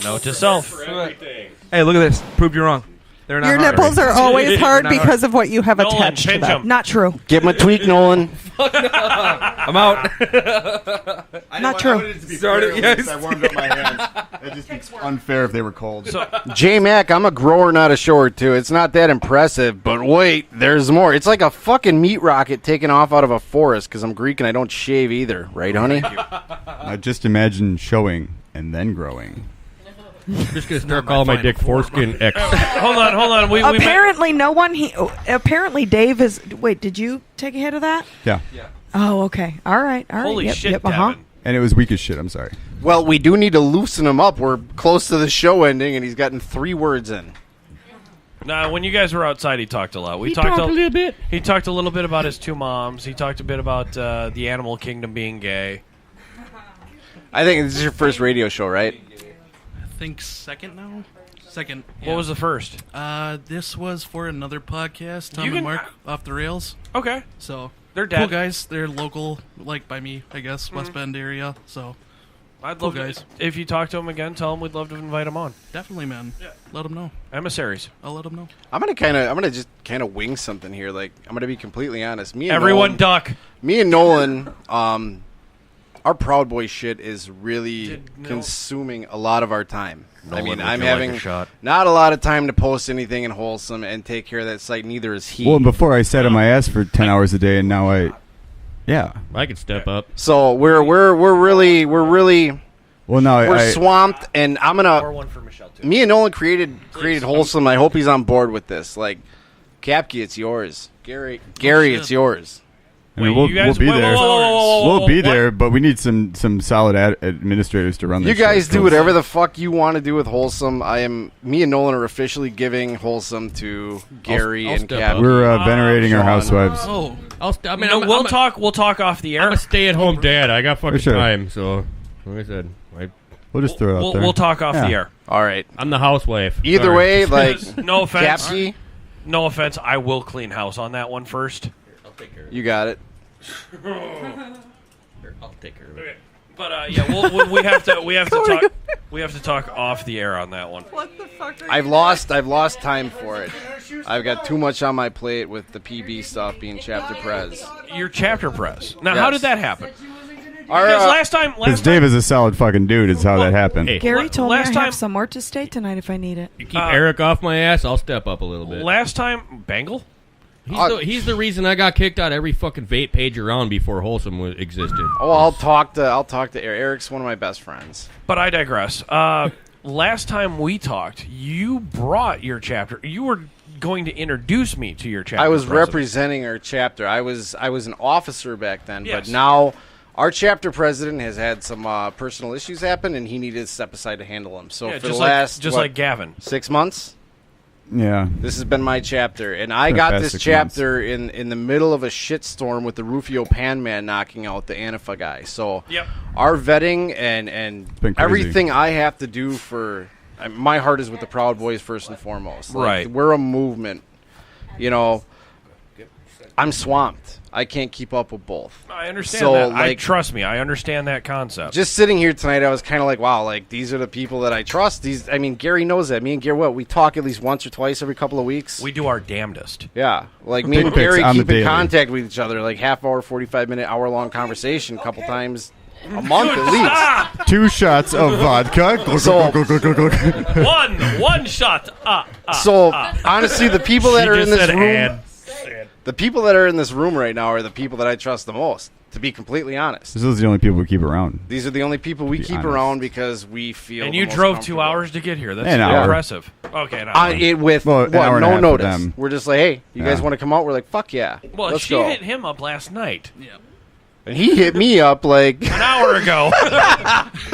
Note to self. Hey, look at this. Proved you wrong. They're not Your hard. nipples are always hard Not hard. because of what you have Nolan, attached to pinch them. 'em. Not true. Give him a tweak, Nolan. I'm out. Not true. I warmed up my hands. It'd just be unfair if they were cold. J-Mac, I'm a grower, not a shower, too. It's not that impressive, but wait, there's more. It's like a fucking meat rocket taking off out of a forest because I'm Greek and I don't shave either. Right, honey? I just imagine showing and then growing. Just gonna start calling my dick foreskin X. Hold on. We Apparently, no one. Apparently, Dave is. Wait, did you take a hit of that? Yeah. Oh, okay. All right. Holy Yep, shit, yep, uh-huh. Devin. And it was weak as shit. I'm sorry. Well, we do need to loosen him up. We're close to the show ending, and he's gotten 3 words in. Nah, when you guys were outside, he talked a lot. He talked a little bit. He talked a little bit about his 2 moms. He talked a bit about the animal kingdom being gay. I think this is your first radio show, right? I think second now. Second. What was the first? This was for another podcast. Tom You and can- Mark off the rails. Okay. So They're cool dead. guys. They're local, like by me, I guess, West Bend area. So I'd cool love guys. to, if you talk to him again, tell him we'd love to invite him on. Definitely, man. Let them know. Emissaries. I'll let them know. I'm gonna just kind of wing something here. Like, I'm gonna be completely honest. Me and Everyone Nolan, duck. Me and Nolan, our Proud Boy shit is really consuming a lot of our time. Nolan, I mean, would I'm you like having a shot? not a lot of time to post anything in Wholesome and take care of that site. Neither is he. Well, and before I sat on my ass for 10 hours a day, and now yeah. I could step up. So we're really Well, now we're swamped, and I'm Or gonna. one for Michelle too. Me and Nolan created Wholesome. I hope he's on board with this. Like, Capkey, it's yours. Gary, it's yours. I mean, we'll be there. We'll be there, but we need some solid administrators to run this. You guys shit, do whatever the fuck you want to do with Wholesome. Me and Nolan are officially giving Wholesome to Gary and Cap. We're venerating our housewives. We'll talk off the air. I'm a stay-at-home dad. I got fucking time, so like I said, we'll just throw it out there. We'll talk off the air. All right. I'm the housewife. Either way, like no offense. Capsy, no offense. I will clean house on that one first. I'll take care of it. You got it. I'll take care of it. Okay. But yeah, we have to talk off the air on that one. What the fuck? I've lost time for it. I've got too much on my plate with the PB stuff being chapter pres. Your chapter press. Now, Yes. how did that happen? Because last time, Because Dave is a solid fucking dude. Is how that happened. Hey, Gary told me I last time- have somewhere to stay tonight if I need it. you keep Eric off my ass, I'll step up a little bit. Last time, Bengal? He's the reason I got kicked out every fucking vape page around before Wholesome existed. Oh, I'll talk to Eric. Eric's one of my best friends. But I digress. Last time we talked, you brought your chapter. You were going to introduce me to your chapter. I was president. representing our chapter. I was an officer back then, Yes. but now our chapter president has had some personal issues happen, and he needed to step aside to handle them. So Yeah, for the just last like Gavin, 6 months. Yeah. This has been my chapter, and I For the got past this 6 chapter in the middle of a shitstorm with the Rufio Pan Man knocking out the Anifa guy. So our vetting and been crazy. everything I have to do for my heart is with the Proud Boys first and foremost. Like, Right. we're a movement. You know, I'm swamped. I can't keep up with both. I understand So, that. like, Trust me, I understand that concept. Just sitting here tonight, I was kind of like, wow, like, these are the people that I trust. Gary knows that. Me and Gary, we talk at least once or twice every couple of weeks. We do our damnedest. Yeah. Like, me Dick and pics Gary on the keep in daily. contact with each other, like half hour, 45-minute, hour-long conversation a couple times a month at least. Stop! 2 shots of vodka. Glug, So- glug, glug, glug, glug, glug. One shot. So, honestly, the people that She are in just this said room... ad. The people that are in this room right now are the people that I trust the most, to be completely honest. Those are the only people we keep around. These are the only people we keep honest. around because we feel And the you most drove 2 comfortable. hours to get here. That's An hour. impressive. Okay, an hour. With Well, an hour and a no half for notice. them. We're just like, hey, you guys Yeah. want to come out? We're like, fuck yeah. Well, let's she go. hit him up last night. Yeah. And he hit me up like... An hour ago.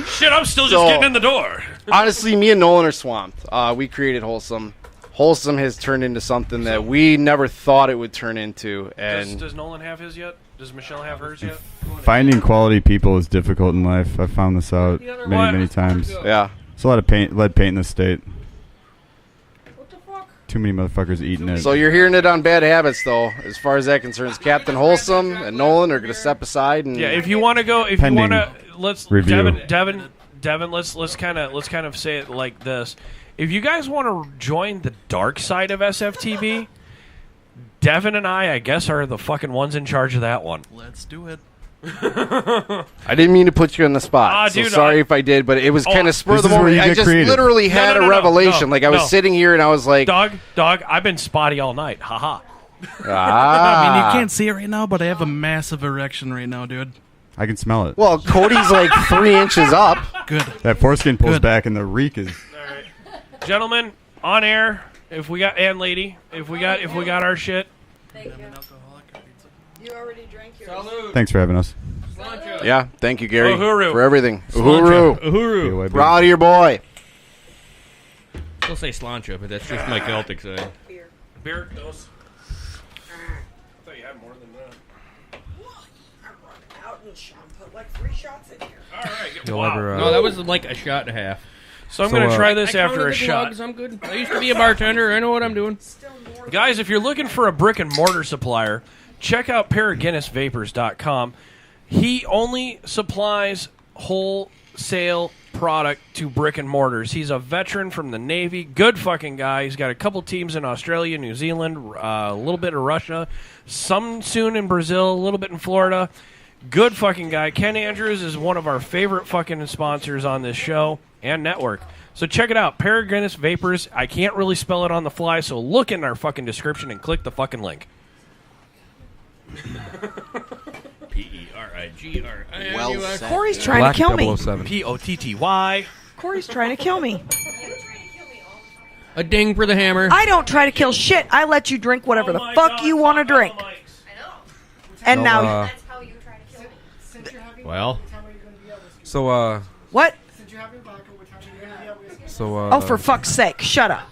Shit, I'm still just So- getting in the door. Honestly, me and Nolan are swamped. We created Wholesome. Wholesome has turned into something that we never thought it would turn into. And Does Nolan have his yet? Does Michelle have hers yet? Finding quality people is difficult in life. I've found this out many times. yeah. There's a lot of lead paint in this state. Too many motherfuckers eating it. So you're hearing it on Bad Habits, though. As far as that concerns, Captain Wholesome and Nolan are going to step aside and Yeah, if you want to go, if Pending you want to, let's review. Devin, let's kind of say it like this. If you guys want to join the dark side of SFTB, Devin and I guess, are the fucking ones in charge of that one. Let's do it. I didn't mean to put you on the spot. So dude, sorry if I did, but it was kind of spur of the This is where moment. you I get just creative. literally had No, a revelation. no, like I was no. sitting here and I was like, Dog, I've been spotty all night. Haha. I mean, you can't see it right now, but I have a massive erection right now, dude. I can smell it. Well, Cody's like 3 inches up. Good. That foreskin pulls Good. back and the reek is... Gentlemen, on air, if we got lady, if we got our shit. You already drank yours. Thanks for having us. Yeah, thank you, Gary, Uhuru. for everything. Cilantro. Uhuru. Uhuru. Proud of your boy. Still say cilantro, but that's just my Celtic side. Beer dose. I thought you had more than that. Out and put like 3 shots in here. All right. You'll Wow. ever, No, that was like a shot and a half. So I'm going to try this I after counted a the shot. drugs, I'm good. I used to be a bartender. I know what I'm doing. Guys, if you're looking for a brick and mortar supplier, check out ParaGuinnessVapors.com. He only supplies wholesale product to brick and mortars. He's a veteran from the Navy. Good fucking guy. He's got a couple teams in Australia, New Zealand, a little bit of Russia, some soon in Brazil, a little bit in Florida. Good fucking guy. Ken Andrews is one of our favorite fucking sponsors on this show and network. So check it out, Paraguinness Vapors. I can't really spell it on the fly, so look in our fucking description and click the fucking link. PERIGRINUS. Well said. Corey's trying to kill me. POTTY. Corey's trying to kill me. A ding for the hammer. I don't try to kill shit. I let you drink whatever the fuck you want to drink. And So, now, Well. So, what? So, Oh, for fuck's sake, shut up.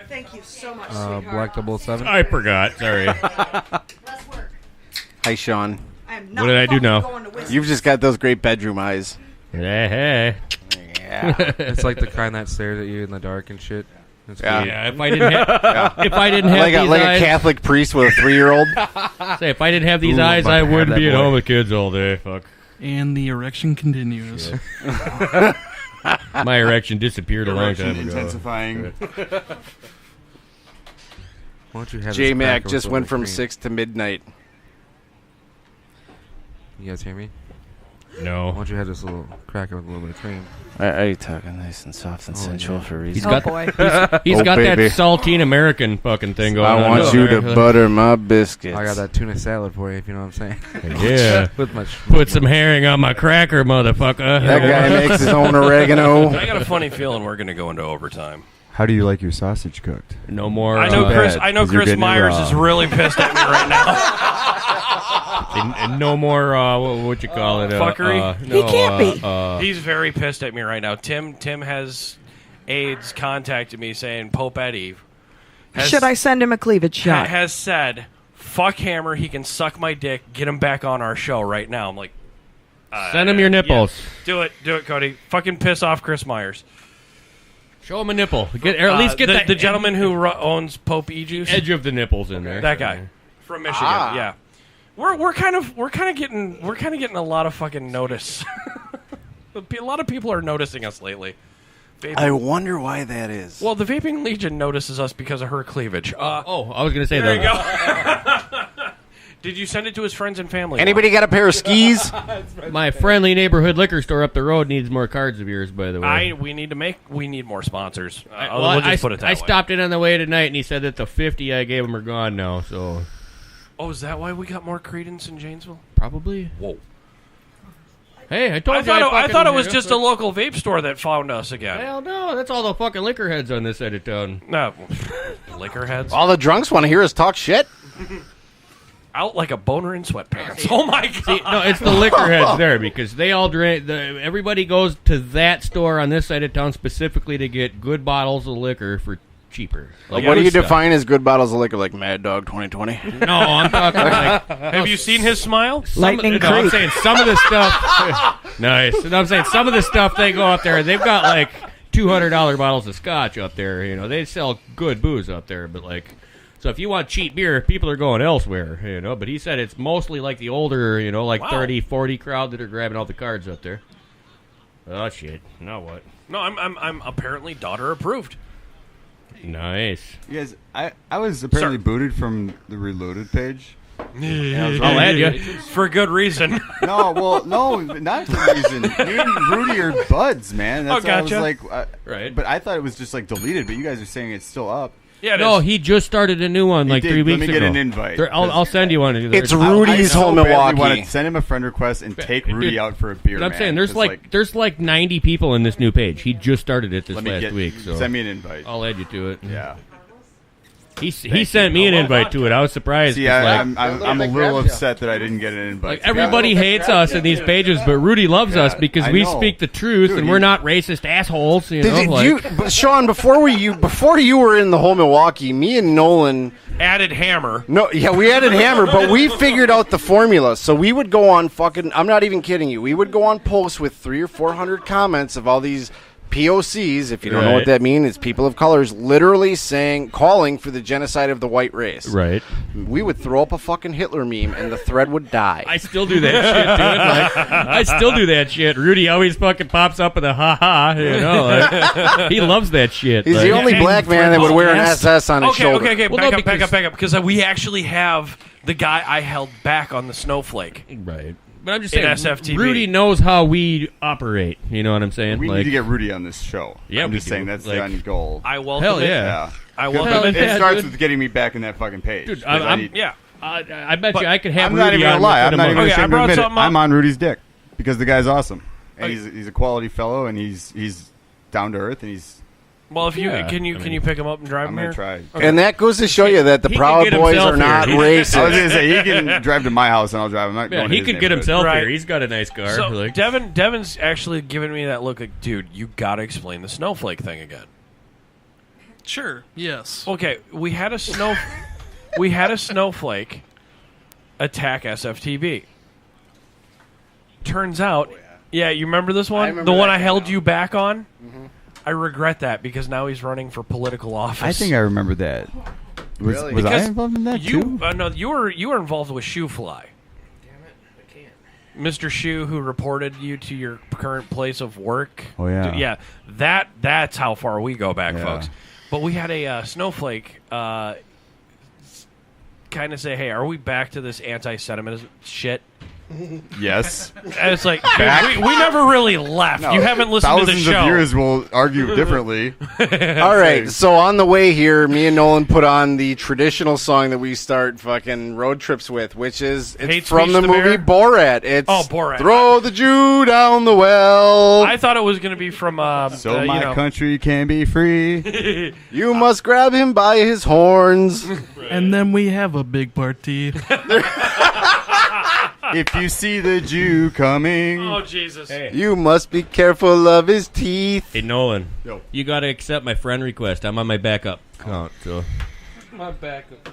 Thank you so much, Black 007. I forgot. Sorry. Hi, Sean. What did I do now? You've just got those great bedroom eyes. Hey. Yeah. It's like the kind that stares at you in the dark and shit. It's Yeah. weird. Yeah, if I didn't have, if I didn't have like these a eyes, Catholic priest with a 3-year-old. Say, if I didn't have these Ooh, eyes, I'm about I to have wouldn't that be at boy. home with kids all day. Fuck. And the erection continues. My erection disappeared a long Erection time ago. intensifying. Why don't you have J this Mac cracker just with went whipped from cream? 6 to midnight. You guys hear me? No. Why don't you have this little cracker with a little bit of cream? Are you talking nice and soft and sensual for a reason? He's got, boy. he's Oh, got that baby. saltine American fucking thing going I on. want you to there. butter my biscuits. I got that tuna salad for you, if you know what I'm saying. Yeah. With my Put some herring on my cracker, motherfucker. That guy makes his own oregano. I got a funny feeling we're going to go into overtime. How do you like your sausage cooked? No more. I know Too Chris. bad, I know 'cause you're Chris getting it Myers raw. is really pissed at me right now. and no more. What you call it? Fuckery? He can't be. He's very pissed at me right now. Tim has AIDS contacted me saying Pope Eddie Should I send him a cleavage shot? has said fuck Hammer. He can suck my dick. Get him back on our show right now. I'm like, Send him your nipples. yeah. Do it, Cody. Fucking piss off Chris Myers. Show him a nipple. Get, or at least get the that gentleman who owns Pope E-Juice. edge of the nipples in there. That guy from Michigan. Yeah, we're kind of getting a lot of fucking notice. A lot of people are noticing us lately. Vaping. I wonder why that is. Well, the Vaping Legion notices us because of her cleavage. I was gonna say there that. you go. Did you send it to his friends and family? Anybody got a pair of skis? My friendly neighborhood liquor store up the road needs more cards of yours, by the way. We need more sponsors. Well, we'll just put it that I way. stopped in on the way tonight, and he said that the 50 I gave him are gone now. So Oh, is that why we got more credence in Janesville? probably. Whoa. Hey, I told you. I thought it was just a local vape store that found us again. Hell no, that's all the fucking liquor heads on this side of town. No, liquor heads. All the drunks want to hear us talk shit? Out like a boner in sweatpants. Oh my god! See, no, it's the liquor heads there because they all drink. Everybody goes to that store on this side of town specifically to get good bottles of liquor for cheaper. Like What do you stuff. define as good bottles of liquor? Like Mad Dog 2020? No, I'm talking like. Have you seen his smile? Lightning No, I'm Creek. saying some of the stuff. Nice. And I'm saying some of the stuff they go up there. They've got like $200 bottles of scotch up there. You know, they sell good booze up there, but like. So if you want cheap beer, people are going elsewhere, you know. But he said it's mostly like the older, you know, like Wow. 30, 40 crowd that are grabbing all the cards up there. Oh, shit. Now what? No, I'm apparently daughter approved. Nice. You guys, I was apparently Sir. booted from the Reloaded page. I'll add you. For good reason. No, well, no, not for a reason. You and Rudy are buds, man. That's why I was gotcha. like, Right. But I thought it was just like deleted. But you guys are saying it's still up. Yeah, it No, is. he just started a new one like did. 3 weeks Let me ago. get an invite. I'll send you one. It's There's- Rudy's I home so badly Milwaukee. want to send him a friend request and take Rudy Dude, out for a beer. But I'm man, saying there's 'cause, there's like 90 people in this new page. He just started it this let me last get, week. So send me an invite. I'll add you to it. Yeah. He sent me an invite to it. I was surprised. See, 'cause, like, I'm a little upset that I didn't get an invite. like everybody hates us in these pages, but Rudy loves us because I we know. speak the truth Dude, and we're not racist assholes. You know, Did like, you, but Sean, before you were in the whole Milwaukee, me and Nolan Added Hammer. No, yeah, we added Hammer, but we figured out the formula. So we would go on fucking, I'm not even kidding you, we would go on posts with 300 or 400 comments of all these POCs, if you don't know what Right. that means, it's people of colors literally calling for the genocide of the white race. Right. We would throw up a fucking Hitler meme and the thread would die. I still do that shit, dude. Like, I still do that shit. Rudy always fucking pops up with a ha-ha, you know. Like, he loves that shit. He's like, the only black man that would wear an SS on his shoulder. Okay, Well, back no, up, because we actually have the guy I held back on the snowflake. Right. But I'm just In saying, SFTB. Rudy knows how we operate. You know what I'm saying? We like, need to get Rudy on this show. Yeah, I'm we just do. saying that's Like, the end goal. I welcome hell it. yeah. I Well, welcome it it. starts dude. with getting me back in that fucking page. Dude, 'Cause I need- Yeah. I bet you I could have I'm Rudy not even on gonna lie. within I'm a not even month. Okay, I ashamed to brought admit it. something up. I'm on Rudy's dick because the guy's awesome and Okay. he's a quality fellow and he's down to earth and he's Well, if you can you pick him up and drive him here? I'm gonna try. Okay. And that goes to show you that the Proud Boys are not racist. I was gonna say he can drive to my house and I'll drive him. I'm not going to he his could get neighborhood. himself Right. here. He's got a nice car. So like, Devin's actually giving me that look like, dude, you got to explain the snowflake thing again. Sure. Yes. Okay, we had a snowflake attack SFTB. Turns out, yeah, you remember this one? remember The one that I held now. you back on? Mhm. I regret that because now he's running for political office. I think I remember that. Was I Because involved in that too? No, you were involved with Shoe Fly. Mr. Shoe, who reported you to your current place of work. Oh, yeah. Yeah, that's how far we go back, folks. But we had a snowflake kind of say, hey, are we back to this anti-Semitism shit? Yes. And it's like, dude, we never really left. No, you haven't listened to the thousands show. of viewers will argue differently. All right, so on the way here, me and Nolan put on the traditional song that we start fucking road trips with, which is it's from the movie Borat. It's Borat. Throw the Jew down the well. I thought it was going to be from So my country can be free. You must grab him by his horns. And then we have a big party. If you see the Jew coming. Oh, Jesus. You must be careful of his teeth. hey, Nolan, Yo. you got to accept my friend request. I'm on my backup account. So My backup.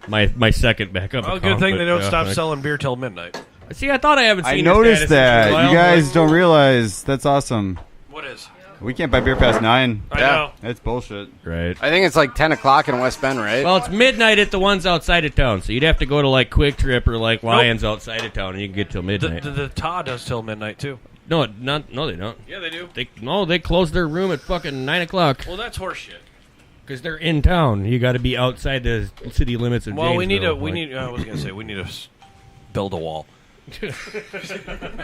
my second backup Oh, account. good thing but, they don't stop like- selling beer till midnight. See, I thought I haven't seen I your noticed status in a that. while, You guys but- don't realize. That's awesome. What is? We can't buy beer past 9. I know. That's bullshit. Right. I think it's like 10 o'clock in West Bend, right? Well, it's midnight at the ones outside of town, so you'd have to go to like Quick Trip or like Lions outside of town, and you can get till midnight. The Ta does till midnight, too. No, no, they don't. Yeah, they do. They close their room at fucking 9 o'clock Well, that's horseshit. because they're in town. You got to be outside the city limits of. Well, we need Janesville, to. like- I was gonna say we need to build a wall.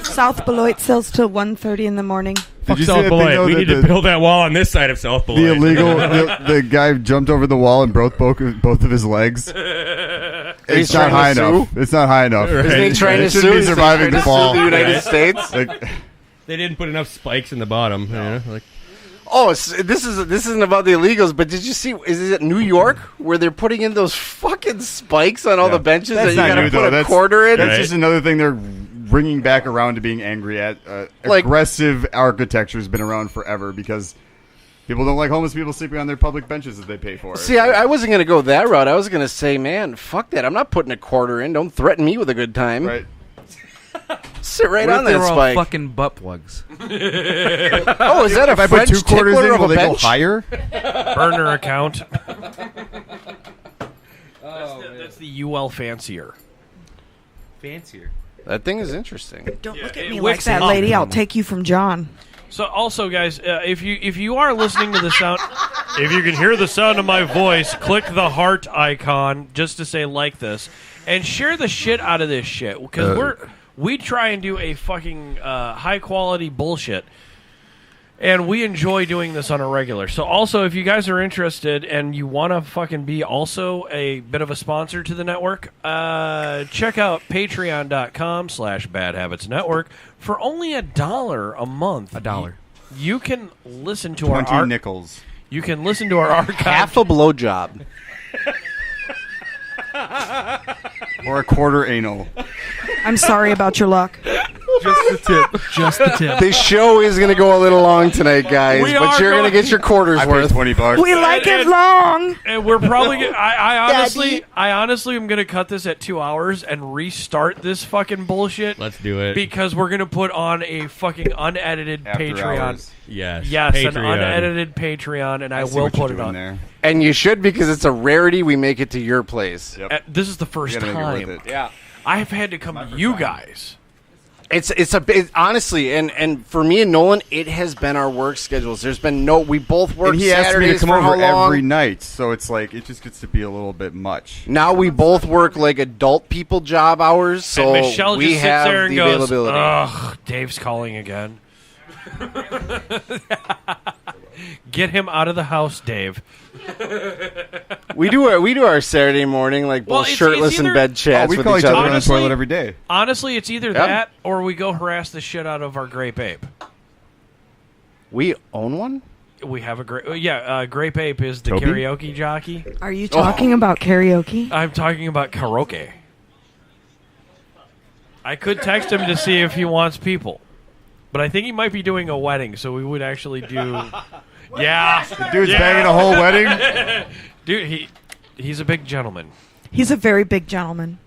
South Beloit sells till 1:30 in the morning. Fuck you see South that thing, Beloit. though, We that need to the- build that wall on this side of South Beloit. The illegal, the guy jumped over the wall and broke both of his legs. It's not high enough. It's not high enough. Isn't he trying to It sue? shouldn't be Is he surviving trying the to sue fall. the United Right. States? Like, They didn't put enough spikes in the bottom. You know? Like, Oh, this isn't about the illegals, but did you see? Is it New York where they're putting in those fucking spikes on all the benches That's that you not got to new, put though. a That's, quarter in? That's just another thing they're bringing back around to being angry at. Like- Aggressive architecture has been around forever because people don't like homeless people sleeping on their public benches that they pay for. See, I wasn't going to go that route. I was going to say, man, fuck that. I'm not putting a quarter in. Don't threaten me with a good time. Right. Sit right What on if they that were all spike. fucking butt plugs? Oh, is that a If I put French 2 quarters tickler in, of will a they go bench? higher? Burner account. That's the UL fancier. Fancier. That thing is interesting. Don't look it at me like wicks that, up. lady. I'll take you from John. So also, guys, if you are listening to the sound, if you can hear the sound of my voice, click the heart icon just to say like this, and share the shit out of this shit because we try and do a fucking high quality bullshit, and we enjoy doing this on a regular. So also, if you guys are interested and you want to fucking be also a bit of a sponsor to the network, check out patreon.com/Bad Habits Network. For only $1 a month, $1. you can listen to 20 our nickels. You can listen to our archive. Half a blowjob. Or a quarter anal. I'm sorry about your luck. Just the tip. Just the tip. This show is going to go a little long tonight, guys, We but are you're going to going- get your quarters I paid worth. $20. We like it long. And we're probably gonna, I honestly am gonna cut this at 2 hours and restart this fucking bullshit. let's do it. Because we're gonna put on a fucking unedited After Patreon. hours. yes. Yes, an Patreon. unedited Patreon, and I See will what you're put it doing on. there. And you should because it's a rarity. We make it to your place. Yep. This is the first You gotta make it time. worth it. Yeah. I've had to come to you guys. It's a bit honestly, and for me and Nolan, it has been our work schedules. There's been we both work And he asked me Saturdays to come for over how long? every night, so it's like it just gets to be a little bit much. Now we both work like adult people job hours, so And Michelle we just sits have there and the goes, availability. "Ugh, Dave's calling again." Get him out of the house, Dave. we do our Saturday morning like Well, both it's shirtless in either- bed chats we with call each each other other. on the Honestly- toilet every day. Honestly, it's either that or we go harass the shit out of our grape ape. We own one. We have a great. Grape Ape is the Toby? karaoke jockey. Are you talking about karaoke? I'm talking about karaoke. I could text him to see if he wants people, but I think he might be doing a wedding, so we would actually do. Yeah, The dude's banging a whole wedding. Dude, he's a big gentleman. He's a very big gentleman.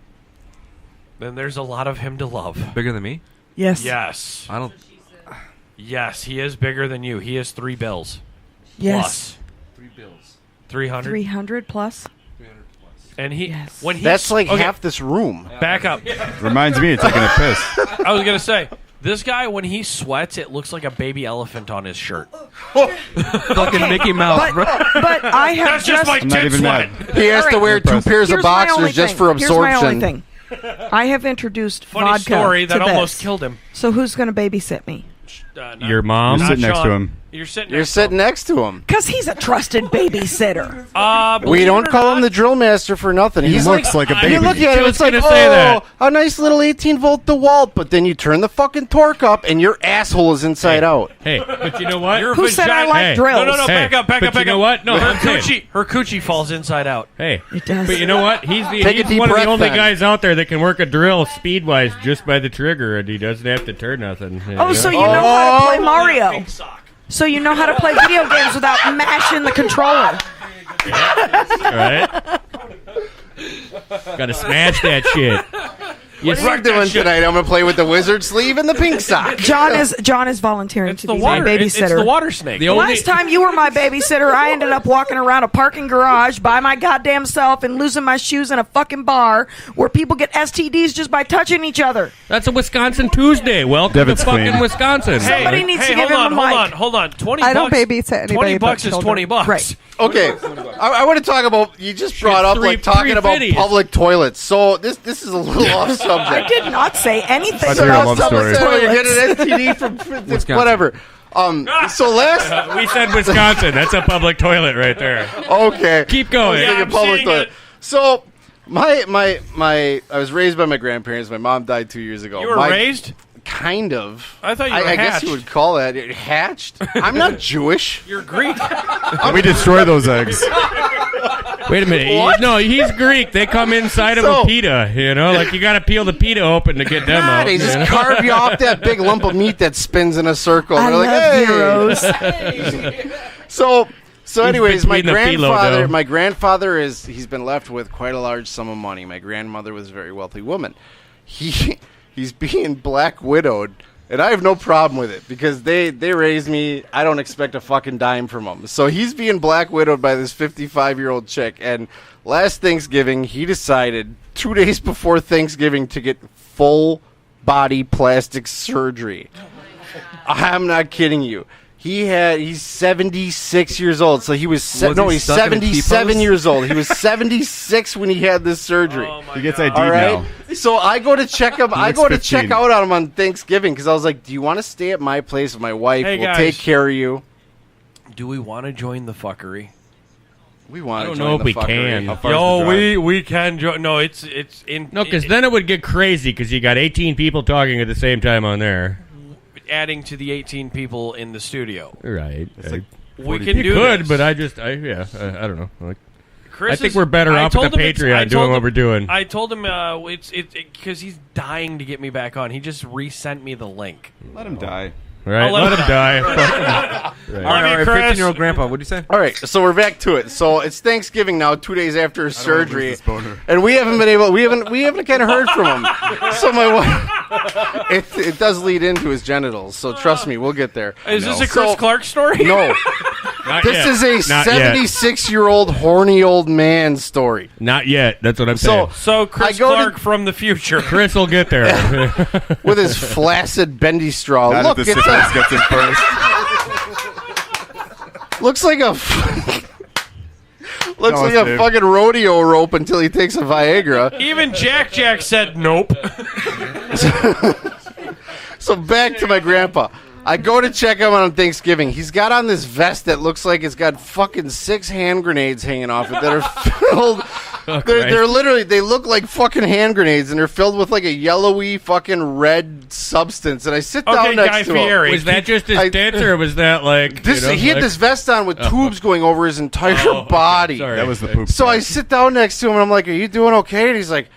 Then there's a lot of him to love. Bigger than me? Yes. Yes. I don't. Yes, he is bigger than you. He has 3 bills. Yes. Plus. 3 bills. 300. 300 plus. And he Yes. when he That's like half this room. Back up. Reminds me of taking a piss. I was gonna say this guy when he sweats, it looks like a baby elephant on his shirt. Fucking Mickey Mouse, bro. But I have That's just my I'm not tit even sweat. mad. He has to wear 2 pairs of Here's my only boxers just thing. for Here's my only absorption. thing. I have introduced Funny vodka story to that this. almost killed him. So who's going to babysit me? Your mom? You're sitting next to Sean. him. You're sitting. You're sitting next to him. Because he's a trusted babysitter. We don't call him the drill master for nothing. He He's looks like a baby. You look at him, it's like, a nice little 18-volt DeWalt, but then you turn the fucking torque up, and your asshole is inside out. Hey, but you know what? Your Who said I vagina- like Hey. drills? No, back up. but you know what? No, her I'm saying- coochie falls inside out. Hey, It does. but you know what? He's Take a deep one of the breath only then. guys out there that can work a drill speed-wise just by the trigger, and he doesn't have to turn nothing. Oh, so you know how to play Mario. So you know how to play video games without mashing the controller. Right? Gotta smash that shit. What are you doing tonight? I'm going to play with the wizard sleeve and the pink sock. John is volunteering to be my babysitter. It's the water snake. The only- Last time you were my babysitter, I ended up walking around a parking garage by my goddamn self and losing my shoes in a fucking bar where people get STDs just by touching each other. That's a Wisconsin Tuesday. Welcome Devin's to fucking clean. Wisconsin. Somebody needs to give him a mic. Hold on. 20 I don't bucks. babysit anybody 20 but bucks is children. 20 bucks. Right. Okay, I want to talk about. You just brought up three- like talking three about fitties. public toilets. So this is a little off subject. I did not say anything Let's hear a about love public story. So you get toilets. an STD from Wisconsin. whatever. So last. We said Wisconsin. That's a public toilet right there. Okay. Keep going. Yeah, Like a I'm public seeing toilet. it. So my I was raised by my grandparents. My mom died 2 years ago. You were My- raised? Kind of. I thought you were I guess hatched. you would call that hatched. I'm not Jewish. You're Greek. We destroy those eggs. Wait a minute. What? No, he's Greek. They come inside of So- a pita, you know? Like, you got to peel the pita open to get them Nah, out. they you just know? carve you off that big lump of meat that spins in a circle. I They're like, love hey. heroes. So anyways, my between the phyllo grandfather, dough. my grandfather he's been left with quite a large sum of money. My grandmother was a very wealthy woman. He's being black widowed, and I have no problem with it because they raised me. I don't expect a fucking dime from them. So he's being black widowed by this 55-year-old chick. And last Thanksgiving, he decided 2 days before Thanksgiving to get full body plastic surgery. I'm not kidding you. He's 76 years old, so he was Was he he's stuck in a 77 T-pose? years old. He was 76 when he had this surgery. He gets ID'd All right. now. So I go to check him. I looks go to 15. check out on him on Thanksgiving because I was like, "Do you want to stay at my place with my wife? Hey, we'll guys. take care of you." Do we want to join the fuckery? We want. I don't know if we can. Yo, we can join. No, it's in. No, because then it would get crazy because you got 18 people talking at the same time on there. adding to the 18 people in the studio. Right. We can you do could, this. but I don't know. Like, Chris I think is- we're better I off with told the him it's- I Patreon told doing what him- we're doing. I told him it's because he's dying to get me back on. He just resent me the link. Let him die. Right, I'll let him die. All right, 15-year-old grandpa. What'd you say? All right, so we're back to it. So it's Thanksgiving now, 2 days after his I don't wanna lose surgery, this boner. and we haven't been able. We haven't kind of heard from him. So my wife, it does lead into his genitals. So trust me, we'll get there. Is this a Chris Clark story? No. Not This yet. is a Not yet. 76-year-old horny old man story. Not yet. That's what I'm saying. So Chris I go to- Clark from the future. Chris will get there. With his flaccid bendy straw. Not Look, if the it's syphilis gets in first. looks like a looks No, like a Dave. fucking rodeo rope until he takes a Viagra. Even Jack said nope. So back to my grandpa. I go to check him on Thanksgiving. He's got on this vest that looks like it's got fucking 6 hand grenades hanging off it that are filled. They're literally, they look like fucking hand grenades, and they're filled with like a yellowy fucking red substance. And I sit down next to him. Was that just his tits, or was that like... He had this vest on with tubes going over his entire body. Sorry. That was the poop. So I sit down next to him, and I'm like, are you doing okay? And he's like,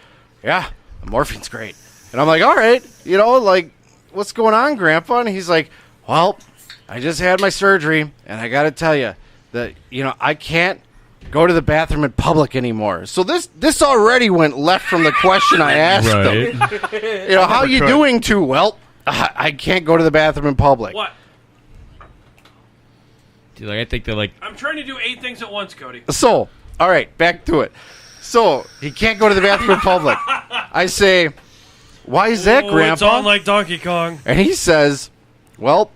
yeah, morphine's great. And I'm like, all right, like, what's going on, Grandpa? And he's like, well, I just had my surgery, and I got to tell you that, I can't go to the bathroom in public anymore. So this already went left from the question I asked him. How you doing too? Well, I can't go to the bathroom in public. What? Dude, I think they're like... I'm trying to do 8 things at once, Cody. So, all right, back to it. So, he can't go to the bathroom in public. I say, why is that, Grandpa? It's on like Donkey Kong. And he says, well,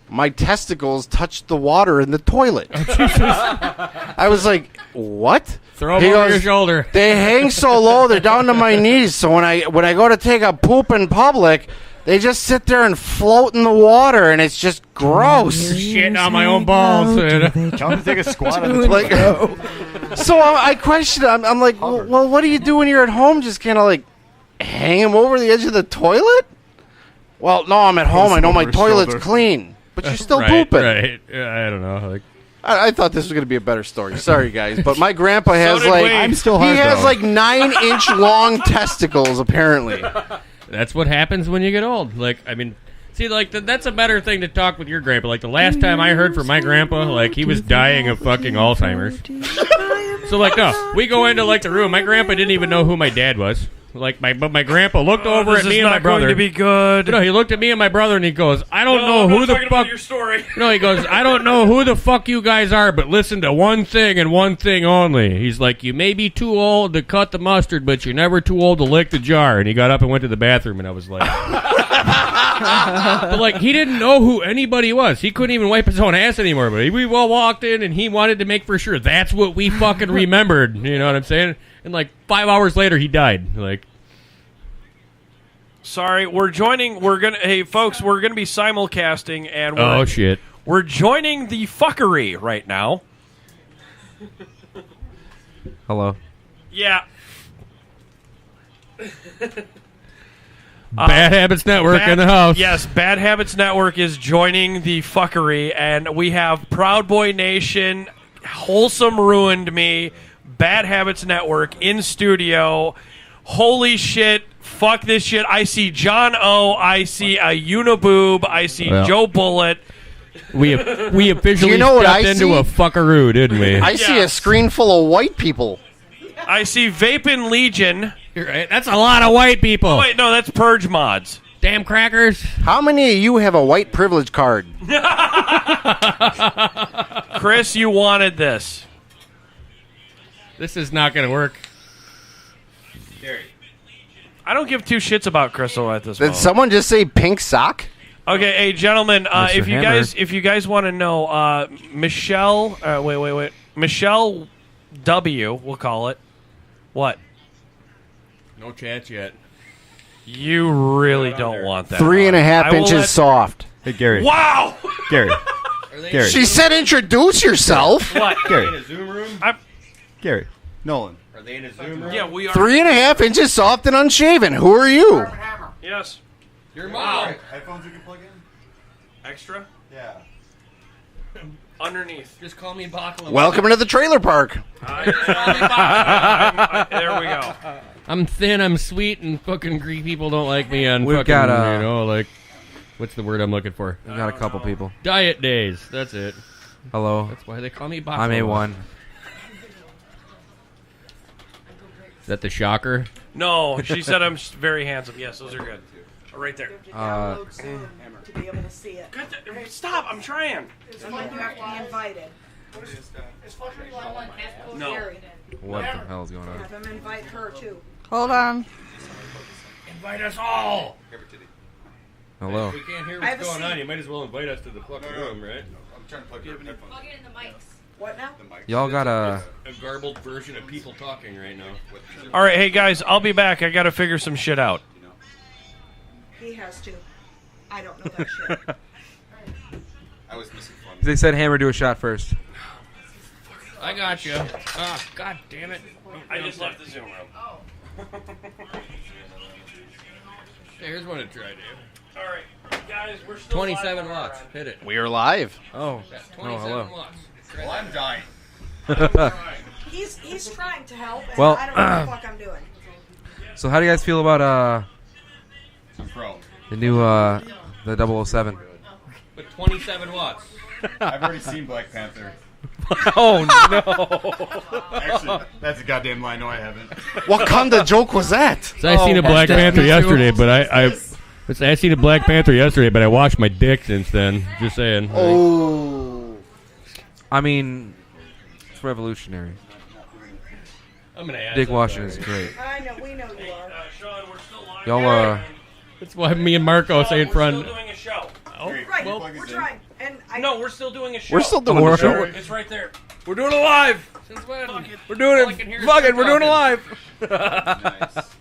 my testicles touched the water in the toilet. I was like, what? Throw them over your shoulder. They hang so low, they're down to my knees. So when I go to take a poop in public, they just sit there and float in the water, and it's just gross. Shitting on my own balls. Tell him to take a squat on the toilet. So I question him. I'm like, well, what do you do when you're at home? Just kind of like hang him over the edge of the toilet? Well, no, I'm at home. I know my toilet's clean. But you're still pooping. Right. I don't know. Like, I thought this was going to be a better story. Sorry, guys. But my grandpa has I'm still hard, he has though. like 9-inch long testicles, apparently. that's what happens when you get old. Like, I mean, see, like, that's a better thing to talk with your grandpa. Like, the last time I heard from my grandpa, like, he was dying of fucking Alzheimer's. So, like, no, we go into, like, the room. My grandpa didn't even know who my dad was. Like, but my grandpa looked over at me and my brother. This is not going to be good. No, he looked at me and my brother and he goes, I don't know who the fuck. About your story. No, he goes, I don't know who the fuck you guys are, but listen to one thing and one thing only. He's like, you may be too old to cut the mustard, but you're never too old to lick the jar. And he got up and went to the bathroom, and I was like, but like, he didn't know who anybody was. He couldn't even wipe his own ass anymore. But we all walked in, and he wanted to make for sure that's what we fucking remembered. You know what I'm saying? And like 5 hours later, he died. Like. Sorry, hey folks, we're gonna be simulcasting, and shit, we're joining the fuckery right now. Hello. Yeah. Bad Habits Network in the house. Yes, Bad Habits Network is joining the fuckery, and we have Proud Boy Nation, Wholesome Ruined Me, Bad Habits Network in studio. Holy shit. Fuck this shit. I see John O. I see a Uniboob. I see Joe Bullet. We officially stepped into a fuckaroo, didn't we? I see a screen full of white people. I see Vapin' Legion. You're right. That's a lot of white people. Oh, wait, no, that's Purge Mods. Damn crackers. How many of you have a white privilege card? Chris, you wanted this. This is not going to work. I don't give two shits about Crystal at this Did moment. someone just say pink sock? Okay, hey gentlemen, if you guys want to know, Michelle, Michelle W, we'll call it. What? No chats yet. You really don't want that. 3.5 inches soft. Hey, Gary. Wow! Gary. Gary. She said introduce yourself. What? Gary. In a Zoom room? Gary. Nolan. Are they in a Zoom room? Yeah, we are. 3.5 inches soft and unshaven. Who are you? Yes. Your mom. Headphones you can plug in? Extra? Yeah. Underneath. Just call me Bacala. Welcome to the trailer park. There we go. I'm thin, I'm sweet, and fucking Greek people don't like me on We've fucking, got, like, what's the word I'm looking for? We've got a couple people. Diet days. That's it. Hello. That's why they call me Bacala. I'm A1. Is that the shocker? No, she said I'm very handsome. Yes, those are good. Right there. To be able to see it. Stop! I'm trying. This is when you have to be invited. No. What the hell is going on? Have him invite her too. Hold on. Invite us all. Hello. If we can't hear what's going on, you might as well invite us to the fucking room, right? I'm trying to plug it in headphones. Plug it in the mics. What now? Y'all got a garbled version of people talking right now. All right, hey guys, I'll be back. I got to figure some shit out. He has to. I don't know that shit. was missing fun. They said Hammer do a shot first. I got you. Ah, god damn it! I just left the Zoom room. Here's one to try, Dave. All right, guys, we're still 27 live. watts. Hit it. We are live. Oh. Yeah, Oh, 27 hello. watts. Well, I'm dying. He's trying to help, and Well, I don't know what the fuck I'm doing. So how do you guys feel about I'm pro. the new the 007? With 27 watts. I've already seen Black Panther. Oh no! Actually, that's a goddamn lie. No, I haven't. What kind of joke was that? So I seen a Black Panther yesterday, but I seen a Black Panther yesterday, but I washed my dick since then. Just saying. Oh. I mean, it's revolutionary. I'm gonna ask Dick that washing guy. is great. I know, we know you are. Sean, we're still live. Y'all That's why me and Marco say in We're front. still doing a show. Oh, Right, well, we're trying. And No, we're still doing a show. We're still doing the show. It's right there. we're doing it live. Since when? we're doing All I can hear it. is Fuck it, you we're doing it talking. live.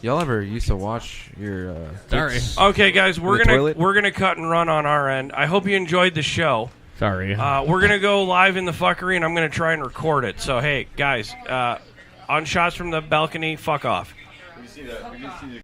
Y'all ever used to watch your? Sorry. Okay, guys, we're the gonna toilet? cut and run on our end. I hope you enjoyed the show. Sorry. We're gonna go live in the fuckery, and I'm gonna try and record it. So hey, guys, on shots from the balcony, fuck off. We just need to